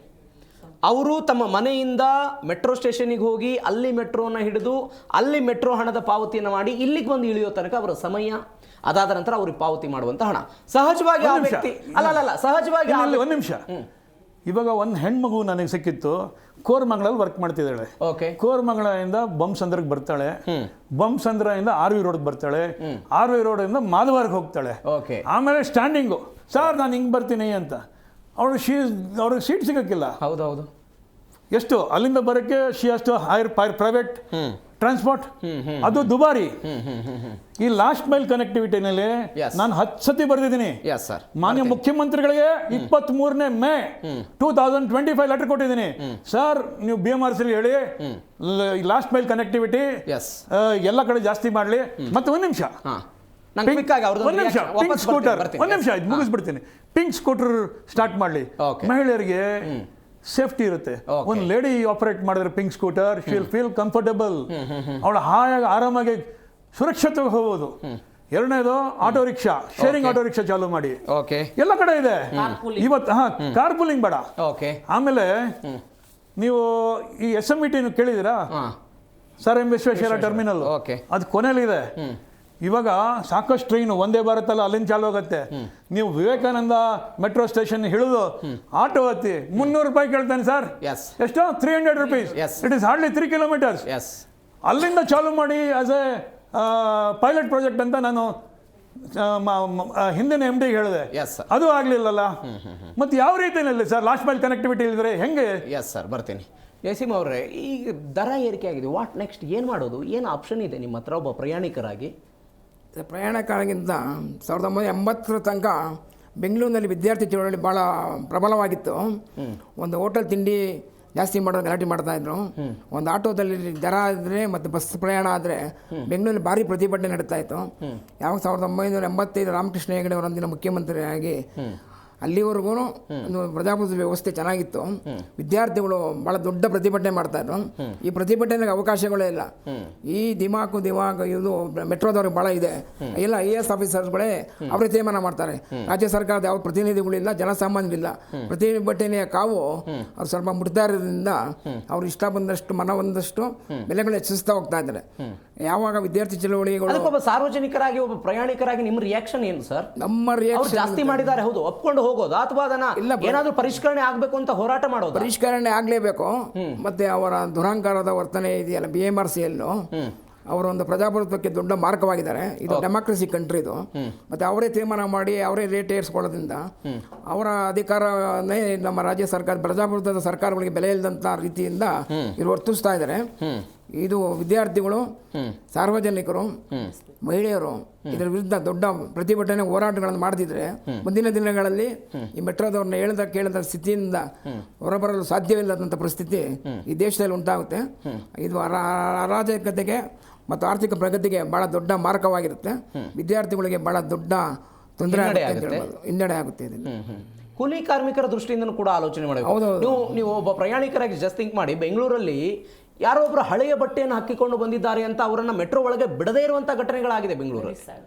ಅವರು ತಮ್ಮ ಮನೆಯಿಂದ ಮೆಟ್ರೋ ಸ್ಟೇಷನಿಗೆ ಹೋಗಿ ಅಲ್ಲಿ ಮೆಟ್ರೋನ ಹಿಡಿದು ಅಲ್ಲಿ ಮೆಟ್ರೋ ಹಣದ ಪಾವತಿಯನ್ನು ಮಾಡಿ ಇಲ್ಲಿಗೆ ಬಂದು ಇಳಿಯೋ ತನಕ ಅವರ ಸಮಯ, ಅದಾದ ನಂತರ ಅವ್ರಿಗೆ ಪಾವತಿ ಮಾಡುವಂಥ ಹಣ. ಸಹಜವಾಗಿ ಆ ವ್ಯಕ್ತಿ ಸಹಜವಾಗಿ ಒಂದು ನಿಮಿಷ, ಇವಾಗ ಒಂದು ಹೆಣ್ಮಗು ನನಗೆ ಸಿಕ್ಕಿತ್ತು, ಕೋರಮಂಗಲಲ್ಲಿ ವರ್ಕ್ ಮಾಡ್ತಿದ್ದಾಳೆ. ಓಕೆ, ಕೋರಮಂಗಲದಿಂದ ಬೊಮ್ಮಸಂದ್ರಕ್ಕೆ ಬರ್ತಾಳೆ, ಬೊಮ್ಮಸಂದ್ರದಿಂದ RV ರೋಡ್ಗೆ ಬರ್ತಾಳೆ, RV ರೋಡಿಂದ ಮಾಧವಾರ್ಗೆ ಹೋಗ್ತಾಳೆ. ಓಕೆ, ಆಮೇಲೆ ಸ್ಟ್ಯಾಂಡಿಂಗು, ಸರ್ ನಾನು ಹಿಂಗೆ ಬರ್ತೀನಿ ಅಂತ. ಅವ್ರಿಗೆ ಸೀಟ್ ಸಿಗೋಕ್ಕಿಲ್ಲ. ಹೌದೌದು. ಎಷ್ಟು ಅಲ್ಲಿಂದ ಬರೋಕ್ಕೆ ಅಷ್ಟು ಹೈರ್ ಪ್ರೈವೇಟ್ ಟ್ರಾನ್ಸ್ಪೋರ್ಟ್, ಅದು ದುಬಾರಿ. ಈ ಲಾಸ್ಟ್ ಮೈಲ್ ಕನೆಕ್ಟಿವಿಟಿನಲ್ಲಿ ನಾನು 10 ಸತಿ ಬರೆದಿದ್ದೀನಿ. ಮಾನ್ಯ ಮುಖ್ಯಮಂತ್ರಿಗಳಿಗೆ 23ನೇ ಮೇ 2025 ಲೆಟರ್ ಕೊಟ್ಟಿದ್ದೀನಿ. ಸರ್, ನೀವು BMRCL ಹೇಳಿ ಲಾಸ್ಟ್ ಮೈಲ್ ಕನೆಕ್ಟಿವಿಟಿ ಎಲ್ಲ ಕಡೆ ಜಾಸ್ತಿ ಮಾಡಲಿ. ಮತ್ತೆ ಒಂದು ನಿಮಿಷ, ಪಿಂಕ್ ಸ್ಕೂಟರ್, ಒಂದು ನಿಮಿಷ ಇದು ಮುಗಿಸ್ಬಿಡ್ತೀನಿ. ಪಿಂಕ್ ಸ್ಕೂಟರ್ ಸ್ಟಾರ್ಟ್ ಮಾಡಲಿ. ಮಹಿಳೆಯರಿಗೆ ಸೇಫ್ಟಿ ಇರುತ್ತೆ. ಒಂದು ಲೇಡಿ ಆಪರೇಟ್ ಮಾಡಿದ್ರೆ pink scooter, she will feel comfortable. ಅವಳು ಹಾಯಾಗಿ ಆರಾಮಾಗಿ ಸುರಕ್ಷಿತವಾಗಿ ಹೋಗ್ಬೋದು. ಎರಡನೇದು auto rickshaw, sharing auto rickshaw ಚಾಲೂ ಮಾಡಿ. ಎಲ್ಲ ಕಡೆ ಇದೆ ಇವತ್ತು. ಕಾರ್ ಪೂಲಿಂಗ್ ಬೇಡ. ಆಮೇಲೆ ನೀವು ಈ SMET ಕೇಳಿದಿರಾ? ಸರ್ ಎಂ ವಿಶ್ವೇಶ್ವರ ಟರ್ಮಿನಲ್, ಅದು ಕೊನೆಯಲ್ಲಿದೆ. ಇವಾಗ ಸಾಕಷ್ಟು ಟ್ರೈನು ಒಂದೇ ಭಾರತಲ್ಲ, ಅಲ್ಲಿಂದ ಚಾಲು ಆಗುತ್ತೆ. ನೀವು ವಿವೇಕಾನಂದ ಮೆಟ್ರೋ ಸ್ಟೇಷನ್ ಹಿಡಿದು ಆಟೋ ಹತ್ತಿ 300 ರೂಪಾಯಿ ಕೇಳ್ತಾನೆ ಸರ್. ಎಷ್ಟು? 300 rupees. It is hardly 3 kilometres. ಅಲ್ಲಿಂದ ಚಾಲು ಮಾಡಿ ಆಸ್ ಎ ಪೈಲಟ್ ಪ್ರಾಜೆಕ್ಟ್ ಅಂತ ನಾನು ಹಿಂದಿನ MD ಹೇಳಿದೆ, Yes, sir. ಅದು ಆಗಲಿಲ್ಲಲ್ಲ. ಮತ್ತು ಯಾವ ರೀತಿಯಲ್ಲಿ ಸರ್ ಲಾಸ್ಟ್ ಮೈಲ್ ಕನೆಕ್ಟಿವಿಟಿ ಇಲ್ಲದ್ರೆ ಹೆಂಗೆ? ಎಸ್ ಸರ್, ಬರ್ತೀನಿ. ಜಯಸಿಂಹ ಅವರೇ, ಈಗ ದರ ಏರಿಕೆ ಆಗಿದೆ, ವಾಟ್ ನೆಕ್ಸ್ಟ್? ಏನು ಮಾಡೋದು? ಏನು ಆಪ್ಷನ್ ಇದೆ ನಿಮ್ಮ ಹತ್ರ ಒಬ್ಬ ಪ್ರಯಾಣಿಕರಾಗಿ? ಪ್ರಯಾಣಕ್ಕಾಗಿಂತ 1980 ತನಕ ಬೆಂಗಳೂರಿನಲ್ಲಿ ವಿದ್ಯಾರ್ಥಿ ಚಳವಳಿ ಭಾಳ ಪ್ರಬಲವಾಗಿತ್ತು. ಒಂದು ಹೋಟೆಲ್ ತಿಂಡಿ ಜಾಸ್ತಿ ಮಾಡೋದು ಗಲಾಟೆ ಮಾಡ್ತಾಯಿದ್ರು. ಒಂದು ಆಟೋದಲ್ಲಿ ದರ ಆದರೆ ಮತ್ತು ಬಸ್ ಪ್ರಯಾಣ ಆದರೆ ಬೆಂಗಳೂರಲ್ಲಿ ಭಾರಿ ಪ್ರತಿಭಟನೆ ನಡೀತಾ ಇತ್ತು. ಯಾವಾಗ 1985 ರಾಮಕೃಷ್ಣ ಹೆಗಡೆ ಅವರೊಂದಿನ ಮುಖ್ಯಮಂತ್ರಿಯಾಗಿ ಅಲ್ಲಿವರೆಗೂ ಒಂದು ಪ್ರಜಾಪ್ರಭುತ್ವ ವ್ಯವಸ್ಥೆ ಚೆನ್ನಾಗಿತ್ತು. ವಿದ್ಯಾರ್ಥಿಗಳು ಭಾಳ ದೊಡ್ಡ ಪ್ರತಿಭಟನೆ ಮಾಡ್ತಾಯಿದ್ರು. ಈ ಪ್ರತಿಭಟನೆಗೆ ಅವಕಾಶಗಳೇ ಇಲ್ಲ. ಈ ದಿಮಾಕು ಇದು ಮೆಟ್ರೋದವ್ರಿಗೆ ಭಾಳ ಇದೆ. ಎಲ್ಲ IAS ಆಫೀಸರ್ಸ್ಗಳೇ ಅವರೇ ತೀರ್ಮಾನ ಮಾಡ್ತಾರೆ. ರಾಜ್ಯ ಸರ್ಕಾರದ ಯಾವ ಪ್ರತಿನಿಧಿಗಳಿಲ್ಲ, ಜನಸಾಮಾನ್ಯರಿಲ್ಲ. ಪ್ರತಿಭಟನೆಯ ಕಾವು ಅವ್ರು ಸ್ವಲ್ಪ ಮುಟ್ತಾ ಇರೋದ್ರಿಂದ ಅವ್ರು ಇಷ್ಟ ಬಂದಷ್ಟು ಮನ ಬಂದಷ್ಟು ಬೆಲೆಗಳು ಹೆಚ್ಚಿಸ್ತಾ ಹೋಗ್ತಾ ಇದ್ದಾರೆ. ಯಾವಾಗ ವಿದ್ಯಾರ್ಥಿ ಚಳವಳಿಗಳು ಒಬ್ಬ ಸಾರ್ವಜನಿಕರಾಗಿ, ಒಬ್ಬ ಪ್ರಯಾಣಿಕರಾಗಿ ನಿಮ್ಮ ರಿಯಾಕ್ಷನ್ ಏನು ಸರ್? ನಮ್ಮ ರಿಯಾಕ್ಷನ್ ಜಾಸ್ತಿ ಮಾಡಿದ್ದಾರೆ, ಹೌದು, ಒಪ್ಕೊಂಡು ಹೋಗೋದು ಅಥವಾ ಅದನ್ನ ಏನಾದ್ರೂ ಪರಿಷ್ಕರಣೆ ಆಗಬೇಕು ಅಂತ ಹೋರಾಟ ಮಾಡೋದು? ಪರಿಷ್ಕರಣೆ ಆಗಲೇಬೇಕು. ಮತ್ತೆ ಅವರ ದುರಹಂಕಾರದ ವರ್ತನೆ ಇದೆಯಲ್ಲ BMRCL, ಅವರೊಂದು ಪ್ರಜಾಪ್ರಭುತ್ವಕ್ಕೆ ದೊಡ್ಡ ಮಾರ್ಗವಾಗಿದ್ದಾರೆ. ಇದು ಡೆಮಾಕ್ರಸಿ ಕಂಟ್ರಿ ಇದು. ಮತ್ತು ಅವರೇ ತೀರ್ಮಾನ ಮಾಡಿ ಅವರೇ ರೇಟ್ ಏರಿಸ್ಕೊಳ್ಳೋದ್ರಿಂದ ಅವರ ಅಧಿಕಾರನೇ ನಮ್ಮ ರಾಜ್ಯ ಸರ್ಕಾರ, ಪ್ರಜಾಪ್ರಭುತ್ವದ ಸರ್ಕಾರಗಳಿಗೆ ಬೆಲೆ ಇಲ್ಲದಂಥ ರೀತಿಯಿಂದ ಇವರು ವರ್ತಿಸ್ತಾ ಇದ್ದಾರೆ. ಇದು ವಿದ್ಯಾರ್ಥಿಗಳು, ಸಾರ್ವಜನಿಕರು, ಮಹಿಳೆಯರು ಇದರ ವಿರುದ್ಧ ದೊಡ್ಡ ಪ್ರತಿಭಟನೆ ಹೋರಾಟಗಳನ್ನು ಮಾಡ್ತಿದ್ರೆ ಮುಂದಿನ ದಿನಗಳಲ್ಲಿ ಈ ಮೆಟ್ರೋದವ್ರನ್ನ ಕೇಳದ ಸ್ಥಿತಿಯಿಂದ ಹೊರಬರಲು ಸಾಧ್ಯವಿಲ್ಲದಂಥ ಪರಿಸ್ಥಿತಿ ಈ ದೇಶದಲ್ಲಿ ಉಂಟಾಗುತ್ತೆ. ಇದು ಅರಾಜಕತೆಗೆ ಮತ್ತು ಆರ್ಥಿಕ ಪ್ರಗತಿಗೆ ಭಾಳ ದೊಡ್ಡ ಮಾರಕವಾಗಿರುತ್ತೆ. ವಿದ್ಯಾರ್ಥಿಗಳಿಗೆ ಭಾಳ ದೊಡ್ಡ ತೊಂದರೆ ಹಿನ್ನಡೆ ಆಗುತ್ತೆ. ಕೂಲಿ ಕಾರ್ಮಿಕರ ದೃಷ್ಟಿಯಿಂದ ಕೂಡ ಆಲೋಚನೆ ಮಾಡಬೇಕು. ನೀವು ಒಬ್ಬ ಪ್ರಯಾಣಿಕರಾಗಿ ಜಸ್ಟ್ ಥಿಂಕ್ ಮಾಡಿ, ಬೆಂಗಳೂರಲ್ಲಿ ಯಾರೋ ಒಬ್ಬರು ಹಳೆಯ ಬಟ್ಟೆಯನ್ನು ಹಾಕಿಕೊಂಡು ಬಂದಿದ್ದಾರೆ ಅಂತ ಅವರನ್ನು ಮೆಟ್ರೋ ಒಳಗೆ ಬಿಡದೇ ಇರುವಂಥ ಘಟನೆಗಳಾಗಿದೆ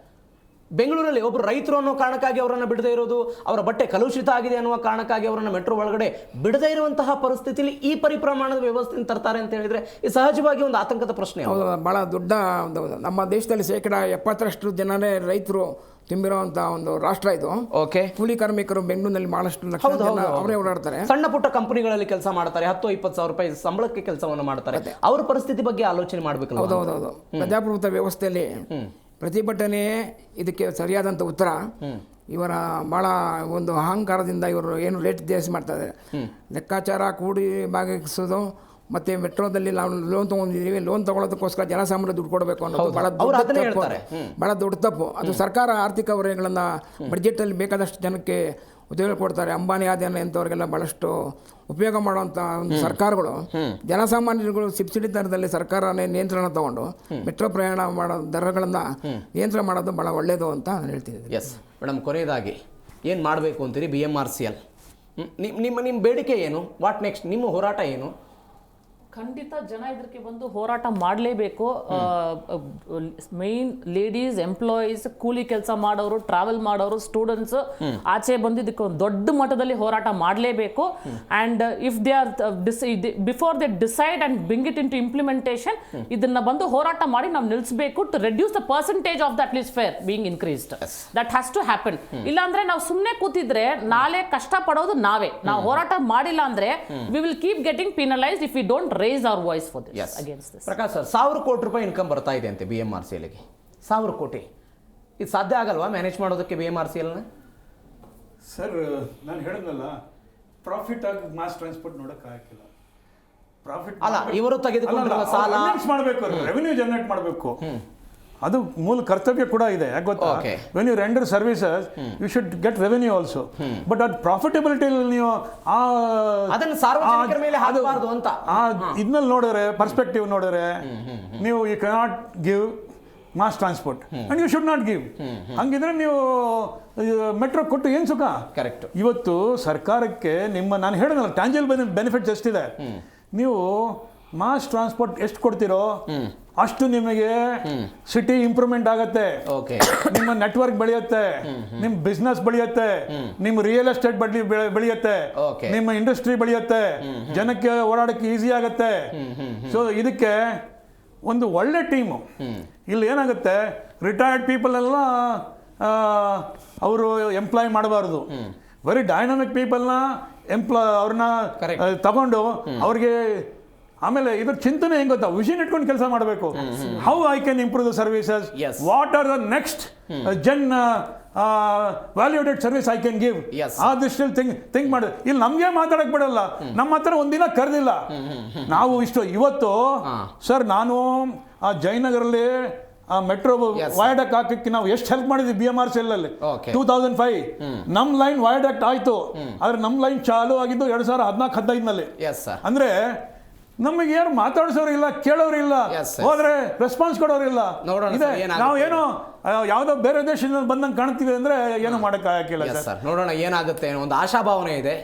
ಬೆಂಗಳೂರಲ್ಲಿ. ಒಬ್ಬರು ರೈತರು ಅನ್ನೋ ಕಾರಣಕ್ಕಾಗಿ ಅವರನ್ನು ಬಿಡದೇ ಇರೋದು, ಅವರ ಬಟ್ಟೆ ಕಲುಷಿತ ಆಗಿದೆ ಅನ್ನುವ ಕಾರಣಕ್ಕಾಗಿ ಅವರನ್ನು ಮೆಟ್ರೋ ಒಳಗಡೆ ಬಿಡದೇ ಇರುವಂತಹ ಪರಿಸ್ಥಿತಿಯಲ್ಲಿ ಈ ಪರಿಪ್ರಮಾಣದ ವ್ಯವಸ್ಥೆಯನ್ನು ತರ್ತಾರೆ ಅಂತ ಹೇಳಿದ್ರೆ ಇದು ಸಹಜವಾಗಿ ಒಂದು ಆತಂಕದ ಪ್ರಶ್ನೆ. ಭಾಳ ದೊಡ್ಡ ನಮ್ಮ ದೇಶದಲ್ಲಿ 70% ಜನರೇ ರೈತರು ತುಂಬಿರುವಂಥ ಒಂದು ರಾಷ್ಟ್ರ ಇದು. ಓಕೆ, ಕೂಲಿ ಕಾರ್ಮಿಕರು ಬೆಂಗಳೂರಿನಲ್ಲಿ ಬಹಳಷ್ಟು ಅವರೇ ಓಡಾಡ್ತಾರೆ. ಸಣ್ಣ ಪುಟ್ಟ ಕಂಪನಿಗಳಲ್ಲಿ ಕೆಲಸ ಮಾಡ್ತಾರೆ, 10-20 ಸಾವಿರ ರೂಪಾಯಿ ಸಂಬಳಕ್ಕೆ ಕೆಲಸವನ್ನು ಮಾಡ್ತಾರೆ. ಅವ್ರ ಪರಿಸ್ಥಿತಿ ಬಗ್ಗೆ ಆಲೋಚನೆ ಮಾಡಬೇಕು. ಹೌದೌದು. ಪ್ರಜಾಪ್ರಭುತ್ವ ವ್ಯವಸ್ಥೆಯಲ್ಲಿ ಪ್ರತಿಭಟನೆಯೇ ಇದಕ್ಕೆ ಸರಿಯಾದಂಥ ಉತ್ತರ. ಇವರ ಭಾಳ ಒಂದು ಅಹಂಕಾರದಿಂದ ಇವರು ಏನು ರೇಟ್ ಜಾಸ್ತಿ ಮಾಡ್ತಾ ಇದ್ದಾರೆ. ಲೆಕ್ಕಾಚಾರ ಕೂಡಿ ಭಾಗಿಸೋದು, ಮತ್ತು ಮೆಟ್ರೋದಲ್ಲಿ ನಾವು ಲೋನ್ ತೊಗೊಂಡಿದ್ದೀವಿ, ಲೋನ್ ತೊಗೊಳೋದಕ್ಕೋಸ್ಕರ ಜನಸಾಮಾನ್ಯ ದುಡ್ಡು ಕೊಡಬೇಕು ಅನ್ನೋದು ಭಾಳ ದೊಡ್ಡ ತಪ್ಪು. ಅದು ಸರ್ಕಾರ ಆರ್ಥಿಕ ಹೊರೆಗಳನ್ನು ಬಡ್ಜೆಟಲ್ಲಿ ಬೇಕಾದಷ್ಟು ಜನಕ್ಕೆ ಉದ್ಯೋಗ ಕೊಡ್ತಾರೆ. ಅಂಬಾನಿ ಆದಾಯ ಇಂಥವ್ರಿಗೆಲ್ಲ ಭಾಳಷ್ಟು ಉಪಯೋಗ ಮಾಡುವಂಥ ಒಂದು ಸರ್ಕಾರಗಳು ಜನಸಾಮಾನ್ಯರುಗಳು ಸಬ್ಸಿಡಿ ದರದಲ್ಲಿ ಸರ್ಕಾರನೇ ನಿಯಂತ್ರಣ ತಗೊಂಡು ಮೆಟ್ರೋ ಪ್ರಯಾಣ ಮಾಡೋ ದರಗಳನ್ನು ನಿಯಂತ್ರಣ ಮಾಡೋದು ಭಾಳ ಒಳ್ಳೆಯದು ಅಂತ ನಾನು ಹೇಳ್ತಿದ್ದೀನಿ. ಎಸ್ ಮೇಡಮ್, ಕೊನೆಯದಾಗಿ ಏನು ಮಾಡಬೇಕು ಅಂತೀರಿ? BMRCL ನಿಮ್ಮ ಬೇಡಿಕೆ ಏನು? What next? ನಿಮ್ಮ ಹೋರಾಟ ಏನು? ಖಂಡಿತ ಜನ ಇದಕ್ಕೆ ಬಂದು ಹೋರಾಟ ಮಾಡಲೇಬೇಕು. ಮೇನ್ ಲೇಡೀಸ್, ಎಂಪ್ಲಾಯೀಸ್, ಕೂಲಿ ಕೆಲಸ ಮಾಡೋರು, ಟ್ರಾವೆಲ್ ಮಾಡೋರು, ಸ್ಟೂಡೆಂಟ್ಸ್ ಆಚೆ ಬಂದು ಇದಕ್ಕೆ ಒಂದು ದೊಡ್ಡ ಮಟ್ಟದಲ್ಲಿ ಹೋರಾಟ ಮಾಡಲೇಬೇಕು. And if they are before they decide and bring it in to implementation, ಇದನ್ನ ಬಂದು ಹೋರಾಟ ಮಾಡಿ ನಾವು ನಿಲ್ಲಿಸಬೇಕು to reduce the percentage of that least fare being increased. That has to happen. ಇಲ್ಲಾಂದ್ರೆ ನಾವು ಸುಮ್ಮನೆ ಕೂತಿದ್ರೆ ನಾಳೆ ಕಷ್ಟ ಪಡೋದು ನಾವೇ. ನಾವು ಹೋರಾಟ ಮಾಡಿಲ್ಲ ಅಂದ್ರೆ we will keep getting penalised if we don't raise our voice for this, against this. Prakash sir, 1000 crore ರೂಪಾಯಿ ಇನ್ಕಮ್ ಬರ್ತಾ ಇದೆ ಅಂತೆ BMRCLಗೆ. 1000 ಕೋಟಿ ಇದು ಸಾಧ್ಯ ಆಗಲ್ವಾ ಮ್ಯಾನೇಜ್ ಮಾಡೋದಕ್ಕೆ BMRCLನ? ಸರ್, ನಾನು ಹೇಳಿದ್ನಲ್ಲ, ಪ್ರಾಫಿಟ್ ಆಗಿ ಮಾಸ್ ಟ್ರಾನ್ಸ್ಪೋರ್ಟ್ ನೋಡೋಕ್ಕಾಗಿಲ್ಲ. ಪ್ರಾಫಿಟ್ ಅಲ್ಲ, ಇವರು ತೆಗೆದುಕೊಂಡಿರುವ ಸಾಲ ಮಾಡಬೇಕು, ರೆವಿನ್ಯೂ ಜನರೇಟ್ ಮಾಡಬೇಕು. ಅದು ಮೂಲ ಕರ್ತವ್ಯ ಕೂಡ ಇದೆ. ಯಾಕೆ ಗೊತ್ತಾ, when you render services you should get revenue also. But ಅದು ಪ್ರಾಫಿಟಬಿಲಿಟಿ ನೀವು ಅದನ್ನು ಸಾರ್ವಜನಿಕರ ಮೇಲೆ ಹಾಕಬಾರದು ಅಂತ ಇದನ್ನಲ್ಲಿ ನೋಡಿದ್ರೆ, ಪರ್ಸ್ಪೆಕ್ಟಿವ್ ನೋಡಿದ್ರೆ, ನೀವು you cannot give mass transport and you should not give. ಹಂಗಿದ್ರೆ ನೀವು ಮೆಟ್ರೋ ಕೊಟ್ಟು ಏನು ಸುಖ? ಕರೆಕ್ಟ್. ಇವತ್ತು ಸರ್ಕಾರಕ್ಕೆ ನಾನು ಹೇಳಿದ್ನಲ್ಲ, ಟ್ಯಾಂಜಿಬಲ್ ಬೆನಿಫಿಟ್ಸ್ ಎಷ್ಟಿದೆ. ನೀವು ಮಾಸ್ ಟ್ರಾನ್ಸ್ಪೋರ್ಟ್ ಎಷ್ಟು ಕೊಡ್ತೀರೋ ಅಷ್ಟು ನಿಮಗೆ ಸಿಟಿ ಇಂಪ್ರೂವ್ಮೆಂಟ್ ಆಗತ್ತೆ, ನಿಮ್ಮ ನೆಟ್ವರ್ಕ್ ಬೆಳೆಯುತ್ತೆ, ನಿಮ್ಮ ಬಿಸ್ನೆಸ್ ಬೆಳೆಯುತ್ತೆ, ನಿಮ್ಮ ರಿಯಲ್ ಎಸ್ಟೇಟ್ ಬೆಳೆಯುತ್ತೆ, ನಿಮ್ಮ ಇಂಡಸ್ಟ್ರಿ ಬೆಳೆಯುತ್ತೆ, ಜನಕ್ಕೆ ಓಡಾಡಕ್ಕೆ ಈಸಿ ಆಗುತ್ತೆ. ಸೊ ಇದಕ್ಕೆ ಒಂದು ಒಳ್ಳೆ ಟೀಮು. ಇಲ್ಲಿ ಏನಾಗುತ್ತೆ, ರಿಟೈರ್ಡ್ ಪೀಪಲ್ ಎಲ್ಲ ಅವರು ಎಂಪ್ಲಾಯ್ ಮಾಡಬಾರ್ದು. ವೆರಿ ಡೈನಾಮಿಕ್ ಪೀಪಲ್ನ ಅವ್ರನ್ನ ತಗೊಂಡು ಅವ್ರಿಗೆ ಆಮೇಲೆ ಇದ್ರ ಚಿಂತನೆ ಹೆಂಗ್ ಗೊತ್ತಾ, ವಿಷನ್ ಇಟ್ಕೊಂಡು ಕೆಲಸ ಮಾಡಬೇಕು. How I can improve the services, Yes. What are the next gen value added service I can give. Yes. ಆ ದೃಷ್ಟಿಯಲ್ಲಿ ಥಿಂಕ್ ಮಾಡಿ. ಇಲ್ಲಿ ನಮಗೆ ಮಾತಾಡಕ್ ಬಿಡಲ್ಲ, ನಮ್ಮ ಹತ್ರ ಒಂದಿನ ಕರೆದಿಲ್ಲ. ನಾವು ಇಷ್ಟು ಇವತ್ತು ಸರ್, ನಾನು ಆ ಜಯನಗರಲ್ಲಿ ಆ ಮೆಟ್ರೋ ವಯಾಡಕ್ಟ್ ಹಾಕಕ್ಕೆ ನಾವು ಎಷ್ಟು ಹೆಲ್ಪ್ ಮಾಡಿದ್ವಿ BMRCL ಅಲ್ಲಿ. Okay. 2005 ನಮ್ ಲೈನ್ ವಯಾಡಕ್ಟ್ ಆಯ್ತು, ಆದ್ರೆ ನಮ್ ಲೈನ್ ಚಾಲು ಆಗಿದ್ದು 2014-15ನಲ್ಲಿ. Yes sir. ಅಂದ್ರೆ ನಮಗೆ ಯಾರು ಮಾತಾಡಿಸೋರು ಇಲ್ಲ, ಕೇಳೋರು ಇಲ್ಲ, Yes, yes. ಹೋದ್ರೆ ರೆಸ್ಪಾನ್ಸ್ ಕೊಡೋರು ಇಲ್ಲ. ನೋಡೋಣ ಇದೆ, ಸರ್ ಏನಾಗುತ್ತೆ. ನಾವೇನೋ ಯಾವುದೋ ಬೇರೆ ದೇಶದಿಂದ ಬಂದಂಗೆ ಕಾಣ್ತೀವಿ ಅಂದ್ರೆ ಏನು ಮಾಡೋಕ್ಕಾಗಿಲ್ಲ Yes, ಸರ್. ಸರ್. ನೋಡೋಣ ಏನಾಗುತ್ತೆ ಅನ್ನೋ ಒಂದು ಆಶಾಭಾವನೆ ಇದೆ.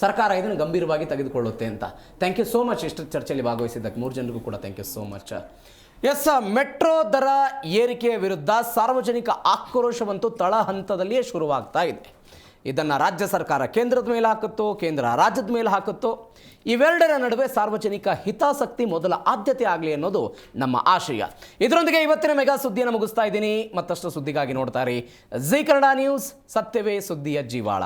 ಸರ್ಕಾರ ಇದನ್ನು ಗಂಭೀರವಾಗಿ ತೆಗೆದುಕೊಳ್ಳುತ್ತೆ ಅಂತ. Thank you so much. ಇಷ್ಟು ಚರ್ಚೆಯಲ್ಲಿ ಭಾಗವಹಿಸಿದ್ದಕ್ಕೆ 3 ಜನರಿಗೂ ಕೂಡ thank you so much. Yes, metro ದರ ಏರಿಕೆಯ ವಿರುದ್ಧ ಸಾರ್ವಜನಿಕ ಆಕ್ರೋಶವಂತೂ ತಳಹಂತದಲ್ಲಿಯೇ ಶುರುವಾಗ್ತಾ ಇದೆ. ಇದನ್ನು ರಾಜ್ಯ ಸರ್ಕಾರ ಕೇಂದ್ರದ ಮೇಲೆ ಹಾಕುತ್ತೋ, ಕೇಂದ್ರ ರಾಜ್ಯದ ಮೇಲೆ ಹಾಕುತ್ತೋ, ಇವೆರಡರ ನಡುವೆ ಸಾರ್ವಜನಿಕ ಹಿತಾಸಕ್ತಿ ಮೊದಲ ಆದ್ಯತೆ ಆಗಲಿ ಅನ್ನೋದು ನಮ್ಮ ಆಶಯ. ಇದರೊಂದಿಗೆ ಇವತ್ತಿನ ಮೆಗಾ ಸುದ್ದಿಯನ್ನು ಮುಗಿಸ್ತಾ ಇದ್ದೀನಿ. ಮತ್ತಷ್ಟು ಸುದ್ದಿಗಾಗಿ ನೋಡ್ತಾ ಇರಿ ಜೀ ಕನ್ನಡ ನ್ಯೂಸ್. ಸತ್ಯವೇ ಸುದ್ದಿಯ ಜೀವಾಳ.